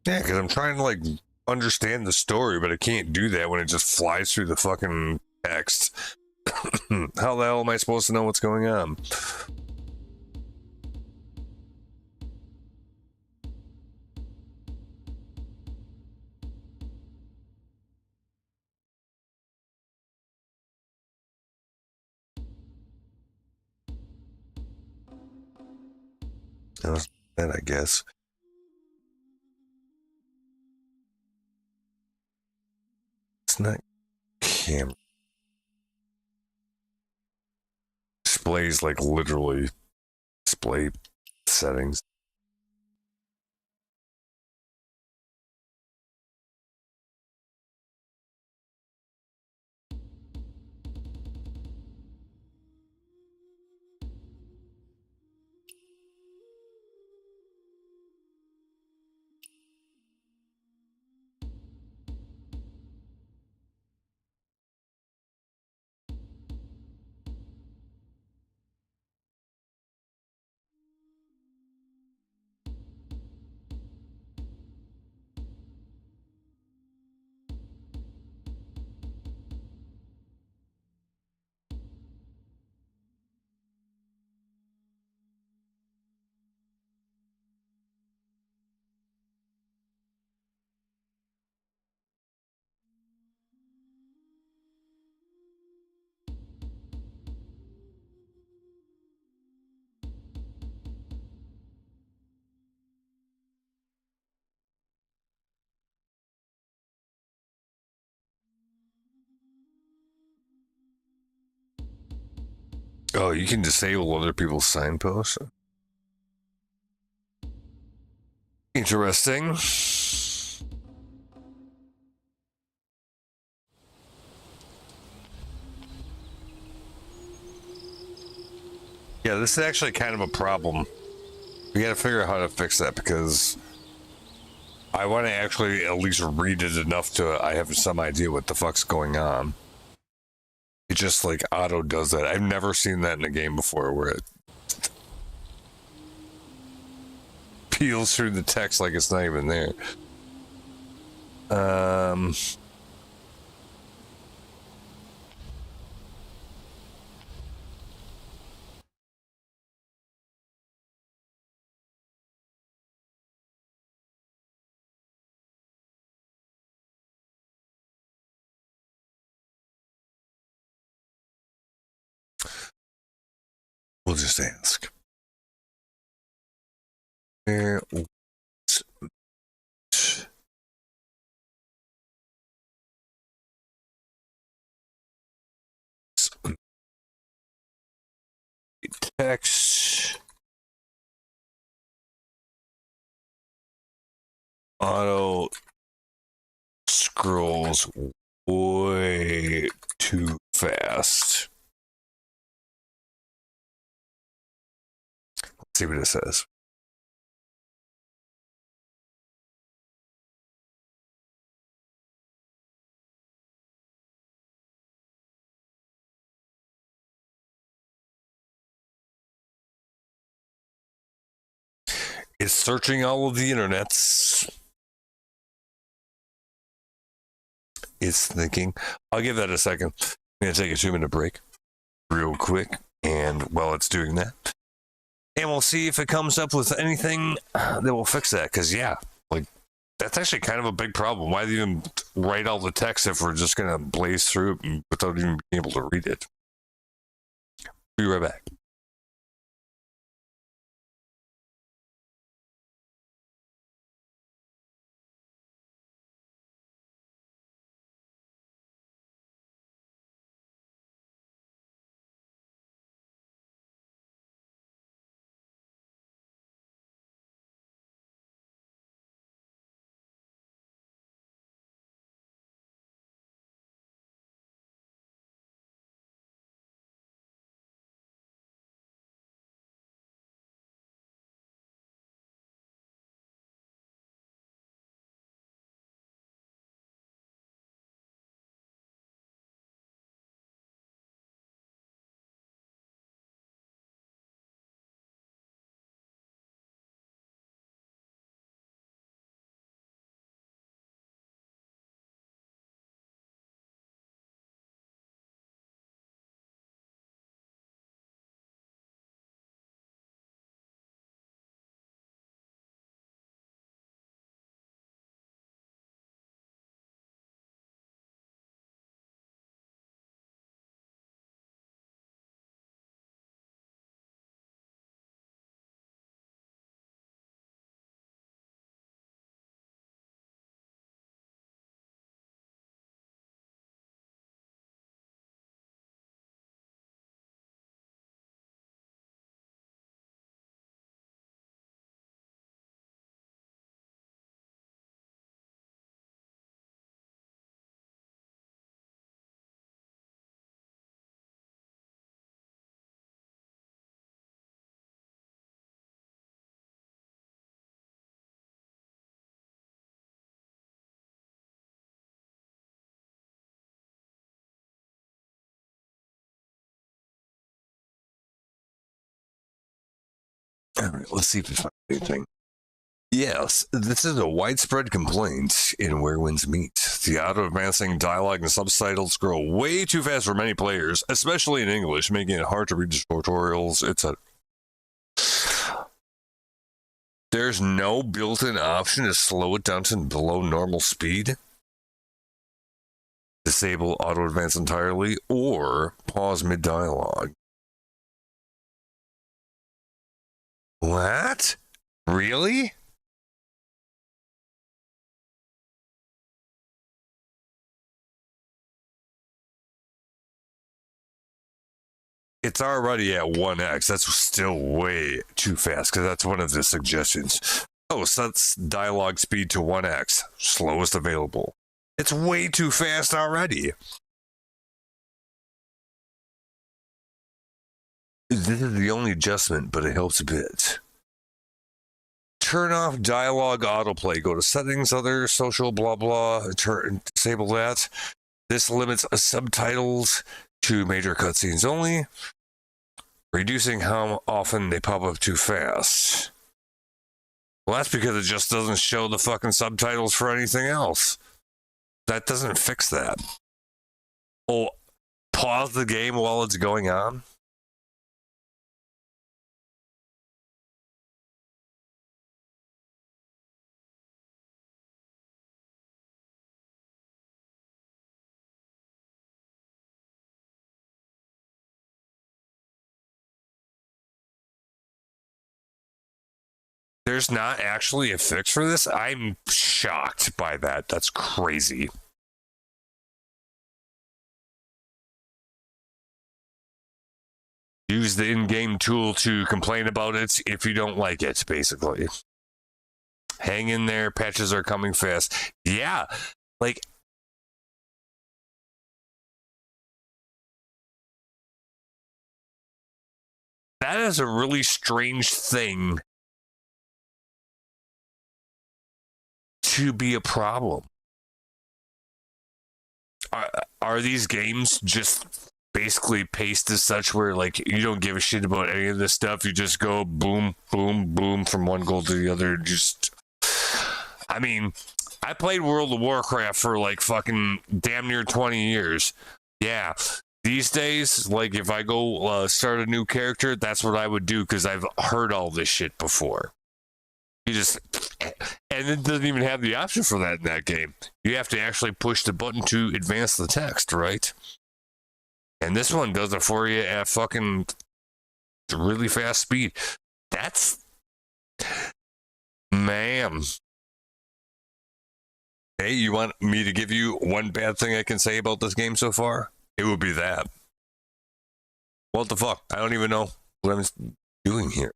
Yeah, because I'm trying to like understand the story, but I can't do that when it just flies through the fucking text. How the hell am I supposed to know what's going on? That was that, I guess. camera. Displays like literally display settings. Oh, you can disable other people's signposts. Interesting. Yeah, this is actually kind of a problem. We gotta figure out how to fix that because I want to actually at least read it enough to I have some idea what the fuck's going on. It just like auto does that. I've never seen that in a game before where it peels through the text like it's not even there. We'll just ask. Where text auto scrolls way too fast. Let's see what it says. It's searching all of the internets. It's thinking. I'll give that a second. I'm going to take a 2-minute break real quick. And while it's doing that, and we'll see if it comes up with anything that will fix that. Because, yeah, like, that's actually kind of a big problem. Why even write all the text if we're just going to blaze through it without even being able to read it? Be right back. right, let's see if we find anything. Yes, this is a widespread complaint in Where Winds Meet. The auto-advancing dialogue and subtitles grow way too fast for many players, especially in English, making it hard to read the tutorials, etc. There's no built-in option to slow it down to below normal speed, disable auto-advance entirely, or pause mid-dialogue. What? Really? It's already at 1x. That's still way too fast because that's one of the suggestions. Oh, sets dialogue speed to 1x, slowest available. It's way too fast already. This is the only adjustment, but it helps a bit. Turn off dialogue autoplay. Go to settings, other, social, blah, blah. Disable that. This limits subtitles to major cutscenes only, reducing how often they pop up too fast. Well, that's because it just doesn't show the fucking subtitles for anything else. That doesn't fix that. Oh, pause the game while it's going on? There's not actually a fix for this? I'm shocked by that. That's crazy. Use the in-game tool to complain about it if you don't like it, basically. Hang in there. Patches are coming fast. Yeah, like... that is a really strange thing to be a problem. Are these games just basically paced as such where like you don't give a shit about any of this stuff? You just go boom, boom, boom from one goal to the other. Just, I mean, I played World of Warcraft for like fucking damn near 20 years. Yeah. These days, like if I go start a new character, that's what I would do because I've heard all this shit before. You just, and it doesn't even have the option for that in that game. You have to actually push the button to advance the text, right? And this one does it for you at fucking really fast speed. That's, ma'am. Hey, you want me to give you one bad thing I can say about this game so far? It would be that. What the fuck? I don't even know what I'm doing here.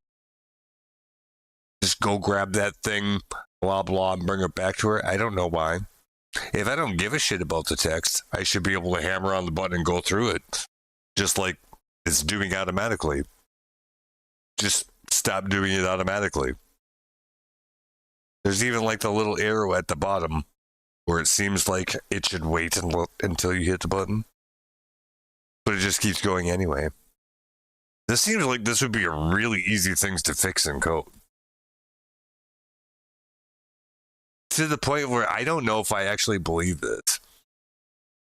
Just go grab that thing, blah, blah, and bring it back to her. I don't know why. If I don't give a shit about the text, I should be able to hammer on the button and go through it. Just like it's doing automatically. Just stop doing it automatically. There's even like the little arrow at the bottom where it seems like it should wait until you hit the button. But it just keeps going anyway. This seems like this would be a really easy thing to fix in code. To the point where I don't know if I actually believe this.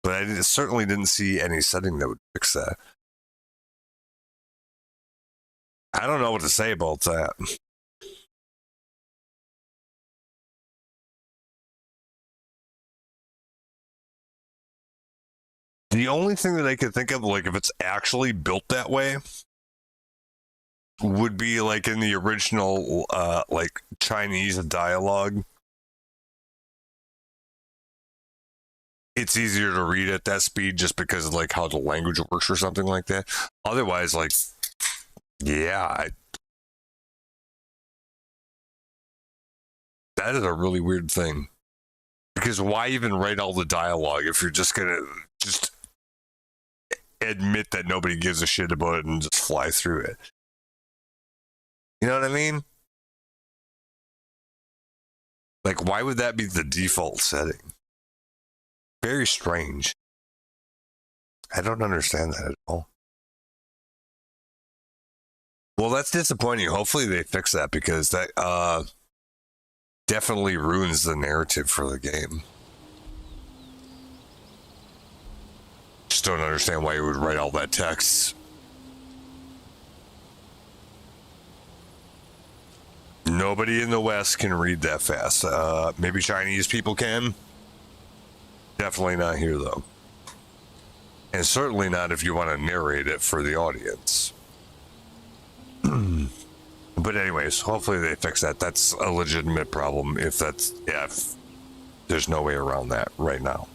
But I certainly didn't see any setting that would fix that. I don't know what to say about that. The only thing that I could think of, like if it's actually built that way, would be like in the original like Chinese dialogue. It's easier to read at that speed just because of like how the language works or something like that. Otherwise, like, yeah, that is a really weird thing. Because why even write all the dialogue if you're just gonna just admit that nobody gives a shit about it and just fly through it? You know what I mean? Like, why would that be the default setting? Very strange. I don't understand that at all. Well, that's disappointing. Hopefully they fix that because that definitely ruins the narrative for the game. Just don't understand why you would write all that text. Nobody in the West can read that fast. Maybe Chinese people can. Definitely not here, though. And certainly not if you want to narrate it for the audience. But anyways, hopefully they fix that. That's a legitimate problem if there's no way around that right now.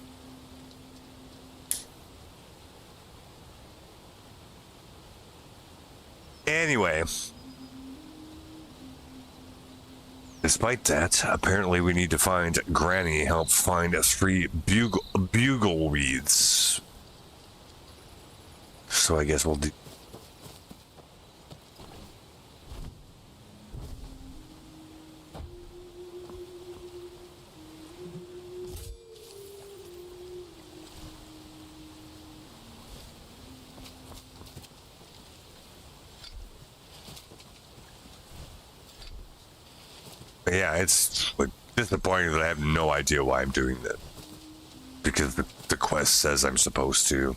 Anyway, despite that, apparently we need to find Granny, help find us 3 bugle weeds. So I guess we'll do. Yeah, it's like disappointing that I have no idea why I'm doing that. Because the quest says I'm supposed to.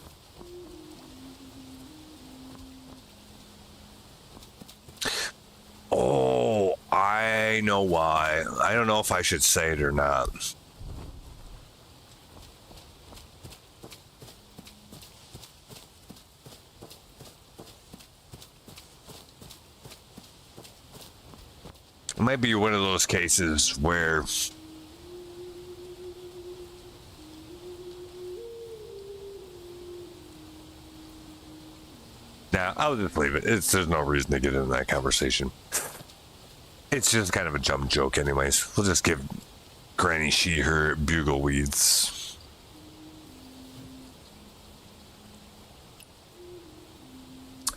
Oh, I know why. I don't know if I should say it or not. It might be one of those cases where nah, I'll just leave it. There's no reason to get into that conversation. It's just kind of a dumb joke anyways. We'll just give Granny She her bugle weeds.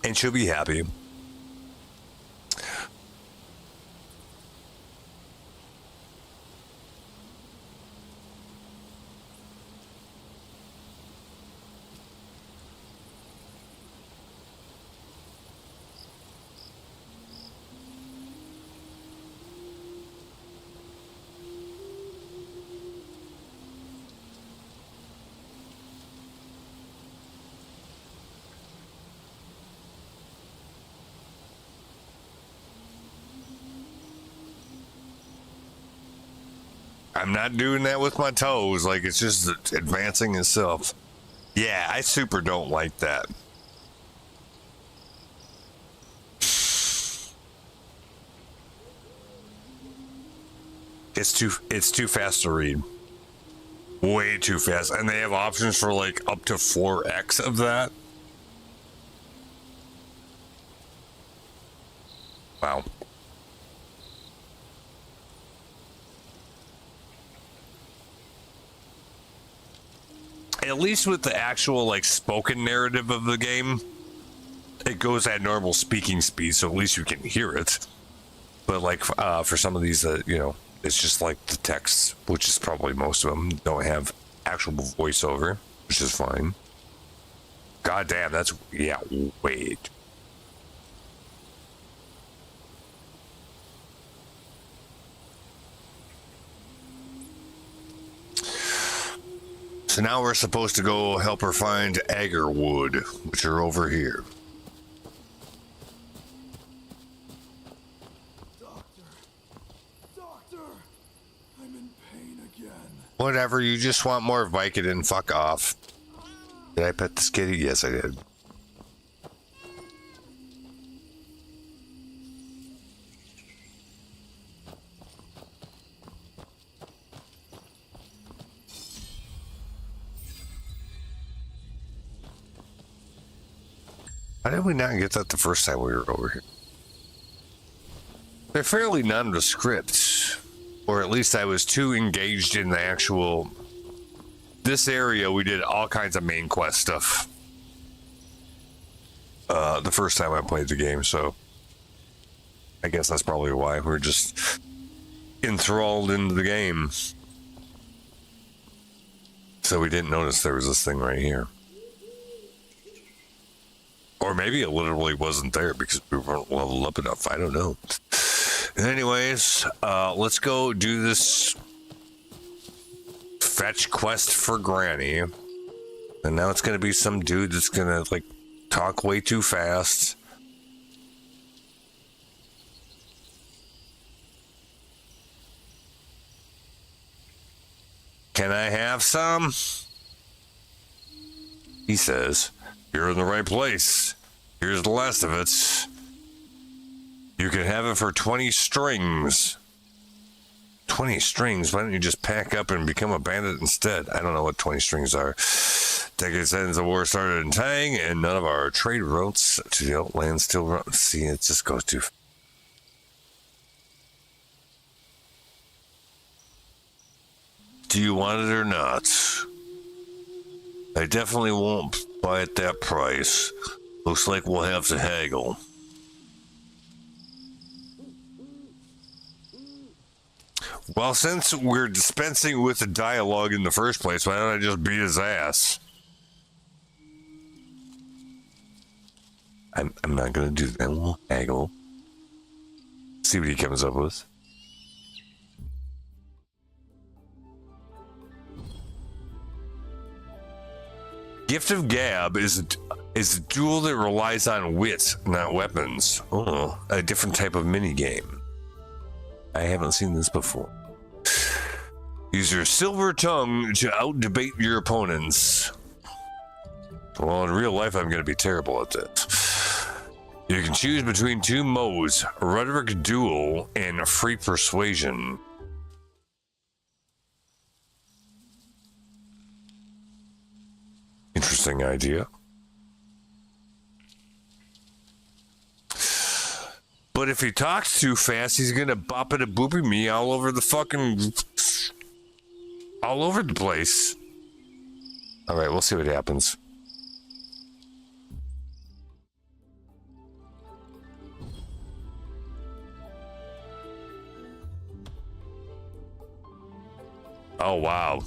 And she'll be happy. I'm not doing that with my toes. Like, it's just advancing itself. Yeah, I super don't like that. It's too fast to read. Way too fast. And they have options for like up to 4x of that. Wow. At least with the actual like spoken narrative of the game, it goes at normal speaking speed, so at least you can hear it. But like for some of these, it's just like the text, which is probably most of them, don't have actual voiceover, which is fine. God damn, that's wait. So now we're supposed to go help her find Agarwood, which are over here. Doctor, I'm in pain again. Whatever, you just want more Vicodin, fuck off. Did I pet this kitty? Yes, I did. Why did we not get that the first time we were over here? They're fairly nondescript, or at least I was too engaged in the actual... This area, we did all kinds of main quest stuff. The first time I played the game, so... I guess that's probably why. We're just enthralled into the game. So we didn't notice there was this thing right here. Or maybe it literally wasn't there because we weren't leveled up enough. I don't know. Anyways, let's go do this fetch quest for Granny. And now it's going to be some dude that's going to, like, talk way too fast. Can I have some? He says, you're in the right place. Here's the last of it. You can have it for 20 strings. 20 strings? Why don't you just pack up and become a bandit instead? I don't know what 20 strings are. Decades since the war started in Tang, and none of our trade routes to the outland still run. See, it just goes too. Do you want it or not? I definitely won't buy at that price. Looks like we'll have to haggle. Well, since we're dispensing with the dialogue in the first place, why don't I just beat his ass? I'm not gonna do that. We'll haggle. See what he comes up with. Gift of Gab is a duel that relies on wit, not weapons. Oh, a different type of minigame. I haven't seen this before. Use your silver tongue to out-debate your opponents. Well, in real life, I'm going to be terrible at this. You can choose between two modes, Rhetoric Duel and Free Persuasion. Interesting idea. But if he talks too fast, he's gonna bop it a boopy me all over the fucking... all over the place. Alright, we'll see what happens. Oh, wow.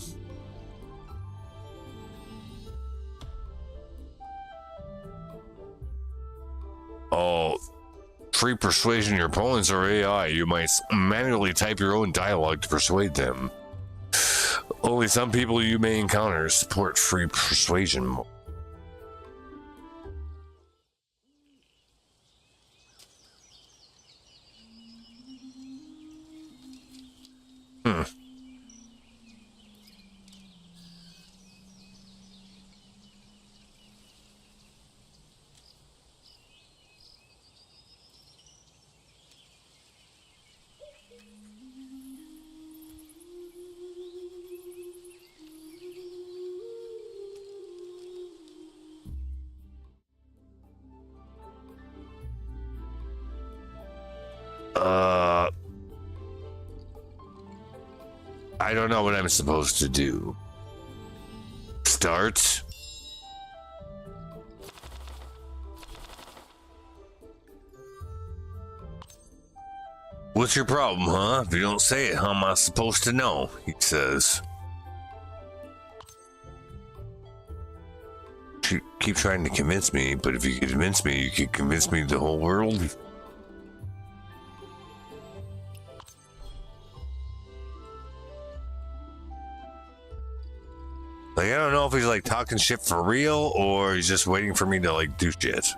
Oh, free persuasion. Your opponents are AI. You might manually type your own dialogue to persuade them. Only some people you may encounter support free persuasion. I don't know what I'm supposed to do. Start. What's your problem, huh? If you don't say it, how am I supposed to know? He says. You keep trying to convince me, but if you convince me, you could convince me the whole world. Like, I don't know if he's like talking shit for real or he's just waiting for me to like do shit.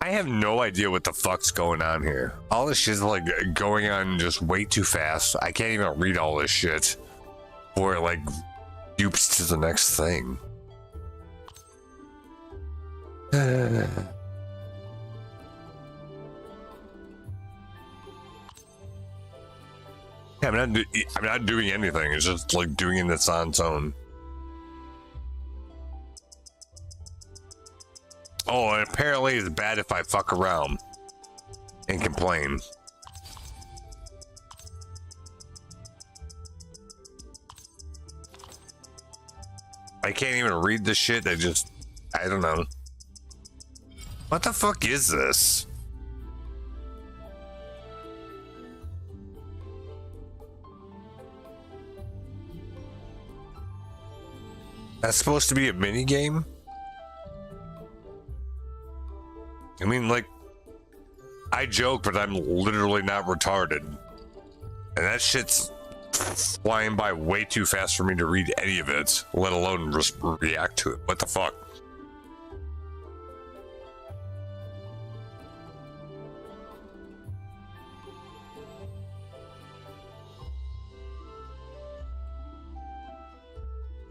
I have no idea what the fuck's going on here. All this shit's like going on just way too fast. I can't even read all this shit before it like dupes to the next thing. Yeah, I'm not doing anything. It's just like doing it on its own. Oh, and apparently it's bad if I fuck around and complain. I can't even read this shit. I don't know. What the fuck is this? That's supposed to be a mini game? I mean, like, I joke, but I'm literally not retarded. And that shit's flying by way too fast for me to read any of it, let alone react to it. What the fuck?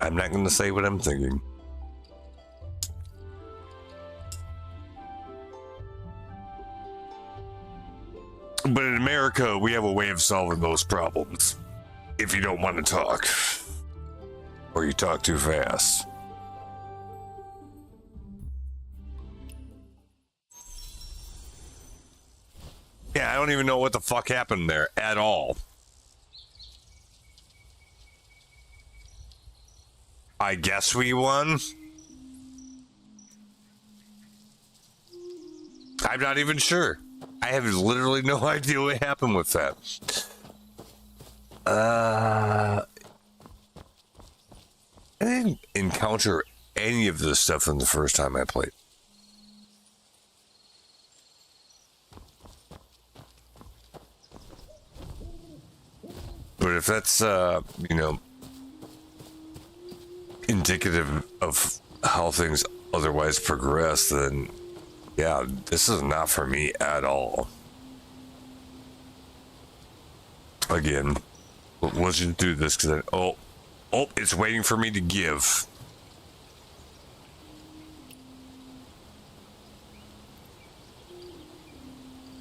I'm not going to say what I'm thinking. But in America, we have a way of solving those problems. If you don't want to talk, or you talk too fast. Yeah, I don't even know what the fuck happened there at all. I guess we won. I'm not even sure. I have literally no idea what happened with that. I didn't encounter any of this stuff in the first time I played. But if that's, you know, indicative of how things otherwise progress, then yeah, this is not for me at all. Again, let's just do this because oh, it's waiting for me to give.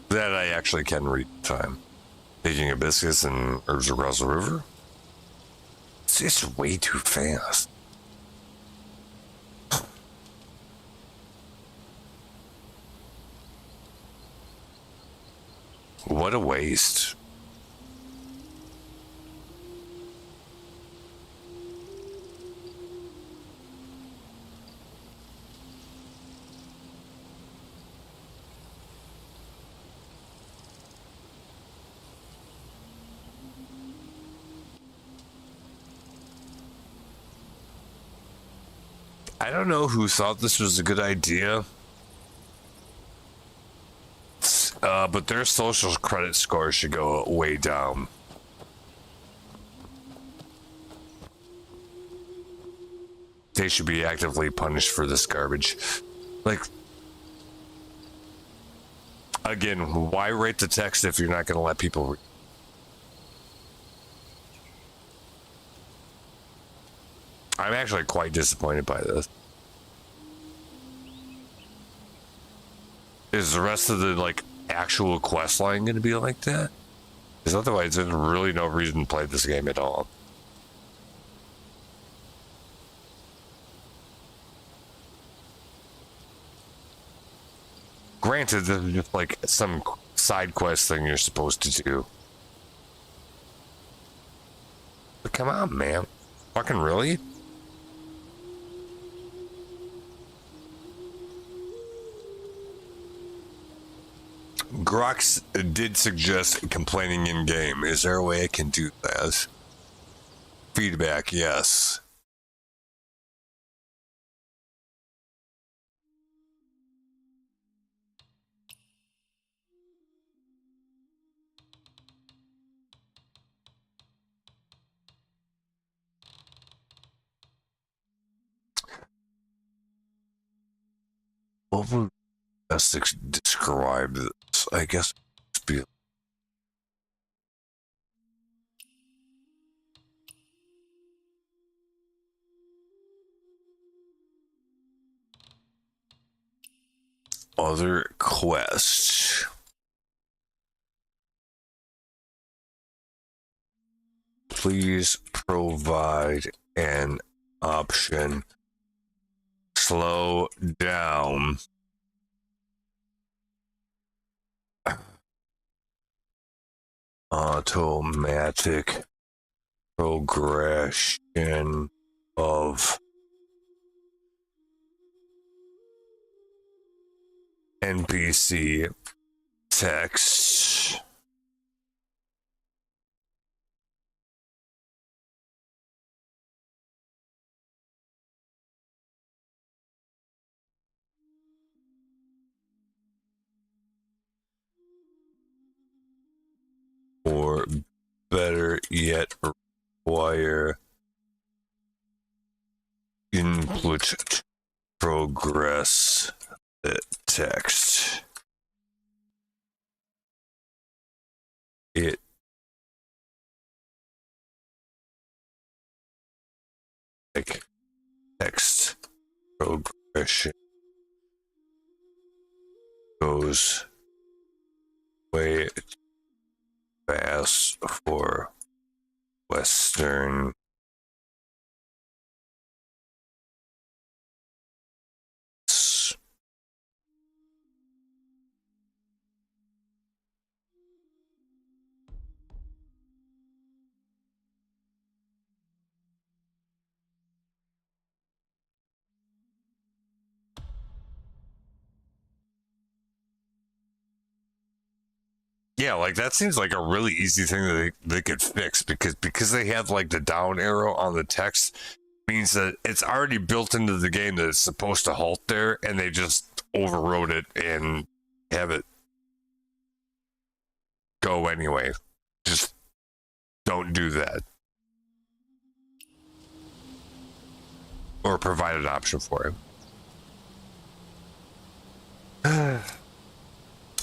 That I actually can read time. Taking hibiscus and herbs across the river. It's way too fast. What a waste. I don't know who thought this was a good idea. But their social credit score should go way down. They should be actively punished for this garbage. Like, again, why write the text if you're not going to let people read? I'm actually quite disappointed by this. Is the rest of the, like, actual quest line going to be like that? Because otherwise there's really no reason to play this game at all. Granted, this is just like some side quest thing you're supposed to do. But come on, man. Fucking really? Grox did suggest complaining in game. Is there a way I can do that? Feedback, yes. What would best describe this? I guess be other quests. Please provide an option. Slow down automatic progression of NPC text. Or better yet, require input to progress the text. It like text progression goes way fast for Western Yeah, like that seems like a really easy thing that they could fix because they have like the down arrow on the text means that it's already built into the game that it's supposed to halt there, and they just overrode it and have it go anyway. Just don't do that. Or provide an option for it.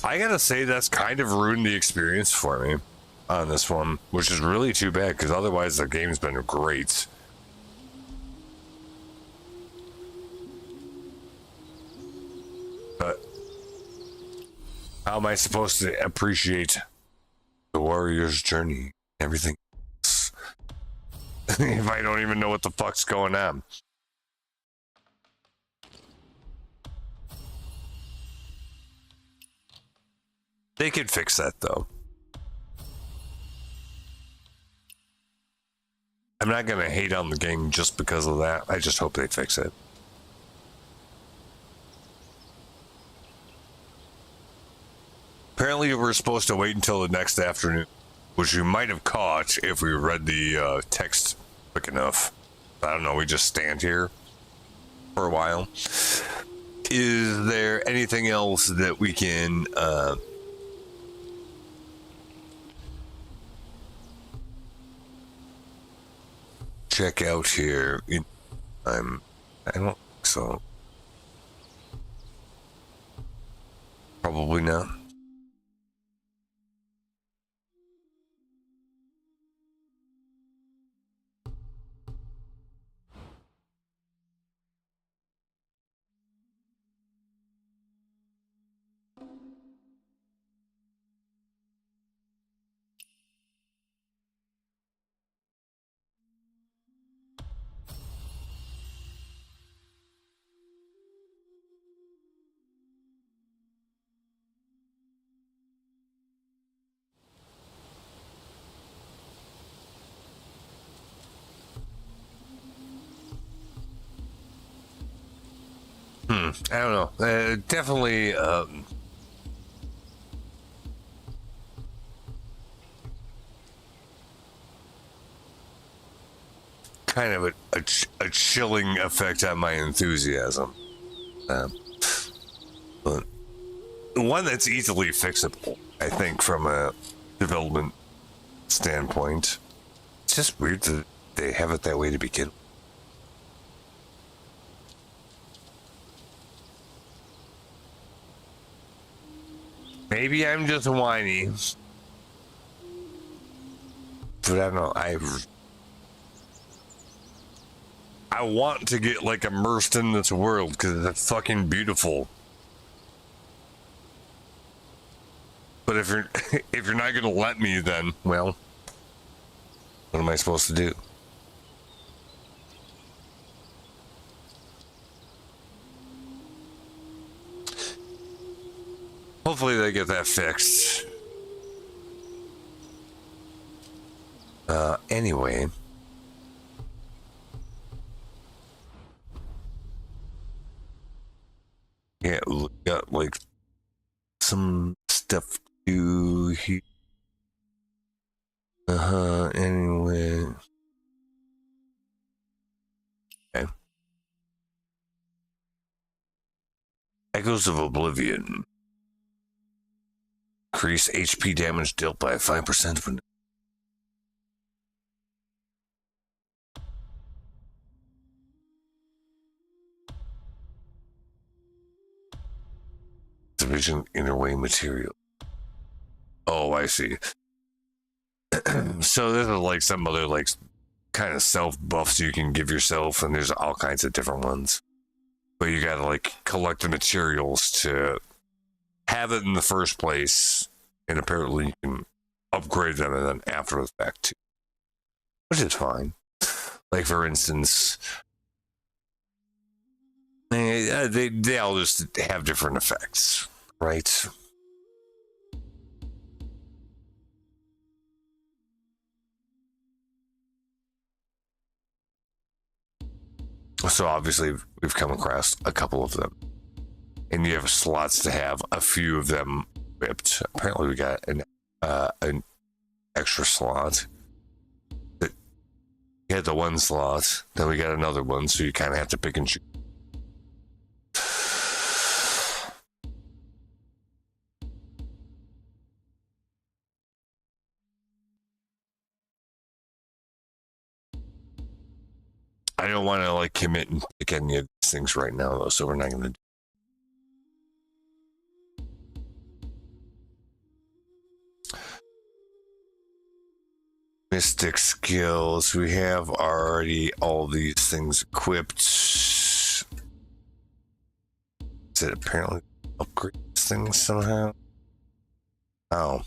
I gotta say that's kind of ruined the experience for me on this one, which is really too bad because otherwise the game's been great. But how am I supposed to appreciate the warrior's journey, everything else, if I don't even know what the fuck's going on? They could fix that though. I'm not gonna hate on the game just because of that. I just hope they fix it. Apparently we're supposed to wait until the next afternoon, which we might have caught if we read the text quick enough. I don't know, we just stand here for a while. Is there anything else that we can check out here? I don't think so. Probably not. I don't know. Definitely kind of a chilling effect on my enthusiasm. But one that's easily fixable, I think, from a development standpoint. It's just weird that they have it that way to begin with. Maybe I'm just whiny, but I don't know. I want to get like immersed in this world because it's fucking beautiful. But if you're not gonna let me, then well, what am I supposed to do? Hopefully they get that fixed. Anyway. Yeah, we got like some stuff to here. Anyway. Okay. Echoes of Oblivion. Increase HP damage dealt by 5% when. Division inner way material. Oh, I see. So this is like some other like kind of self buffs you can give yourself, and there's all kinds of different ones. But you gotta like collect the materials to have it in the first place, and apparently you can upgrade them and then after the fact too, which is fine. Like for instance, they all just have different effects, right? So obviously we've come across a couple of them, and you have slots to have a few of them equipped. Apparently we got an extra slot. You had the one slot, then we got another one, so you kind of have to pick and choose. I don't want to like commit and pick any of these things right now though, so we're not going to do. Mystic skills. We have already all these things equipped. Does it apparently upgrade things somehow? Oh.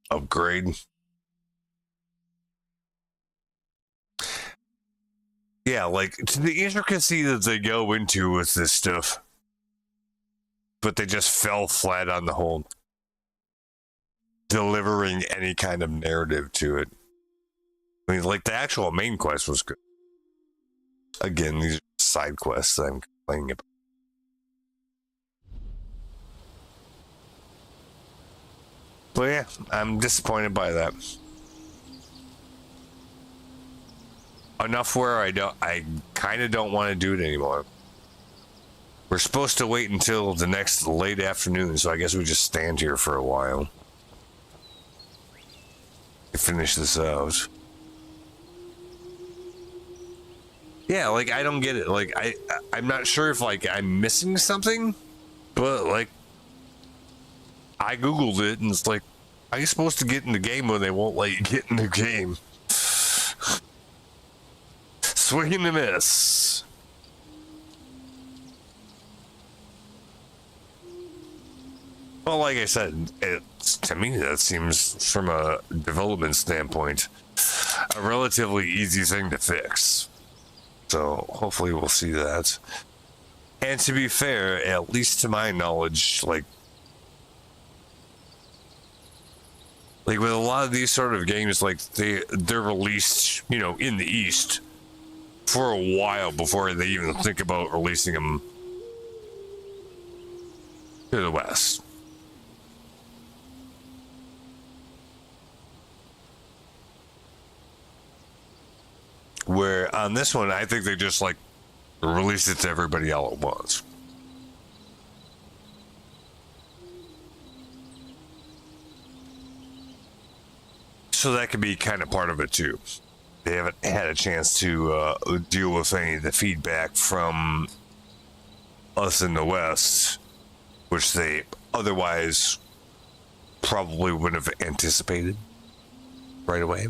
Upgrade. Yeah, like to the intricacy that they go into with this stuff. But they just fell flat on the whole delivering any kind of narrative to it. I mean, like the actual main quest was good. Again, these are side quests that I'm complaining about. But yeah, I'm disappointed by that. Enough where I kind of don't want to do it anymore. We're supposed to wait until the next late afternoon, so I guess we just stand here for a while to finish this out. Yeah, like I don't get it. Like I'm not sure if like I'm missing something, but like I googled it and it's like, how are you supposed to get in the game when they won't let you get in the game? Swing and a miss. Well, like I said, to me that seems, from a development standpoint, a relatively easy thing to fix. So hopefully we'll see that. And to be fair, at least to my knowledge, like with a lot of these sort of games, like they're released, you know, in the East for a while before they even think about releasing them to the West. Where on this one, I think they just like released it to everybody all at once. So that could be kind of part of it too. They haven't had a chance to deal with any of the feedback from us in the West, which they otherwise probably would have anticipated right away.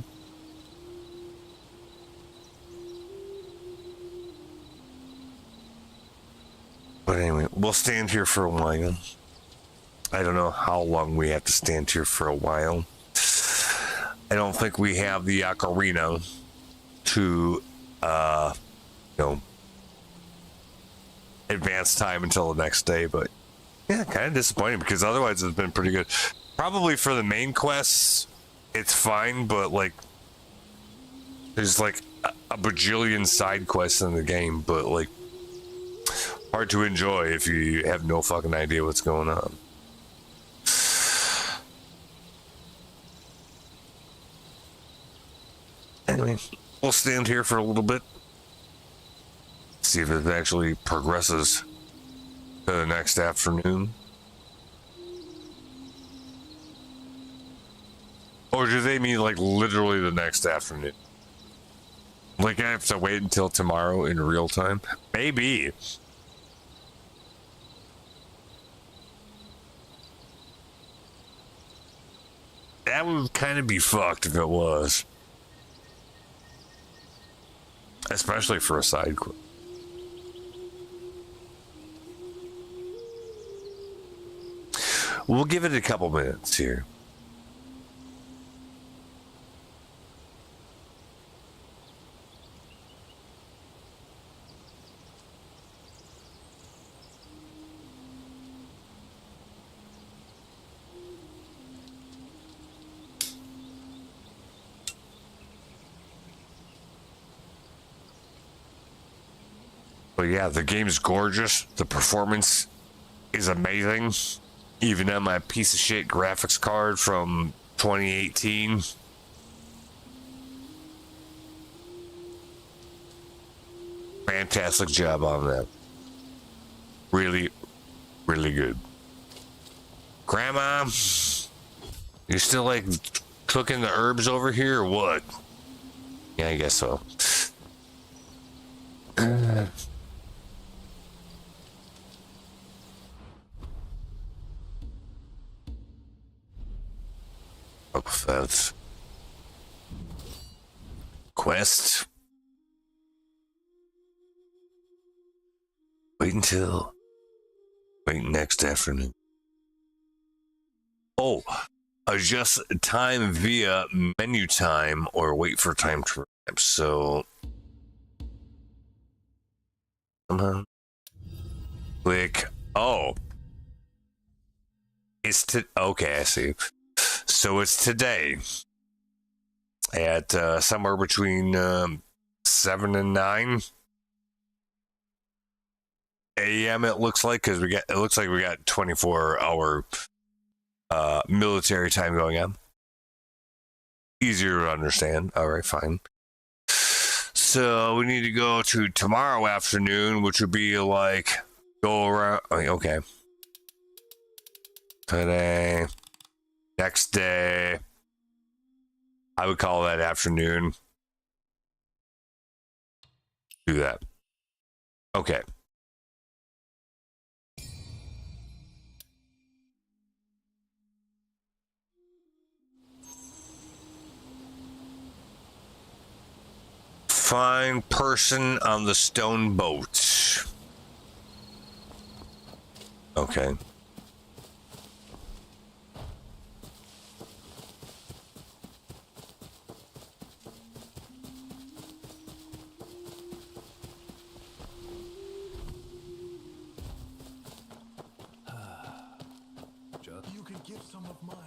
But anyway, we'll stand here for a while. I don't know how long we have to stand here for a while. I don't think we have the ocarina to, advance time until the next day, but Yeah, kind of disappointing because otherwise it's been pretty good. Probably for the main quests, it's fine, but like, there's like a bajillion side quests in the game, but like, hard to enjoy if you have no fucking idea what's going on. Anyway, we'll stand here for a little bit, see if it actually progresses to the next afternoon. Or do they mean like literally the next afternoon? Like I have to wait until tomorrow in real time? Maybe. That would kind of be fucked if it was. Especially for a side quest. We'll give it a couple minutes here. But yeah, the game's gorgeous. The performance is amazing. Even on my piece of shit graphics card from 2018. Fantastic job on that. Really, really good. Grandma, you still like cooking the herbs over here or what? Yeah, I guess so. Felt quest. Wait next afternoon. Oh, adjust time via menu time or wait for time to ramp. So somehow click. Oh, it's okay. I see. So it's today at somewhere between 7 and 9 a.m. It looks like, because it looks like we got 24-hour military time going on. Easier to understand. All right, fine. So we need to go to tomorrow afternoon, which would be like go around. Okay. Today. Next day, I would call that afternoon. Do that. Okay. Find person on the stone boat. Okay. You can give some of mine.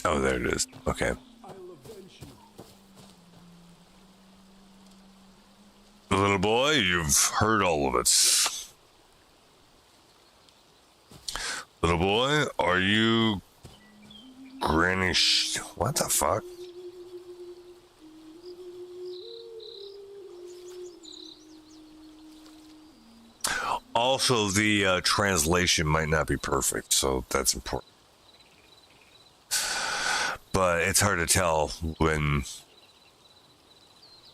Oh, there it is. Okay. I'll avenge you. Little boy, you've heard all of it. Little boy, are you Granny what the fuck? Also, the translation might not be perfect, so that's important. But it's hard to tell when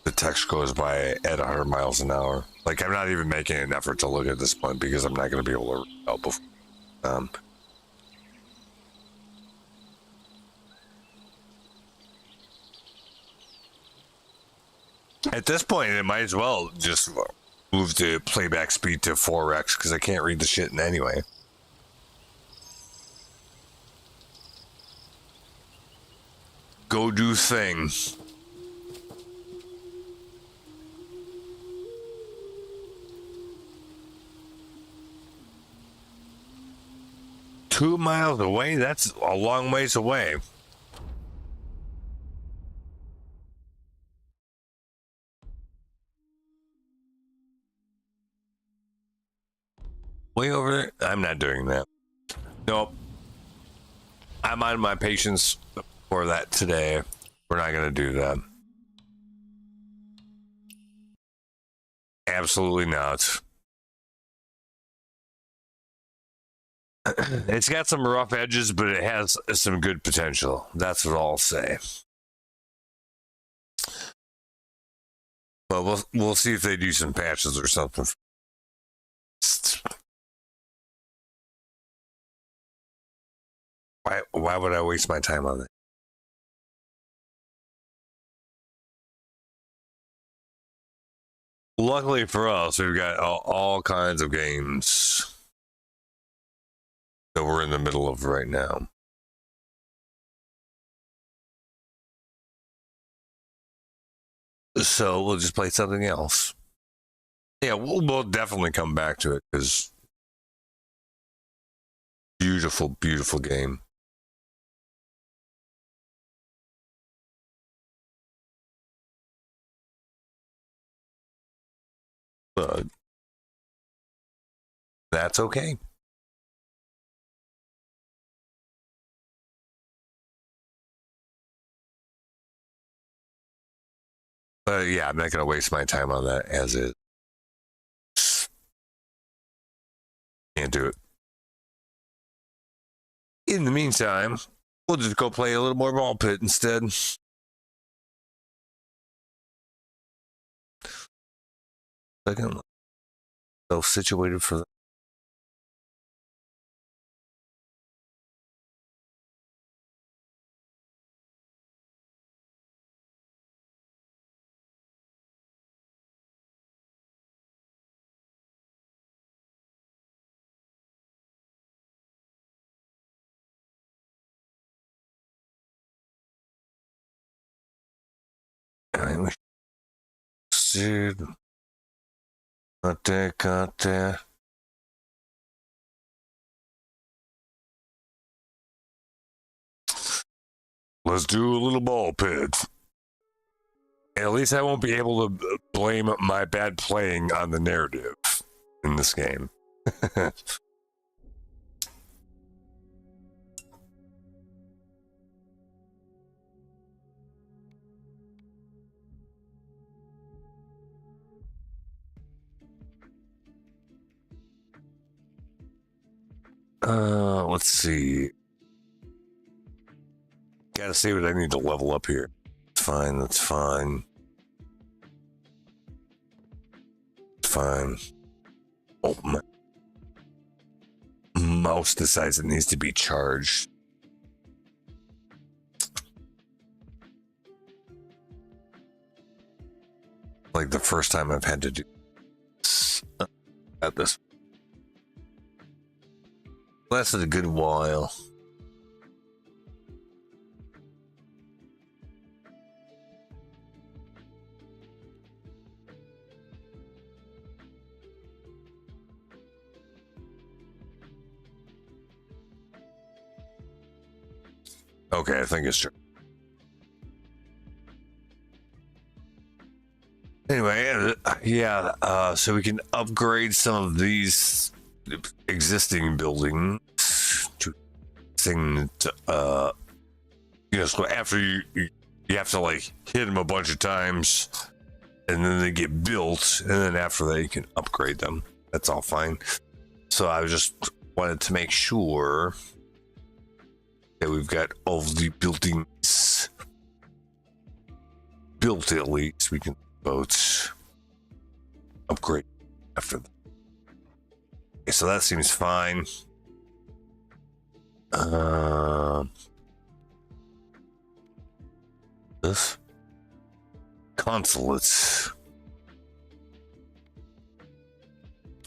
the text goes by at 100 miles an hour. Like, I'm not even making an effort to look at this point because I'm not going to be able to read out before. At this point, it might as well just move the playback speed to 4x because I can't read the shit in anyway. Go do thing. 2 miles away? That's a long ways away. Way over there? I'm not doing that. Nope. I'm on my patience for that today. We're not going to do that. Absolutely not. It's got some rough edges, but it has some good potential. That's what I'll say. But we'll see if they do some patches or something. Why would I waste my time on that? Luckily for us, we've got all kinds of games that we're in the middle of right now. So we'll just play something else. Yeah, we'll definitely come back to it because beautiful, beautiful game. But that's okay. Yeah, I'm not going to waste my time on that as is. Can't do it. In the meantime, we'll just go play a little more ball pit instead. Second, so situated for that. Dude, got there. Let's do a little ball pit. At least I won't be able to blame my bad playing on the narrative in this game. Let's see. Gotta see what I need to level up here. It's fine, that's fine. It's fine. Oh, my mouse decides it needs to be charged. Like the first time I've had to do this. At this. Lasted a good while. Okay, I think it's true. Anyway, yeah, so we can upgrade some of these existing buildings to thing to, so after you have to like hit them a bunch of times and then they get built, and then after that you can upgrade them. That's all fine. So I just wanted to make sure that we've got all of the buildings built, at least we can both upgrade after that. Okay, so that seems fine. This consulates.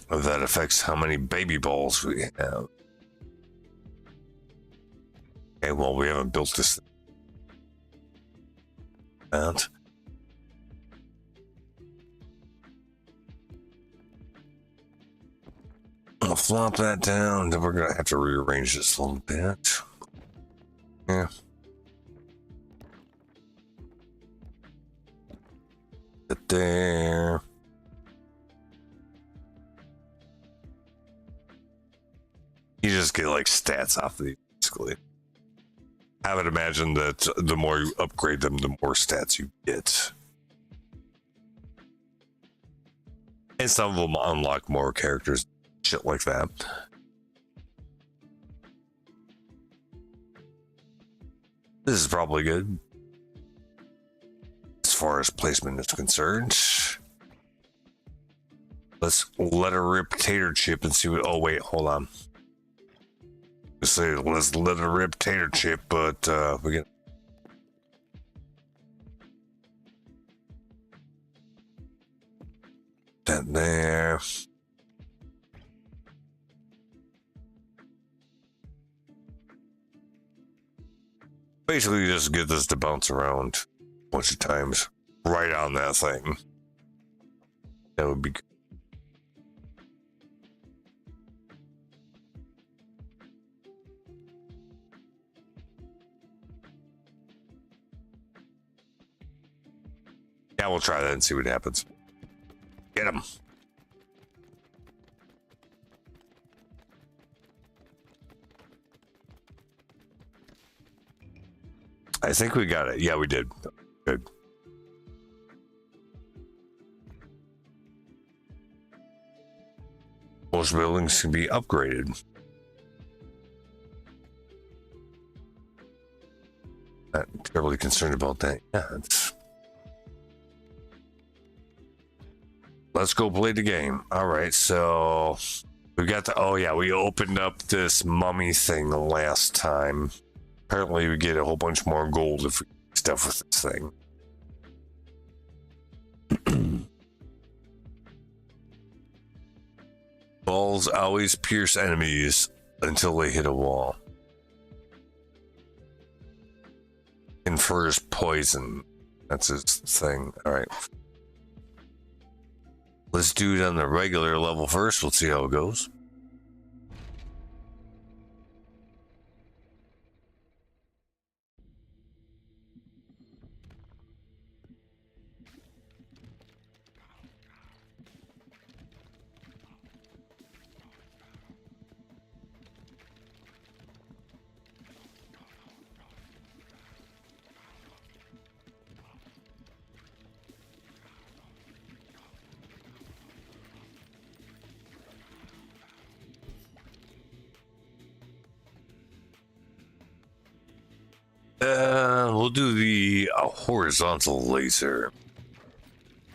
That affects how many baby balls we have. Okay, well, we haven't built this. And flop that down. Then we're gonna have to rearrange this a little bit. Yeah. Get there. You just get like stats off of these, basically. I would imagine that the more you upgrade them, the more stats you get. And some of them unlock more characters, shit like that. This is probably good as far as placement is concerned. Let's let her rip Tater Chip and see what. Oh wait, hold on. Say let's let her rip Tater Chip, but we get that there. Basically, just get this to bounce around a bunch of times right on that thing. That would be good. Yeah, we'll try that and see what happens. Get him. I think we got it. Yeah, we did. Good. Most buildings can be upgraded. Not terribly concerned about that. Yeah, it's... Let's go play the game. All right, so we got the. Oh yeah, we opened up this mummy thing the last time. Apparently, we get a whole bunch more gold if we do stuff with this thing. Balls always pierce enemies until they hit a wall. Infers poison. That's his thing. All right. Let's do it on the regular level first. We'll see how it goes. We'll do the horizontal laser.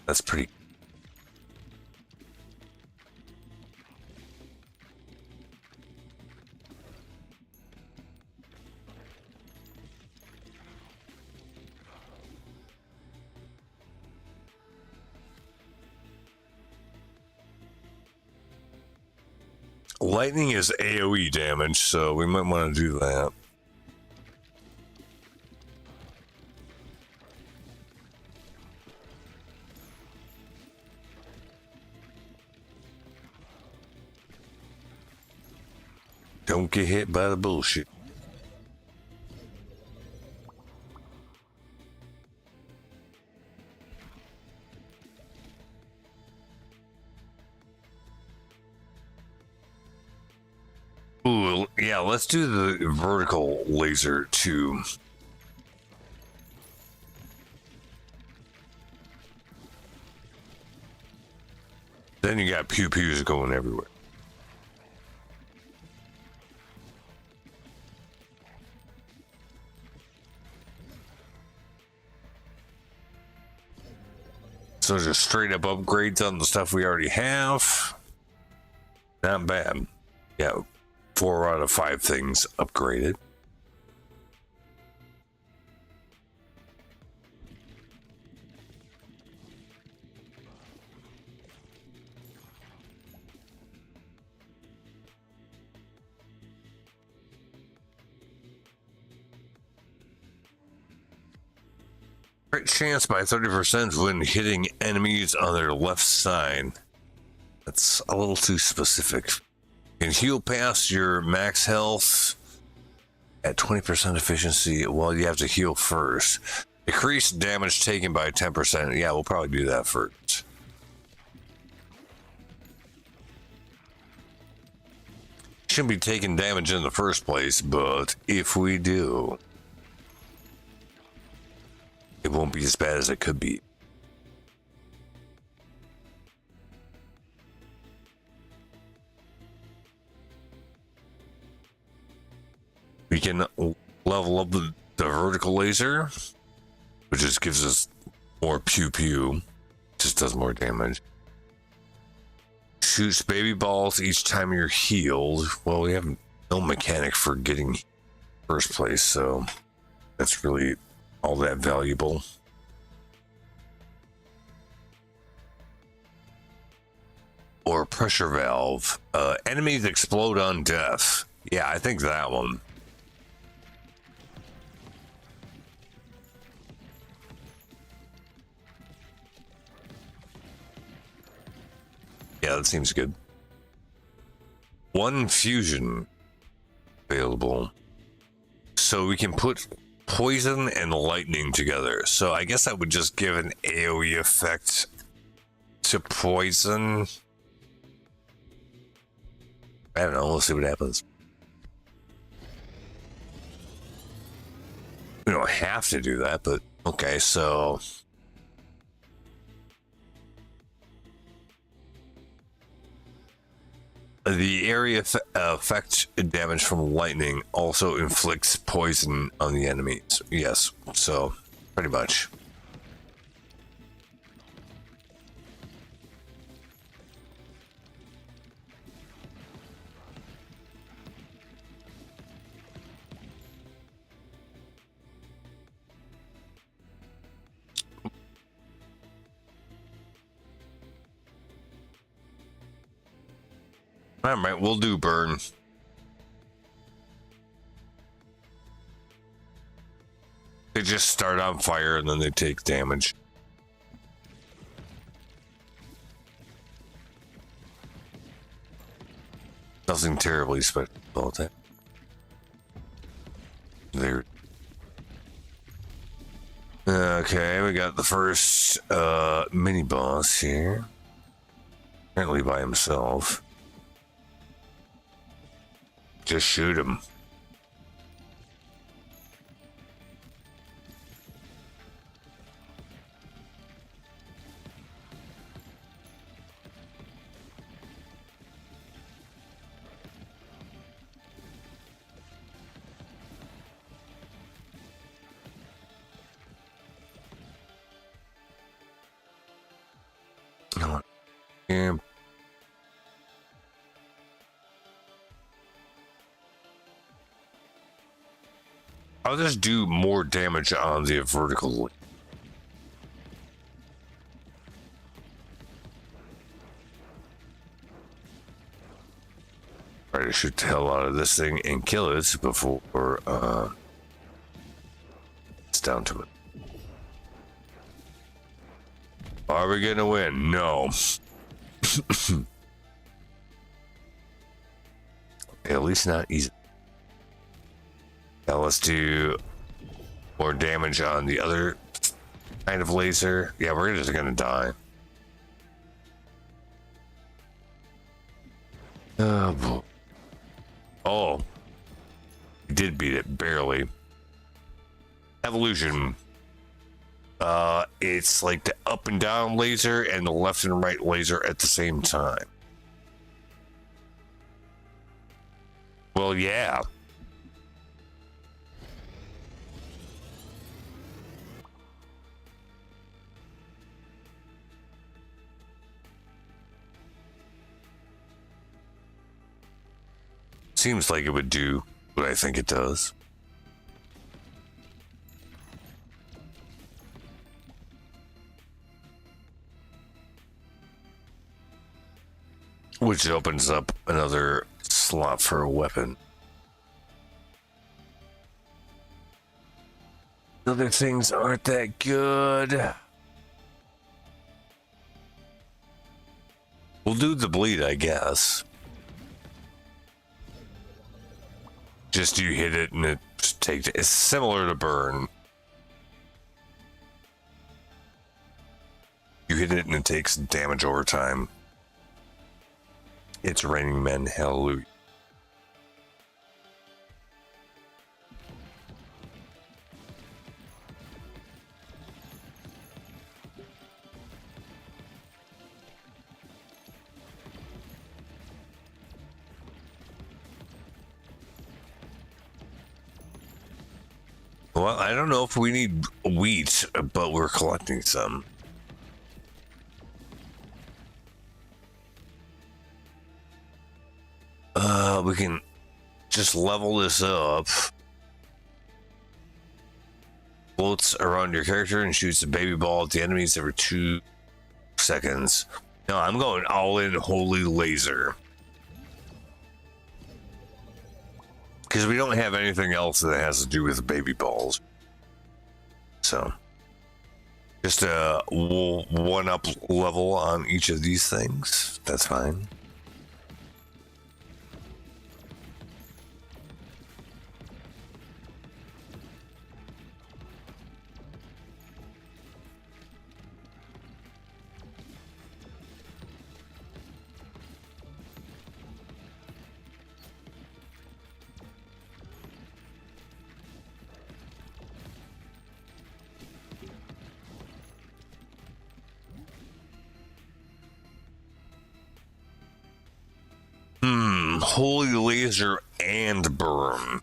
That's pretty. Lightning is AoE damage, so we might want to do that. Don't get hit by the bullshit. Ooh, yeah, let's do the vertical laser too. Then you got pew-pews going everywhere. So just straight up upgrades on the stuff we already have. Not bad. Yeah, 4 out of 5 things upgraded. Crit chance by 30% when hitting enemies on their left side. That's a little too specific. Can heal past your max health at 20% efficiency. Well, you have to heal first. Decrease damage taken by 10%. Yeah, we'll probably do that first. Shouldn't be taking damage in the first place, but if we do, it won't be as bad as it could be. We can level up the vertical laser, which just gives us more pew pew. Just does more damage. Shoots baby balls each time you're healed. Well, we have no mechanic for getting first place, so that's really all that valuable. Or pressure valve. Enemies explode on death. Yeah, I think that one. Yeah, that seems good. One fusion available. So we can put poison and lightning together. So I guess that would just give an AoE effect to poison. I don't know, we'll see what happens. We don't have to do that, but okay, so the area effect damage from lightning also inflicts poison on the enemies. Yes, so pretty much. All right, we'll do burn. They just start on fire and then they take damage. Nothing terribly special about that. There. Okay, we got the first mini boss here. Apparently by himself. Just shoot him. Yeah. I'll just do more damage on the vertical. Try to shoot the hell out of this thing and kill it before it's down to it. Are we gonna win? No. At least not easy. Now let's do more damage on the other kind of laser. Yeah, we're just gonna die. Oh boy. Oh, we did beat it barely. Evolution. It's like the up and down laser and the left and right laser at the same time. Well, yeah. Seems like it would do what I think it does. Which opens up another slot for a weapon. Other things aren't that good. We'll do the bleed, I guess. Just you hit it and it takes. It's similar to burn. You hit it and it takes damage over time. It's Raining Men, hallelujah. Well, I don't know if we need wheat, but we're collecting some. We can just level this up. Floats around your character and shoots a baby ball at the enemies every 2 seconds. No, I'm going all in holy laser. Because we don't have anything else that has to do with baby balls. So, just a 1-up level on each of these things. That's fine. Holy laser and burn.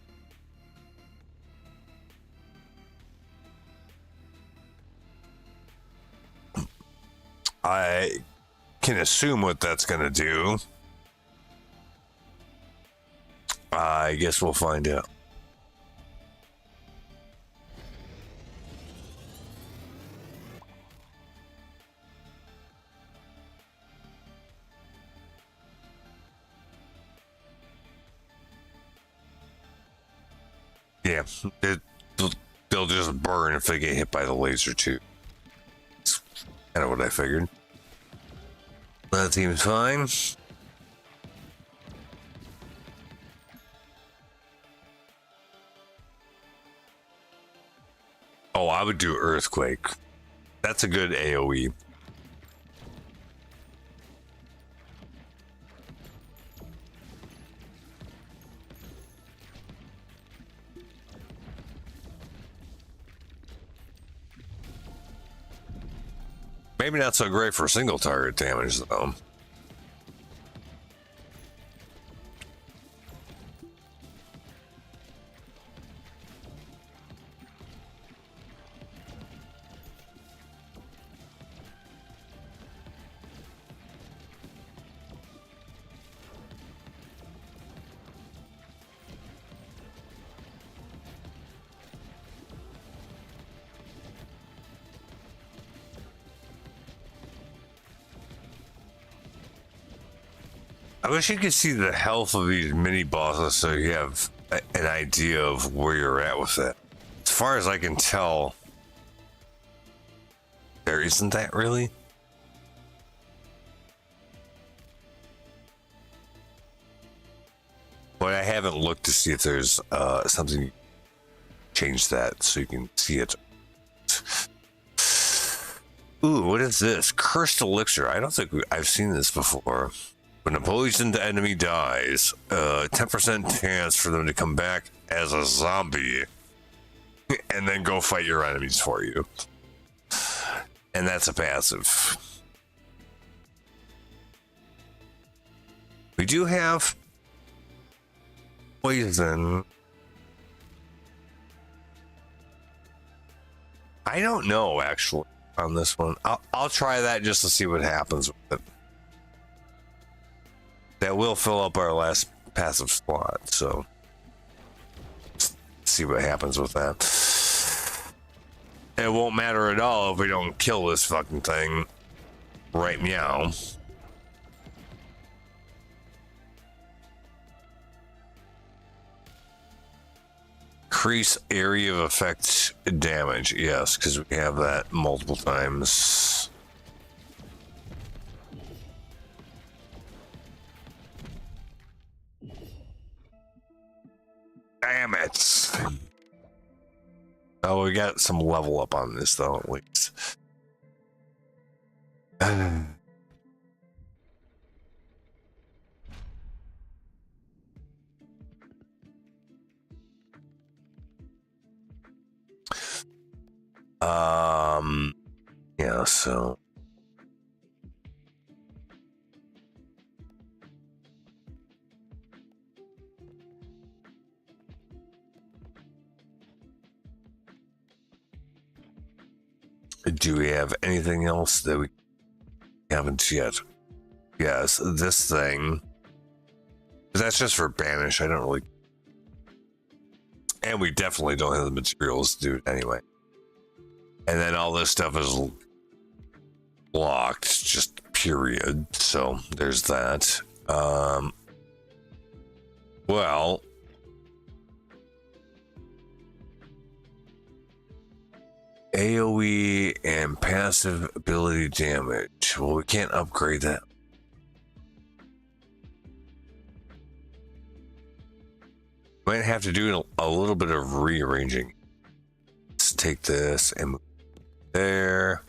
I can assume what that's gonna do. I guess we'll find out. Yeah, they'll just burn if they get hit by the laser too. That's kind of what I figured. That seems fine. Oh, I would do Earthquake. That's a good AoE. Maybe not so great for single target damage, though. I wish you could see the health of these mini bosses so you have an idea of where you're at with it. As far as I can tell, there isn't that really. But I haven't looked to see if there's something change that so you can see it. Ooh, what is this? Cursed Elixir. I don't think I've seen this before. When a poisoned enemy dies, 10% chance for them to come back as a zombie and then go fight your enemies for you. And that's a passive. We do have poison. I don't know actually on this one. I'll try that just to see what happens with it. That will fill up our last passive slot, so see what happens with that. It won't matter at all if we don't kill this fucking thing right meow. Increase area of effect damage, yes, because we have that multiple times. Damn it. Oh, we got some level up on this though, at least. Yeah, so do we have anything else that we haven't yet? Yes, this thing. That's just for banish. I don't really. And we definitely don't have the materials to do it anyway. And then all this stuff is locked, just period. So there's that. Well. AoE and passive ability damage. Well, we can't upgrade that. Might have to do a little bit of rearranging. Let's take this and move there.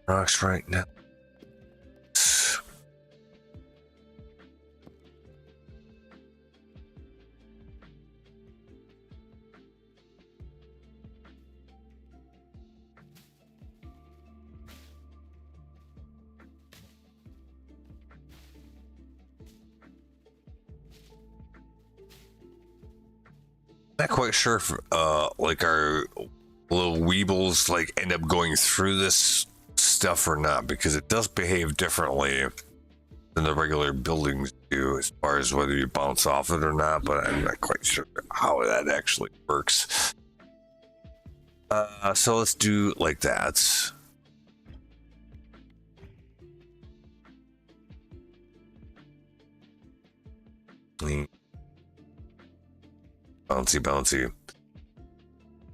Rocks right now. Not quite sure if like our little weebles like end up going through this stuff or not, because it does behave differently than the regular buildings do as far as whether you bounce off it or not, but I'm not quite sure how that actually works. So let's do like that. Bouncy, bouncy.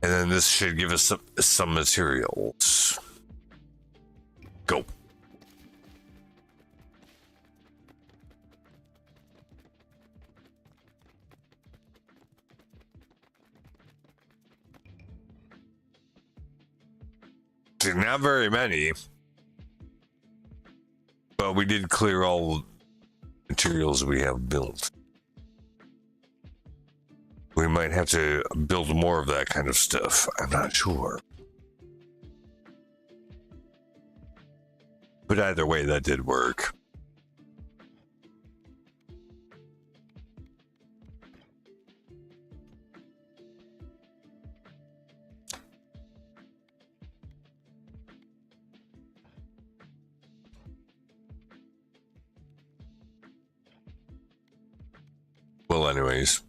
And then this should give us some materials. Go. Not very many. But we did clear all materials we have built. We might have to build more of that kind of stuff. I'm not sure. But either way, that did work. Well, anyways.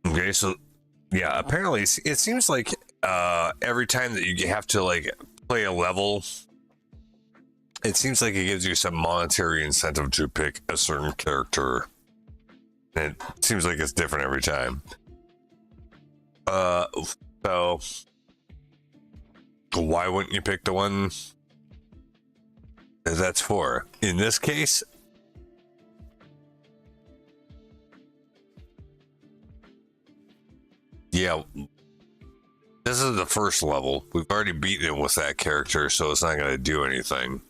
Okay, so yeah, apparently it seems like every time that you have to like play a level, it seems like it gives you some monetary incentive to pick a certain character. And it seems like it's different every time. So why wouldn't you pick the one that that's for? In this case, yeah, this is the first level. We've already beaten it with that character, so it's not going to do anything.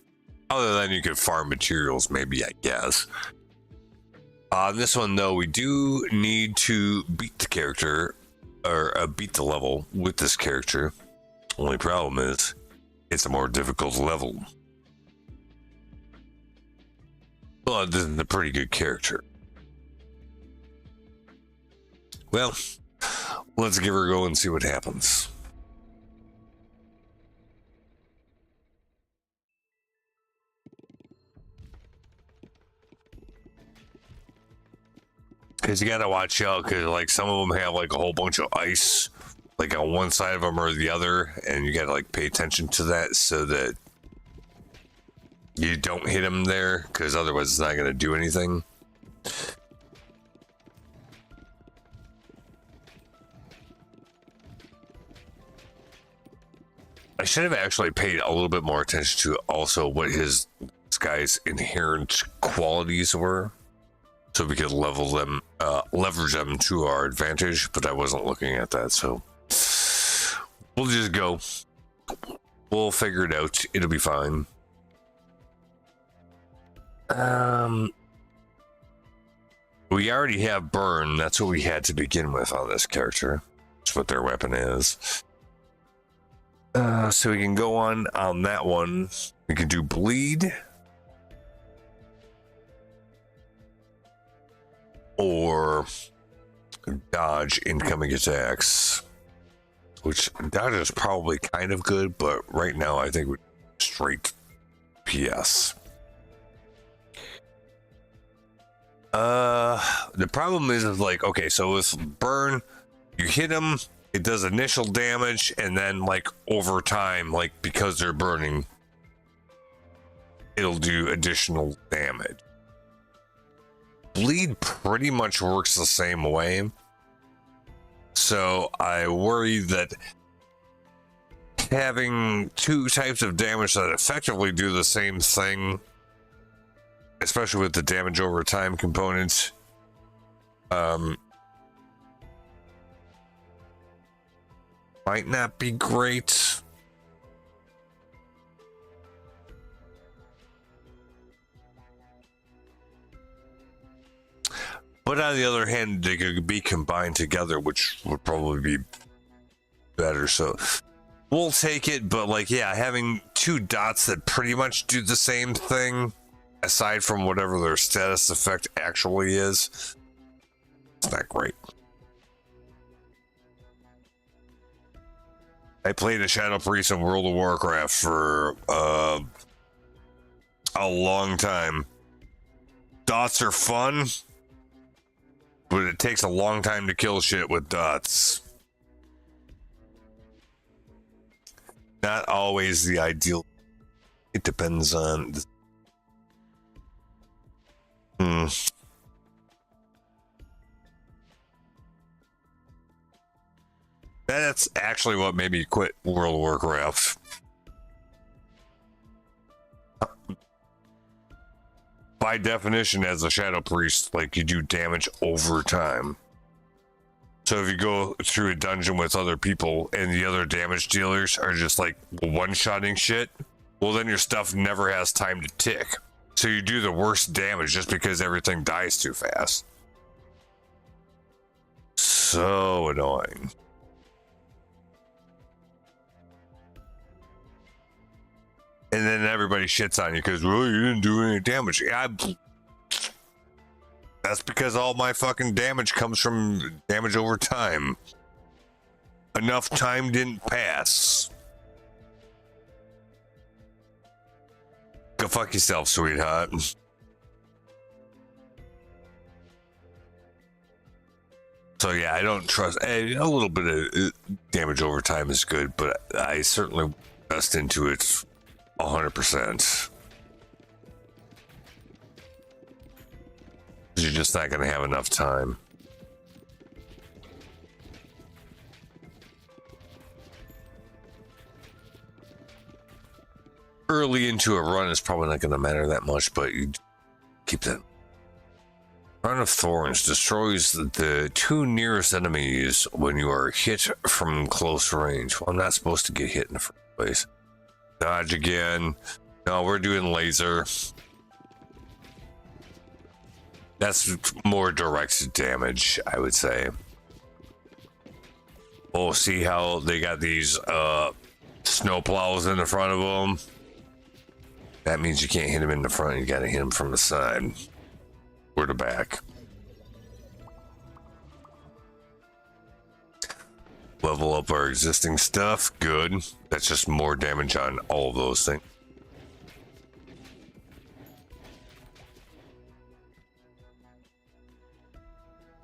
Other than you could farm materials, maybe, I guess. On this one, though, we do need to beat the character, or beat the level with this character. Only problem is, it's a more difficult level. But this is a pretty good character. Well, let's give her a go and see what happens. Because you gotta watch out, because like some of them have like a whole bunch of ice like on one side of them or the other, and you gotta like pay attention to that so that you don't hit them there, because otherwise it's not gonna do anything. I should have actually paid a little bit more attention to also what his guy's inherent qualities were, so we could leverage them to our advantage. But I wasn't looking at that, so we'll just go. We'll figure it out. It'll be fine. We already have burn. That's what we had to begin with on this character. That's what their weapon is. So we can go on that one. We can do bleed. Or dodge incoming attacks. Which dodge is probably kind of good, but right now I think we're straight PS. The problem is like, okay, so with burn, you hit them, it does initial damage, and then like over time, like because they're burning, it'll do additional damage. Bleed pretty much works the same way. So I worry that having two types of damage that effectively do the same thing, especially with the damage over time components, might not be great. But on the other hand, they could be combined together, which would probably be better. So we'll take it. But like, yeah, having two dots that pretty much do the same thing, aside from whatever their status effect actually is, it's not great. I played a Shadow Priest in World of Warcraft for a long time. Dots are fun, but it takes a long time to kill shit with dots. Not always the ideal. It depends on That's actually what made me quit World of Warcraft. By definition, as a Shadow Priest, like, you do damage over time. So if you go through a dungeon with other people and the other damage dealers are just like one-shotting shit, well, then your stuff never has time to tick. So you do the worst damage just because everything dies too fast. So annoying. And then everybody shits on you because, well, you didn't do any damage. Yeah, that's because all my fucking damage comes from damage over time. Enough time didn't pass. Go fuck yourself, sweetheart. So yeah, I don't trust. A little bit of damage over time is good, but I certainly invest into it 100%. You're just not going to have enough time. Early into a run is probably not going to matter that much, but you keep that. Crown of Thorns destroys the two nearest enemies when you are hit from close range. Well, I'm not supposed to get hit in the first place. Dodge again. No, we're doing laser. That's more direct damage, I would say. Oh, see how they got these snow plows in the front of them? That means you can't hit them in the front. You got to hit them from the side or the back. Level up our existing stuff. Good. That's just more damage on all of those things.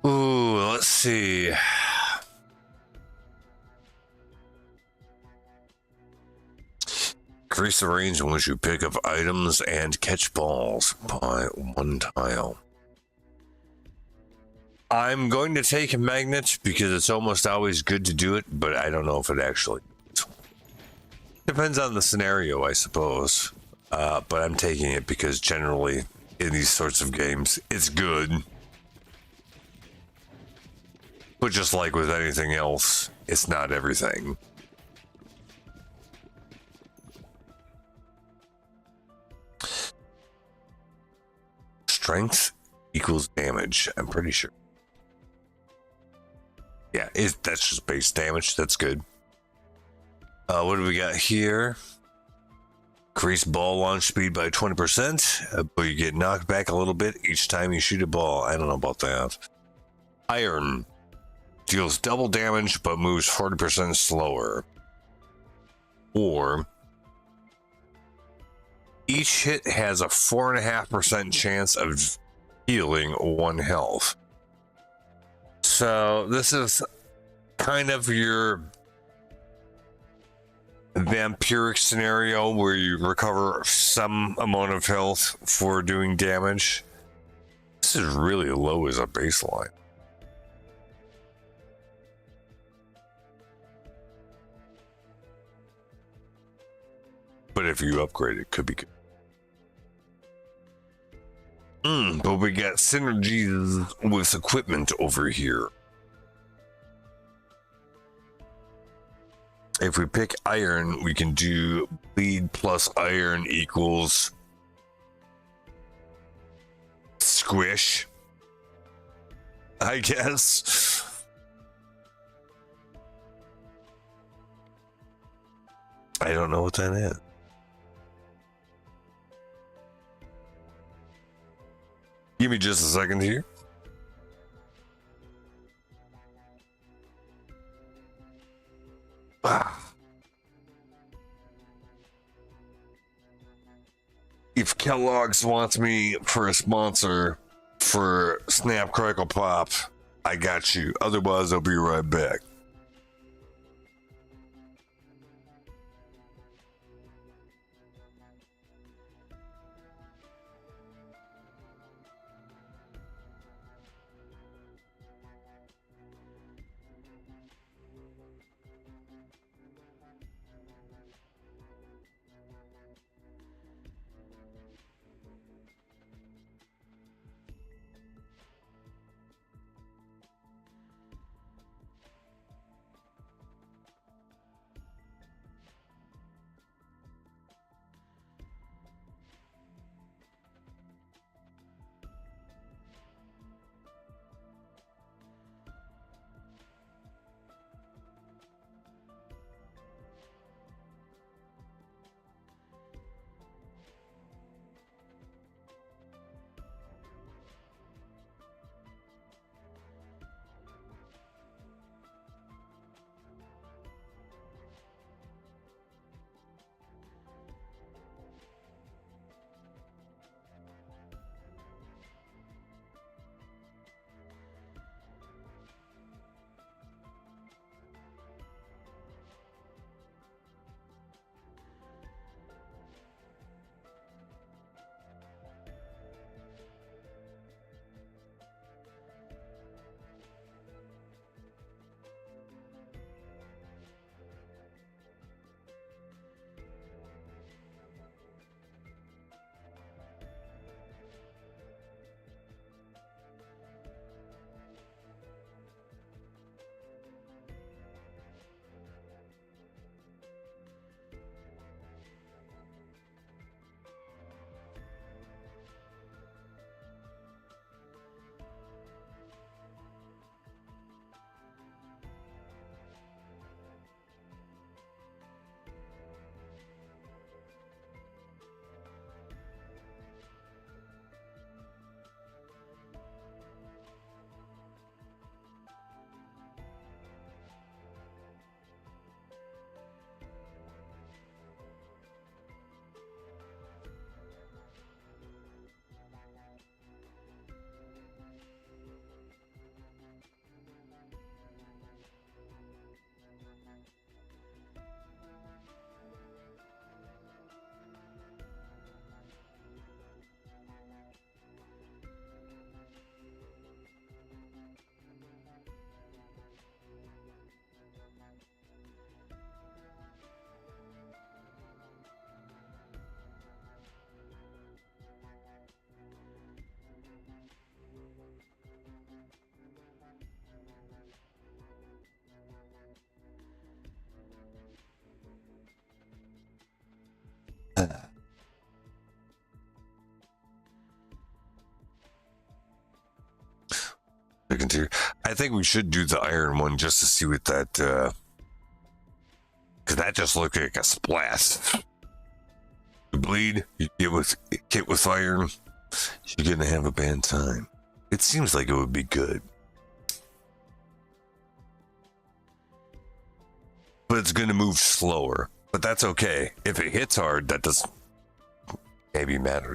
Ooh, let's see. Increase the range in which you pick up items and catch balls by 1 tile. I'm going to take a magnet because it's almost always good to do it, but I don't know if it actually is. Depends on the scenario, I suppose. but I'm taking it because generally in these sorts of games, it's good. But just like with anything else, it's not everything. Strength equals damage, I'm pretty sure. Yeah, that's just base damage. That's good. What do we got here? Increase ball launch speed by 20%, but you get knocked back a little bit each time you shoot a ball. I don't know about that. Iron deals double damage, but moves 40% slower. Or each hit has a 4.5% chance of healing 1 health. So this is kind of your vampiric scenario where you recover some amount of health for doing damage. This is really low as a baseline. But if you upgrade it, could be good. But we got synergies with equipment over here. If we pick iron, we can do bleed plus iron equals squish, I guess. I don't know what that is. Give me just a second here. If Kellogg's wants me for a sponsor for Snap Crackle Pop, I got you. Otherwise, I'll be right back. looking too. I think we should do the iron one just to see what that, because that just looked like a splat. You bleed, you get with iron, you're gonna have a bad time. It seems like it would be good. But it's gonna move slower. But that's okay. If it hits hard, that doesn't maybe matter.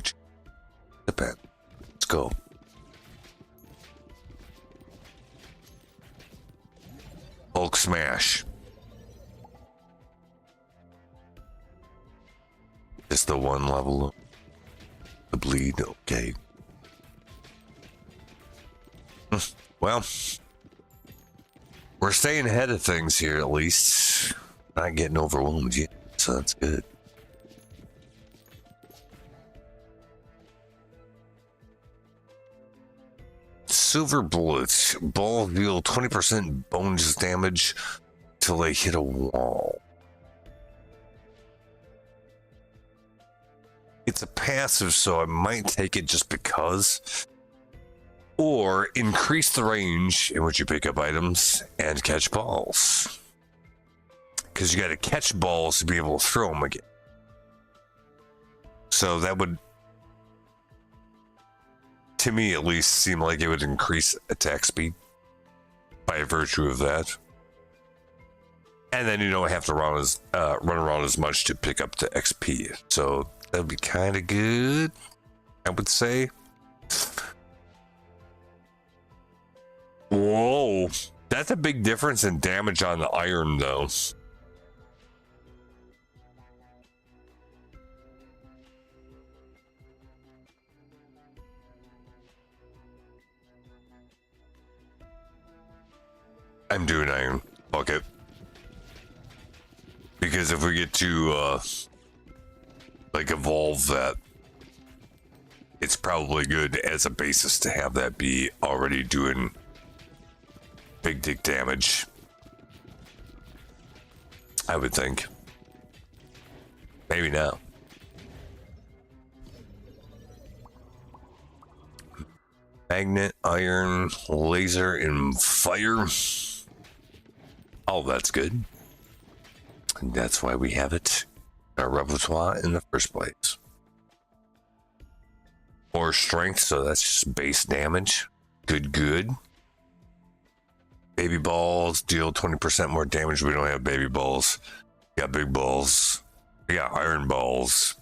Depend. Let's go. Hulk smash. Just the one level. The bleed. Okay. Well, we're staying ahead of things here at least. Not getting overwhelmed yet, so that's good. Silver bullets. Balls deal 20% bonus damage till they hit a wall. It's a passive, so I might take it just because. Or increase the range in which you pick up items and catch balls. Because you got to catch balls to be able to throw them again. So that would, to me at least, seem like it would increase attack speed by virtue of that. And then you don't have to run around as much to pick up the XP. So that'd be kind of good, I would say. Whoa, that's a big difference in damage on the iron, though. I'm doing iron. Fuck it. Because if we get to, like, evolve that, it's probably good as a basis to have that be already doing big dick damage. I would think. Maybe now. Magnet, iron, laser, and fire. Oh, that's good. And that's why we have it in our repertoire in the first place. More strength, so that's just base damage. Good, good. Baby balls deal 20% more damage. We don't have baby balls. We got big balls. We got iron balls.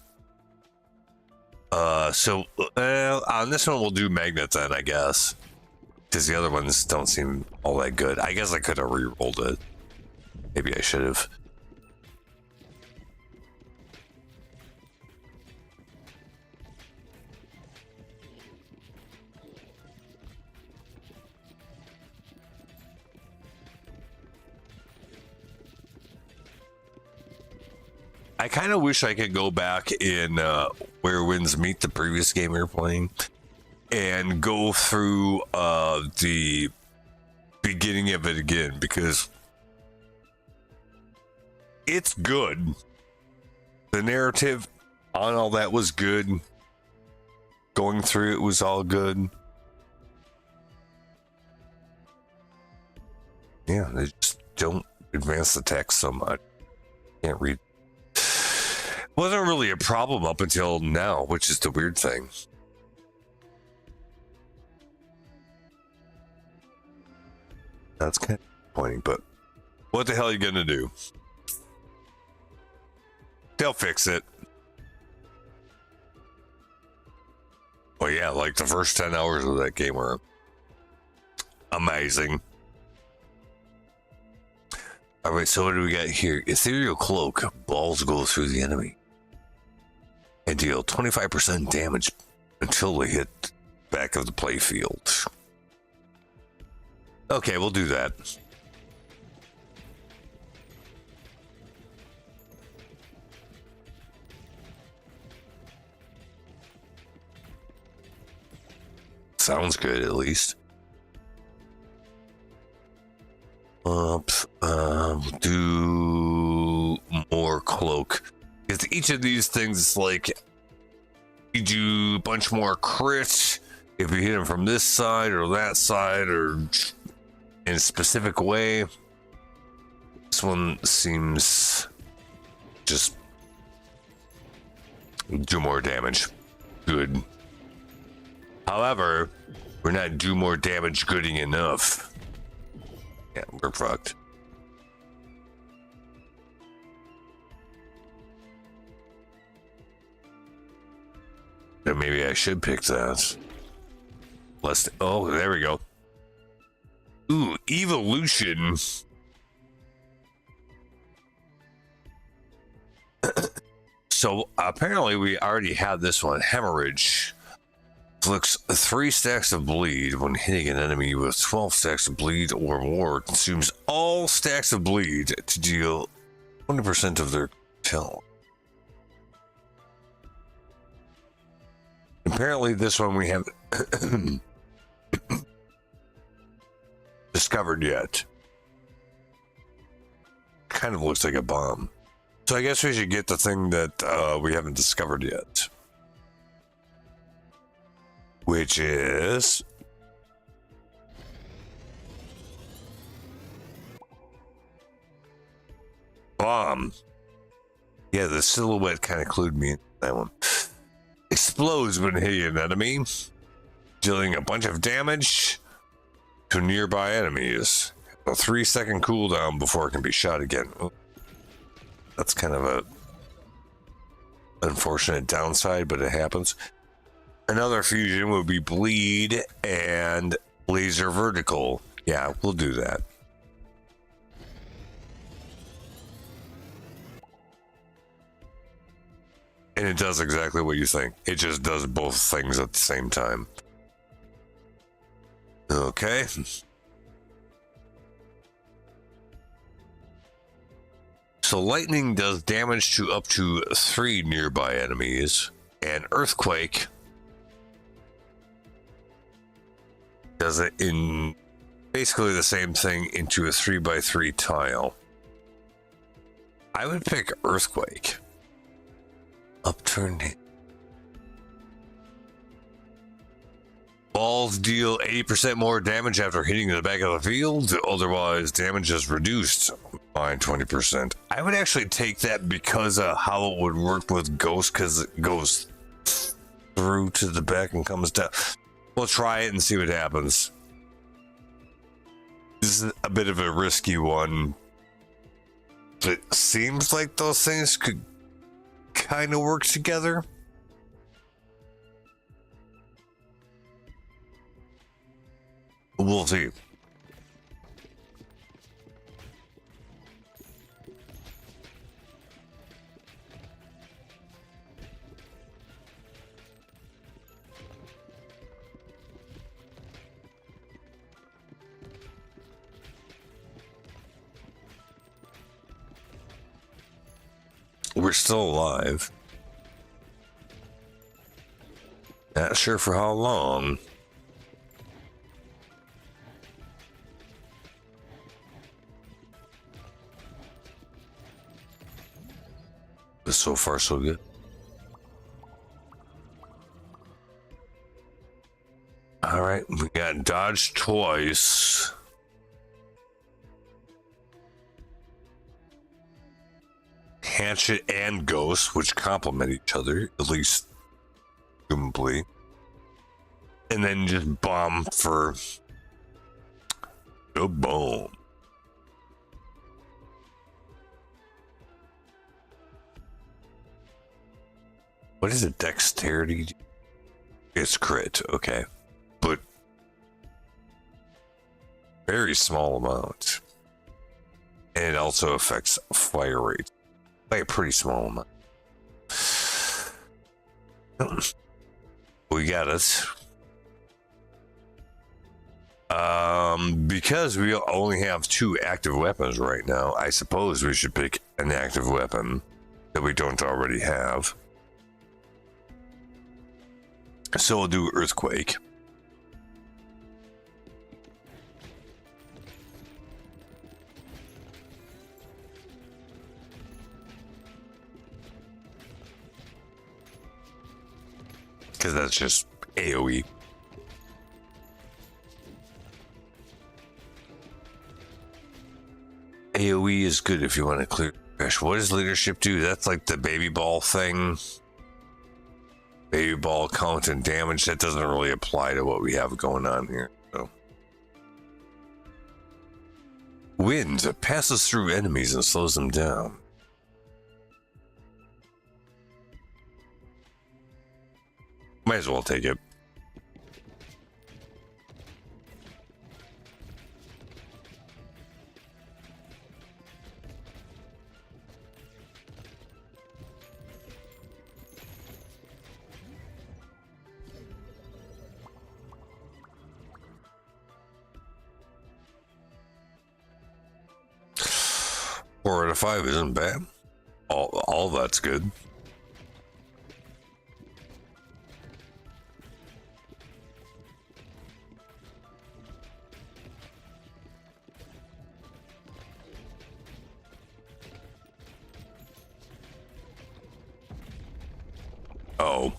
So on this one we'll do magnet then, I guess. Because the other ones don't seem all that good. I guess I could have re-rolled it. Maybe I should have. I kind of wish I could go back in Where Winds Meet, the previous game we were playing, and go through the beginning of it again, because it's good. The narrative on all that was good. Going through it was all good. Yeah, they just don't advance the text so much. Can't read. Wasn't really a problem up until now, which is the weird thing. That's kind of disappointing, but what the hell are you gonna do? They'll fix it. Oh yeah, like the first 10 hours of that game were amazing. Alright, so what do we got here? Ethereal Cloak. Balls go through the enemy and deal 25% damage until they hit the back of the playfield. Okay, we'll do that. Sounds good, at least. We'll do more cloak. Because each of these things is like, you do a bunch more crits, if we hit him from this side or that side or in a specific way, this one seems just do more damage. Good. However, we're not do more damage gooding enough. Yeah, we're fucked. Then maybe I should pick that. Let's. Oh, there we go. Ooh, evolution. So apparently we already had this one. Hemorrhage. Inflicts 3 stacks of bleed when hitting an enemy with 12 stacks of bleed or more. Consumes all stacks of bleed to deal 20% of their health. Apparently this one we haven't discovered yet. Kind of looks like a bomb. So I guess we should get the thing that we haven't discovered yet. Which is... bomb. Yeah, the silhouette kind of clued me in that one. Explodes when hitting an enemy, dealing a bunch of damage to nearby enemies. A 3-second cooldown before it can be shot again. That's kind of a unfortunate downside, but it happens. Another fusion would be bleed and laser vertical. Yeah, we'll do that. And it does exactly what you think. It just does both things at the same time. Okay. So lightning does damage to up to 3 nearby enemies, and earthquake does it in basically the same thing into a 3x3 tile. I would pick earthquake. Upturned. Balls deal 80% more damage after hitting the back of the field. Otherwise, damage is reduced by 20%. I would actually take that because of how it would work with Ghost, because it goes through to the back and comes down. We'll try it and see what happens. This is a bit of a risky one. But it seems like those things could kind of work together. We'll see. We're still alive. Not sure for how long. But so far, so good. All right, we got dodge twice. Hatchet and Ghost, which complement each other, at least presumably. And then just bomb for a boom. What is it? Dexterity? It's crit, okay. But very small amount. And it also affects fire rate by a pretty small amount. We got it. Because we only have 2 active weapons right now, I suppose we should pick an active weapon that we don't already have. So we'll do Earthquake. Because that's just AoE. AoE is good if you want to clear trash. What does leadership do? That's like the baby ball thing. Baby ball count and damage. That doesn't really apply to what we have going on here. So. Wind passes through enemies and slows them down. Might as well take it. Four out of 5 isn't bad. All that's good. Oh.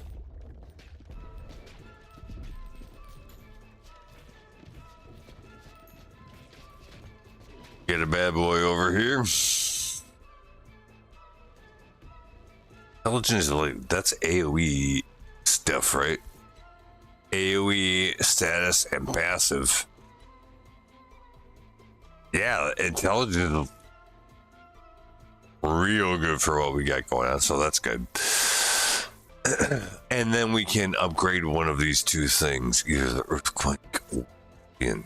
Get a bad boy over here. Intelligence, like, that's AoE stuff, right? AoE, status, and passive. Yeah, intelligence is real good for what we got going on, so that's good. And then we can upgrade one of these two things, either the earthquake or wind.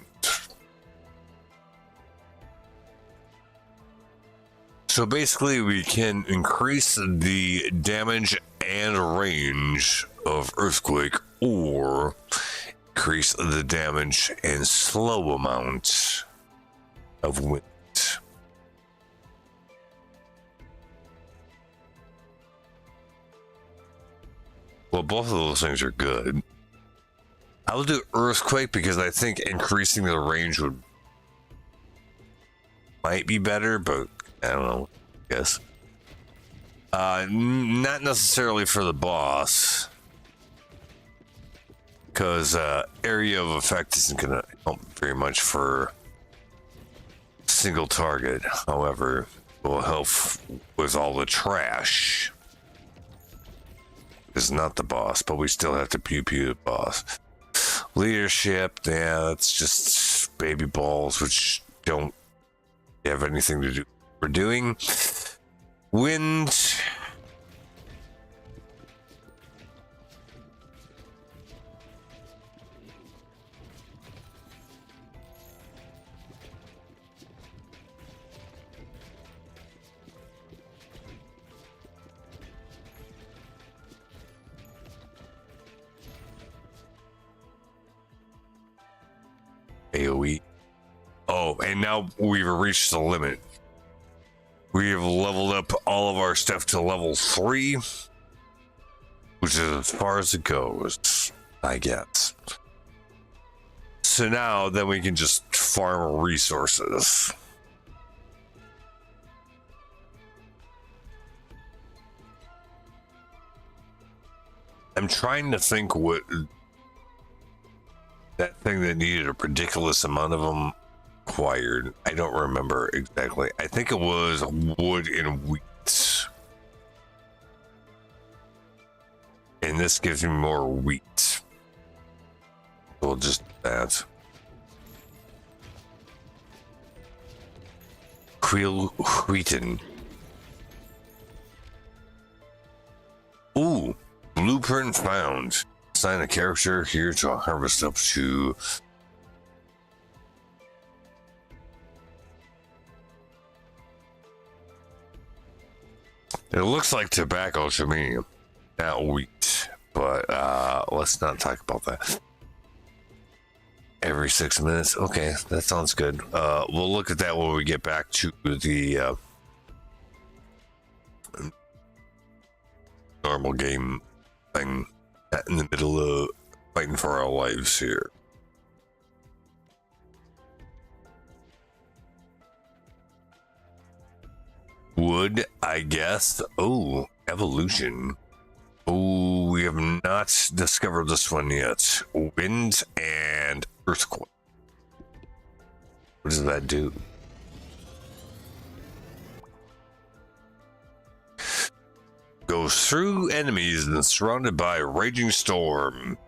So basically we can increase the damage and range of earthquake or increase the damage and slow amount of wind. Well, both of those things are good. I'll do earthquake because I think increasing the range might be better, but I don't know. I guess. Not necessarily for the boss, because area of effect isn't going to help very much for single target. However, it will help with all the trash. It's not the boss, but we still have to pew the boss. Leadership, yeah, that's just baby balls, which don't have anything to do with what we're doing. Wind. AoE. Oh, and now we've reached the limit. We have leveled up all of our stuff to level 3, which is as far as it goes, I guess. So now then we can just farm resources. I'm trying to think what that thing that needed a ridiculous amount of them acquired. I don't remember exactly. I think it was wood and wheat. And this gives me more wheat. We'll just do that. Wheaton. Ooh, blueprint found. Assign a character here to harvest up to. It looks like tobacco to me, not wheat, but let's not talk about that. Every 6 minutes, okay, that sounds good. We'll look at that when we get back to the normal game thing. In the middle of fighting for our lives here. Wood, I guess. Oh, evolution. Oh, we have not discovered this one yet. Wind and earthquake. What does that do? Goes through enemies and surrounded by a raging storm.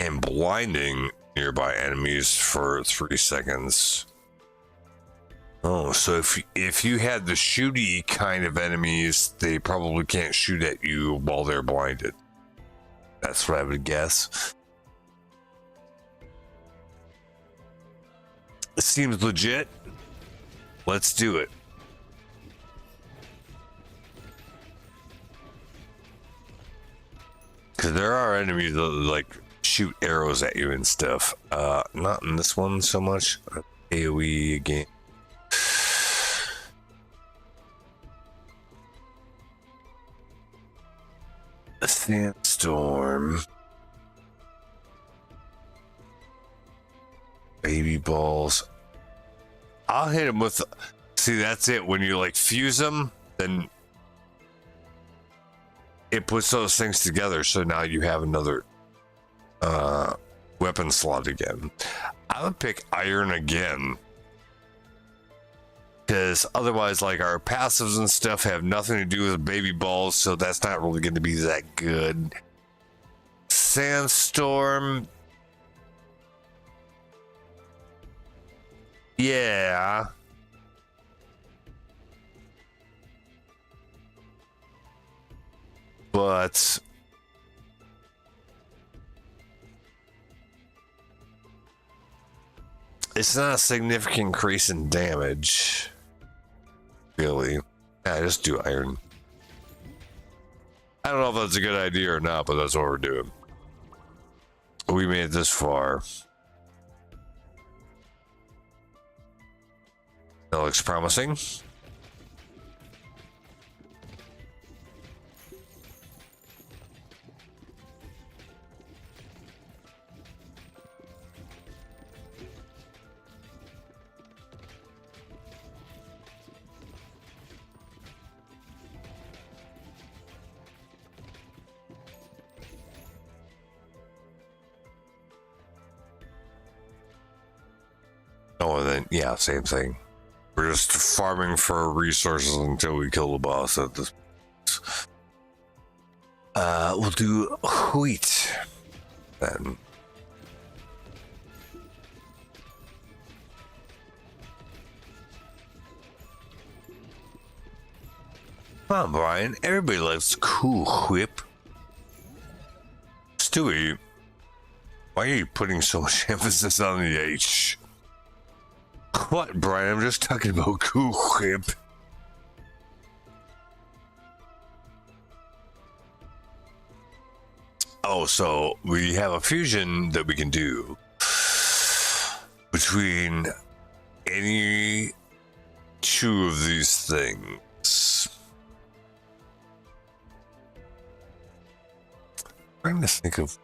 And blinding nearby enemies for 3 seconds. Oh, so if you had the shooty kind of enemies, they probably can't shoot at you while they're blinded. That's what I would guess. It seems legit. Let's do it. Because there are enemies that like shoot arrows at you and stuff. Not in this one so much. AoE again. A sandstorm. Baby balls. I'll hit him with. See, that's it. When you like fuse them, then it puts those things together. So now you have another weapon slot again. I would pick iron again. Because otherwise, like, our passives and stuff have nothing to do with baby balls, so that's not really going to be that good. Sandstorm. Yeah. But it's not a significant increase in damage. Really. Yeah, just do iron. I don't know if that's a good idea or not, but that's what we're doing. We made it this far. That looks promising. Oh, and then, yeah, same thing. We're just farming for resources until we kill the boss at this point. We'll do wheat then. Come on, Brian. Everybody likes Cool Whip. Stewie, why are you putting so much emphasis on the H? What, Brian? I'm just talking about Cool Whip. Oh, so we have a fusion that we can do between any two of these things. I'm trying to think of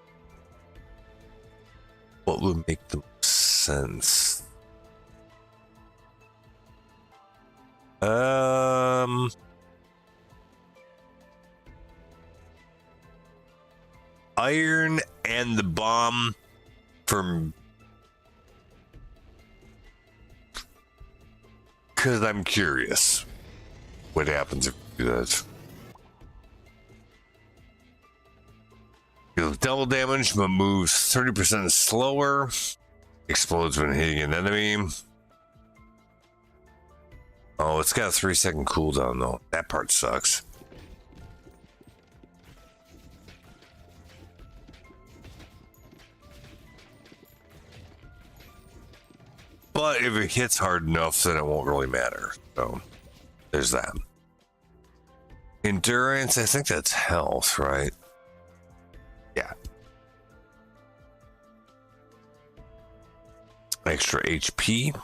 what would make the most sense. Iron and the bomb from, because I'm curious what happens if you do that. Deals double damage but moves 30% slower. Explodes when hitting an enemy. Oh, it's got a 3-second cooldown though. That part sucks. But if it hits hard enough, then it won't really matter. So there's that. Endurance, I think that's health, right? Yeah. Extra HP.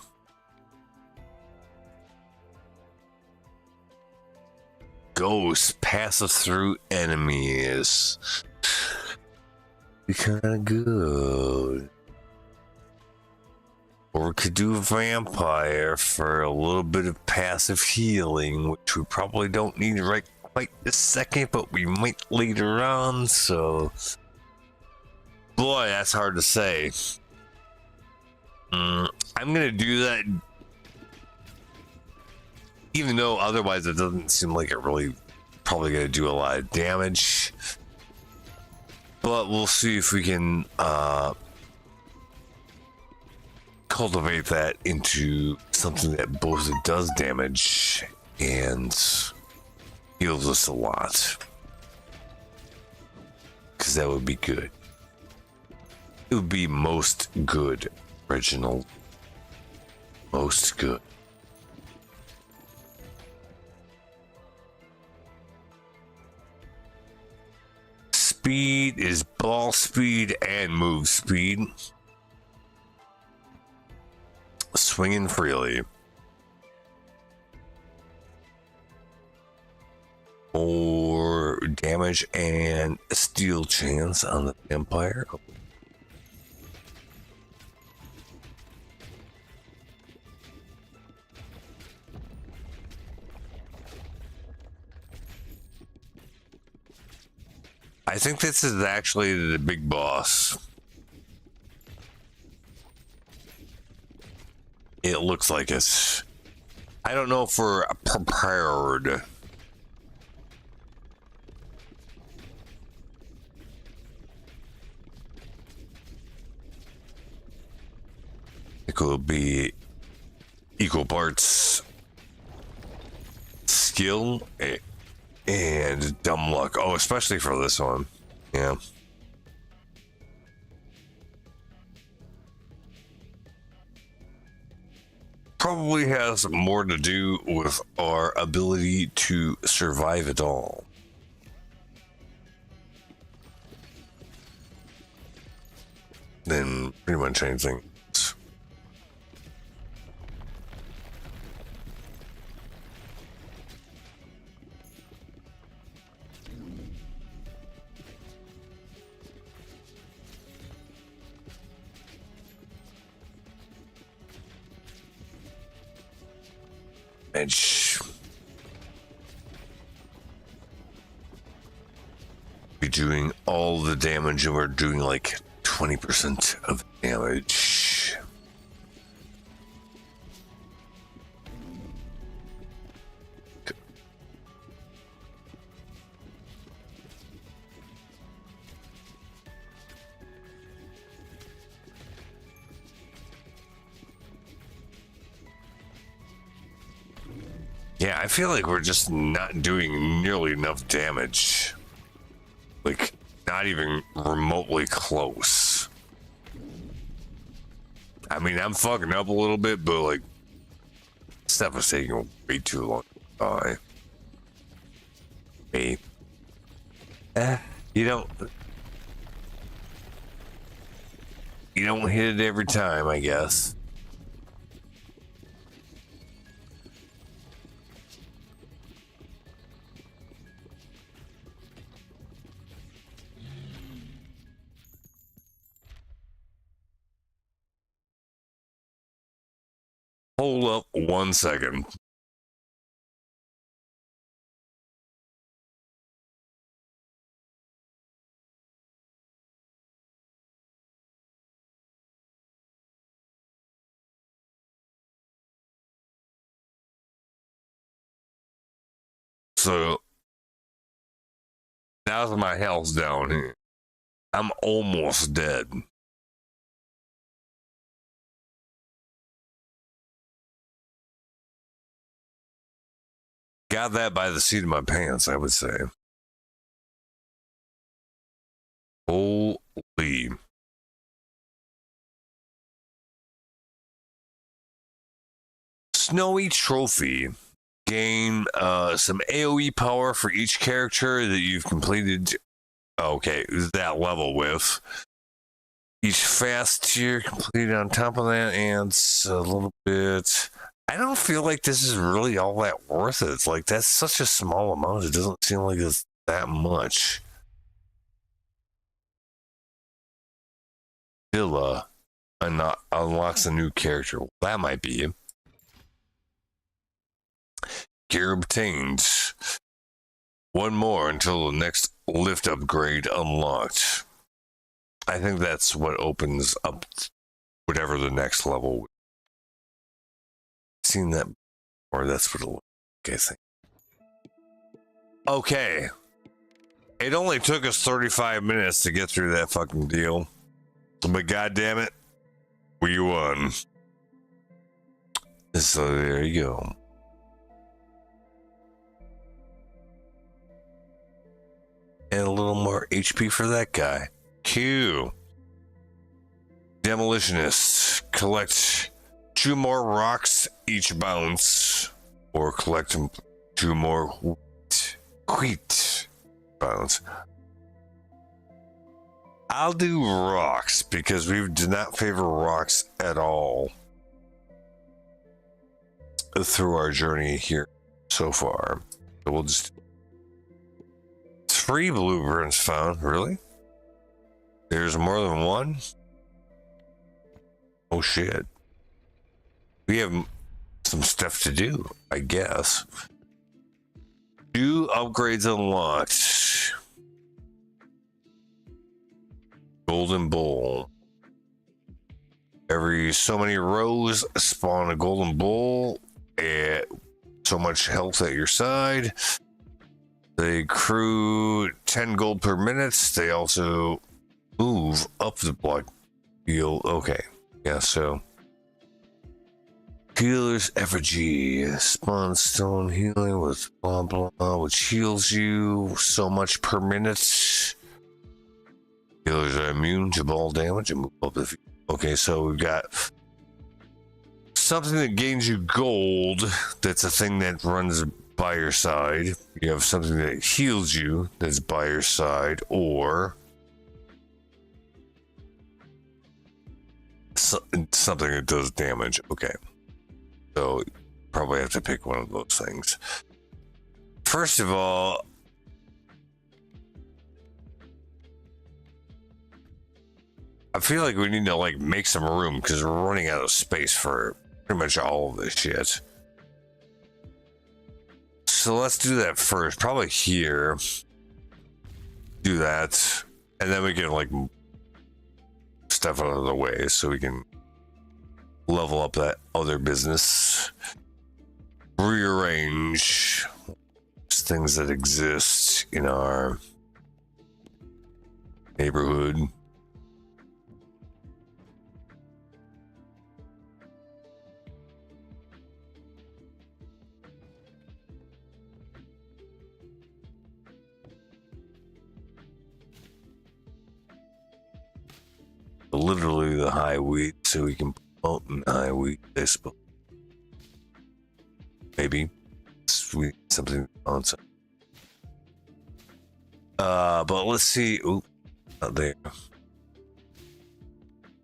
Ghost passes through enemies. Be kind of good. Or we could do vampire for a little bit of passive healing, which we probably don't need right quite this second, but we might later on. So, boy, that's hard to say. I'm gonna do that. Even though otherwise it doesn't seem like it really probably going to do a lot of damage. But we'll see if we can cultivate that into something that both does damage and heals us a lot. Because that would be good. It would be most good, Reginald. Most good. Speed is ball speed and move speed. Swinging freely. More damage and steal chance on the vampire. I think this is actually the big boss. It looks like it's... I don't know if we're prepared. It will be equal parts skill and dumb luck. Oh, especially for this one. Yeah. Probably has more to do with our ability to survive it all. Than pretty much anything. Edge. Be doing all the damage, and we're doing like 20% of damage. Yeah, I feel like we're just not doing nearly enough damage. Like, not even remotely close. I mean, I'm fucking up a little bit, but like, stuff is taking way too long to die. Hey. You don't hit it every time, I guess. Hold up 1 second. So now that my health's down here, I'm almost dead. Got that by the seat of my pants, I would say. Holy. Snowy Trophy. Gain some AoE power for each character that you've completed. Okay, that level with. Each fast tier completed on top of that adds a little bit. I don't feel like this is really all that worth it. It's like, that's such a small amount. It doesn't seem like it's that much. Villa unlocks a new character. Well, that might be it. Gear obtained. One more until the next lift upgrade unlocked. I think that's what opens up whatever the next level. Seen that, or that's what it'll look like, I think. Okay. It only took us 35 minutes to get through that fucking deal. But goddamn it, we won. So there you go. And a little more HP for that guy. Q. Demolitionists. Collect 2 more rocks each bounce. Or collect 2 more wheat bounce. I'll do rocks because we do not favor rocks at all through our journey here so far. So we'll just 3 blueprints found. Really? There's more than one? Oh shit. We have some stuff to do, I guess. 2 upgrades unlocked. Golden Bull. Every so many rows spawn a golden bull at so much health at your side. They accrue 10 gold per minute. They also move up the block field. Okay. Yeah, so Healer's Effigy. Spawn stone healing with blah blah, which heals you so much per minute. Healers are immune to ball damage and move up the field. Okay, so we've got something that gains you gold. That's a thing that runs by your side. You have something that heals you that's by your side, or something that does damage. Okay, so you probably have to pick one of those things. First of all, I feel like we need to like make some room because we're running out of space for pretty much all of this shit. So let's do that first. Probably here. Do that. And then we can like stuff out of the way so we can level up that other business. Rearrange things that exist in our neighborhood. Literally the high wheat, so we can promote in high wheat, I suppose. Maybe sweet something on. But let's see. Oop, not there. Let's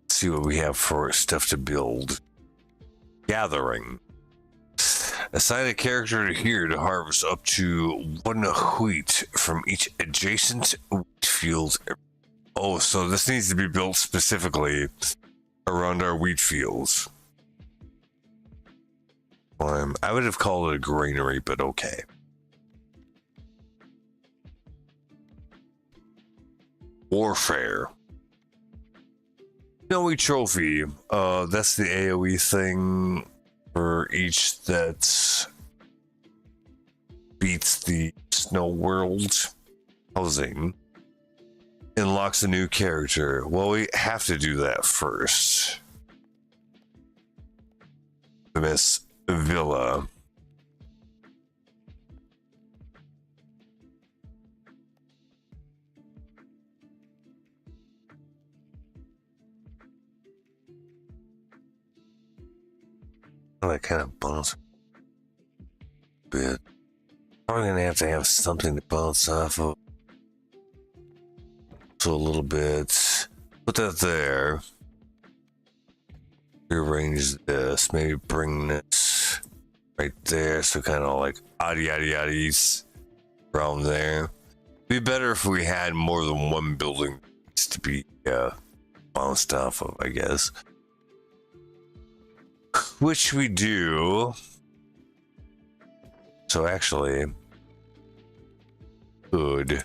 see what we have for stuff to build. Gathering. Assign a character here to harvest up to 1 wheat from each adjacent wheat field. Oh, so this needs to be built specifically around our wheat fields. I would have called it a granary, but okay. Warfare. Snowy Trophy. That's the AoE thing for each that beats the Snow World housing. Unlocks a new character. Well, we have to do that first. Miss Villa. That kind of bounce a bit. Probably gonna have to have something to bounce off of. So a little bit. Put that there. Rearrange this. Maybe bring this right there. So kind of like yaddies around there. Be better if we had more than one building to be bounced off of, I guess. Which we do. So actually, good.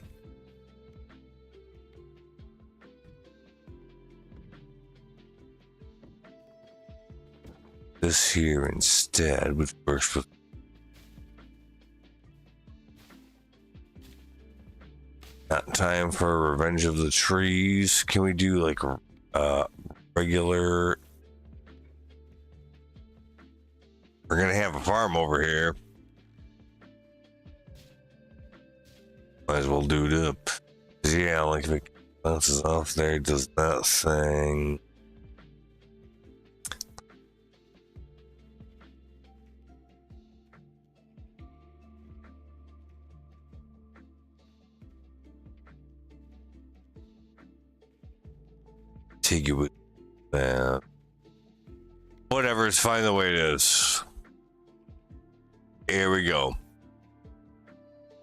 This here instead, which works with Not time for Revenge of the Trees. Can we do like regular? We're gonna have a farm over here. Might as well do it up. Yeah, like if it bounces off there, it does that thing. Take it with that. Whatever, it's fine the way it is. Here we go.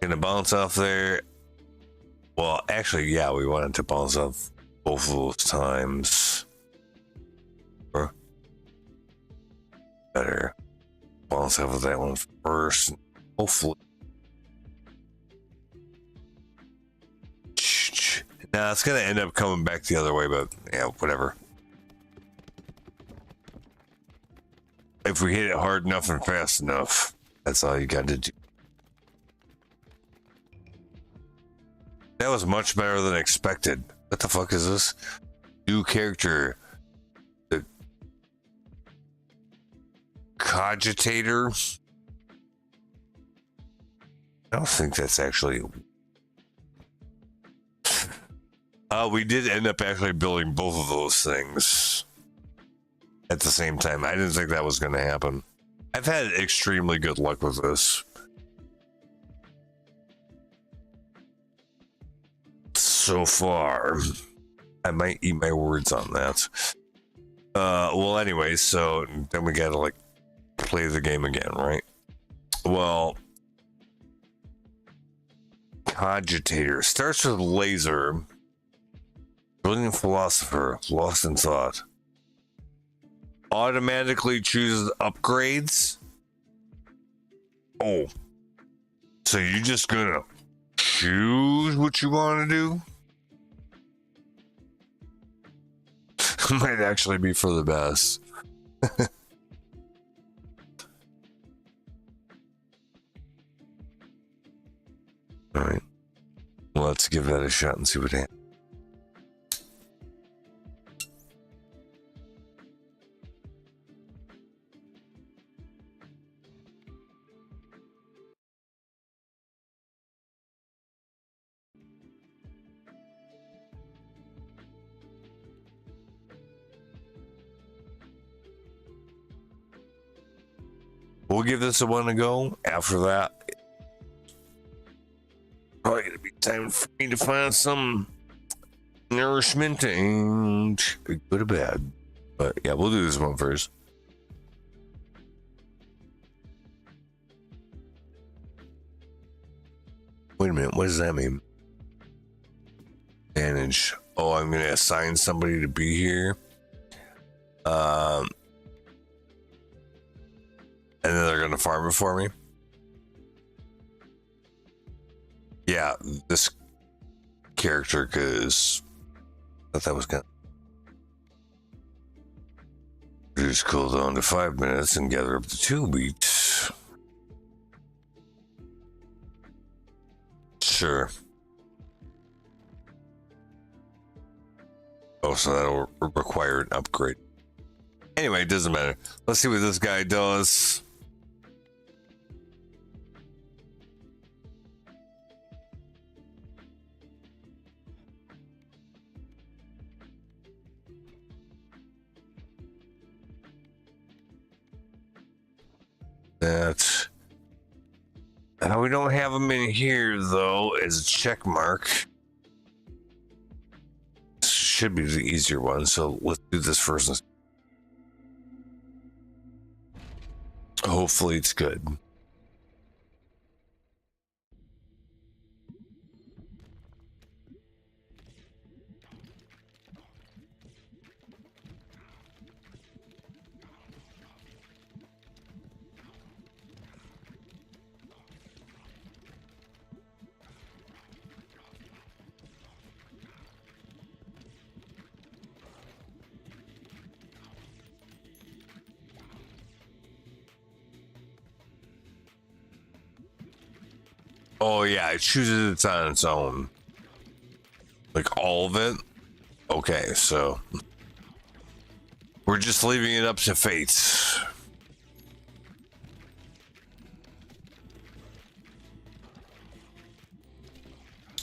Gonna bounce off there. Well, actually, yeah, we wanted to bounce off both of those times. Or better bounce off of that one first. Hopefully. Nah, it's gonna end up coming back the other way, but yeah, whatever. If we hit it hard enough and fast enough, that's all you got to do. That was much better than expected. What the fuck is this? New character. The Cogitator. I don't think that's actually... we did end up actually building both of those things at the same time. I didn't think that was going to happen. I've had extremely good luck with this. So far. I might eat my words on that. Well, anyway, so then we gotta like play the game again, right? Well, Cogitator starts with laser. Brilliant philosopher, lost in thought. Automatically chooses upgrades. Oh, so you're just gonna choose what you want to do? Might actually be for the best. All right, let's give that a shot and see what happens. We'll give this a one to go. After that, probably gonna be time for me to find some nourishment and go to bed. But yeah, we'll do this one first. Wait a minute, what does that mean? Manage. Oh, I'm gonna assign somebody to be here. And then they're gonna farm it for me. Yeah, this character, because I thought that was gonna reduce cooldown to 5 minutes and gather up to 2 beats. Sure. Oh, so that'll require an upgrade. Anyway, it doesn't matter. Let's see what this guy does. That we don't have them in here though as a check mark. Should be the easier one, so let's do this first. Hopefully it's good. Oh yeah, it chooses it on its own. Like all of it? Okay, so we're just leaving it up to fate.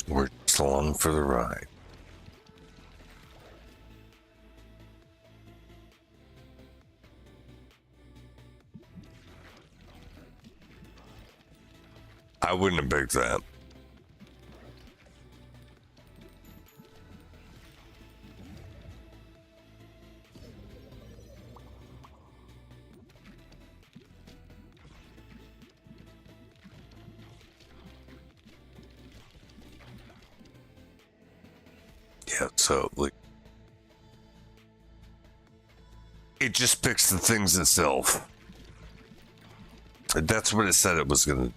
We're just along for the ride. I wouldn't have picked that. Yeah, so like it just picks the things itself. That's what it said it was gonna.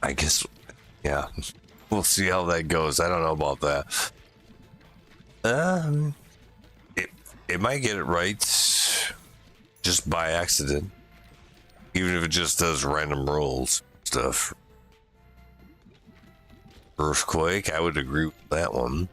I guess, yeah, we'll see how that goes. I don't know about that. It might get it right just by accident, even if it just does random rolls stuff. Earthquake, I would agree with that one.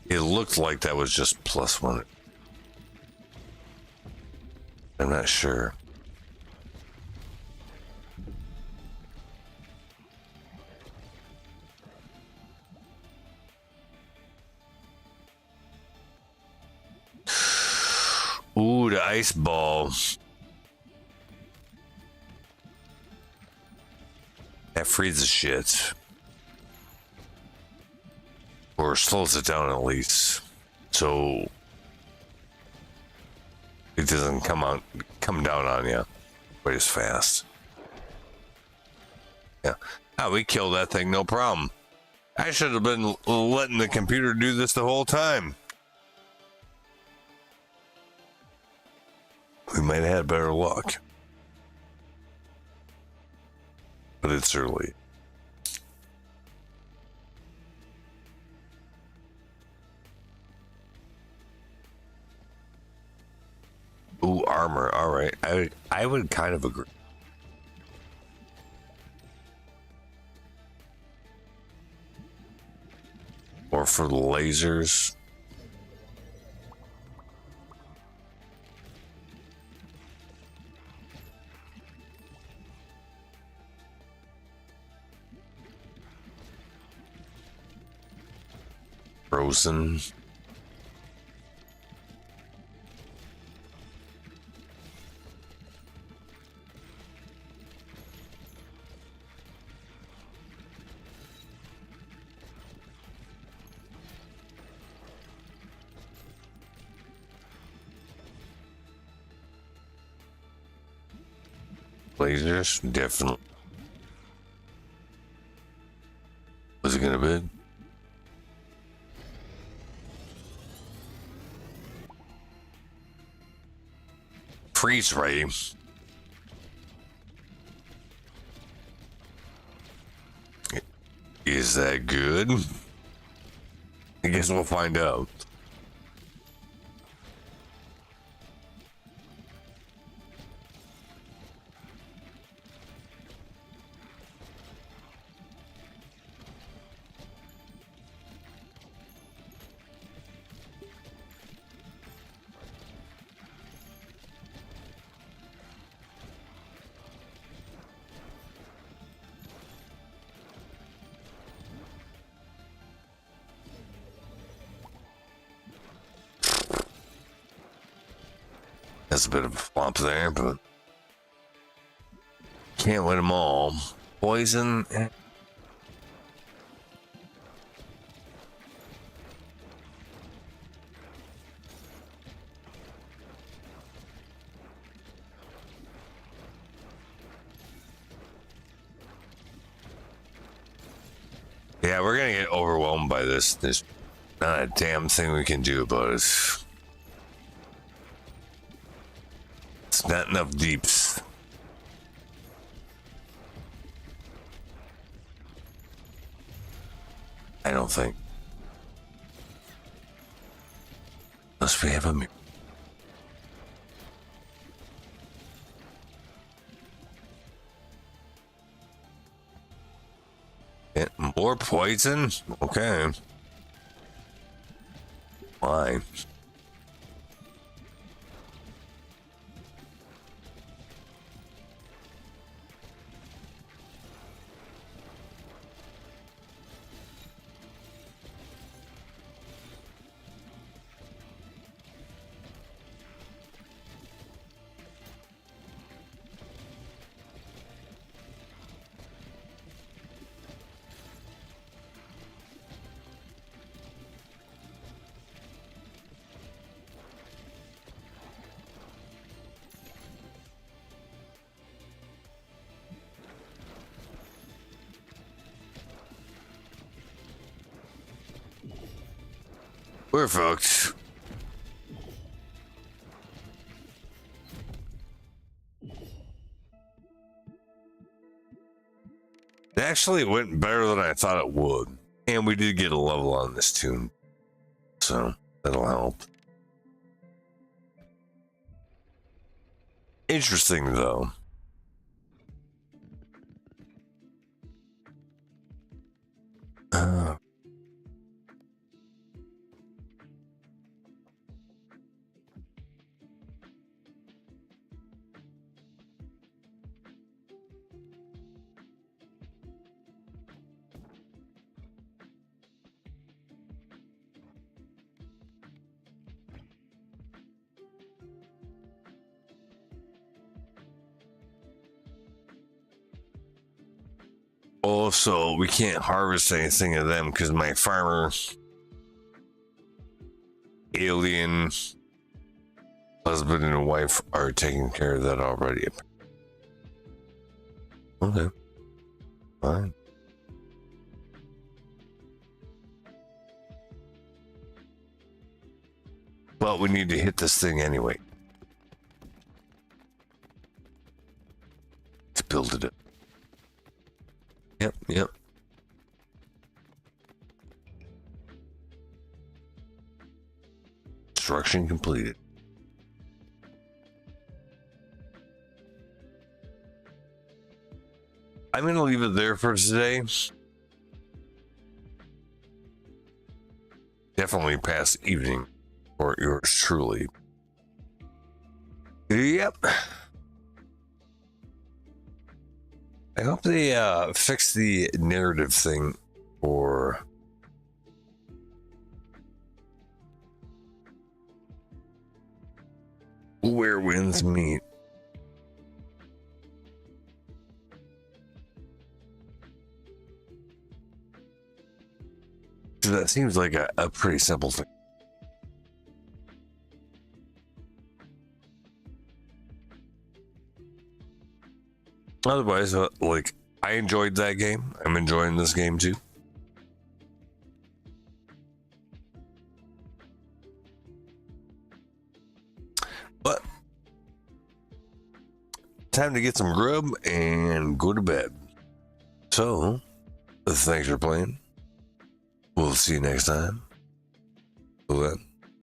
It looked like that was just +1. I'm not sure. Ooh, the ice ball. That freezes shit. Or slows it down at least. So it doesn't come down on you quite as fast. Yeah. Oh, we killed that thing, no problem. I should have been letting the computer do this the whole time. We might have had better luck. But it's early. Ooh, armor. All right. I would kind of agree. Or for the lasers. Frozen. Lasers, definitely. Was it gonna bid? Freeze ray. Is that good? I guess we'll find out. That's a bit of a flop there, but can't win them all. Poison. Yeah, we're gonna get overwhelmed by this. There's not a damn thing we can do about it. It's not enough deeps. I don't think. Unless we have a mirror. More poison? Okay. Why? We're fucked. It actually went better than I thought it would. And we did get a level on this tune. So that'll help. Interesting though. Also, we can't harvest anything of them because my farmer alien husband and wife are taking care of that already. Okay. Fine. But we need to hit this thing anyway. To build it up. Yep. Construction completed. I'm going to leave it there for today. Definitely past evening for yours truly. Yep. I hope they fix the narrative thing for Where Winds Meet. So that seems like a pretty simple thing. Otherwise, like, I enjoyed that game. I'm enjoying this game too. But time to get some grub and go to bed. So, thanks for playing. We'll see you next time. Till then.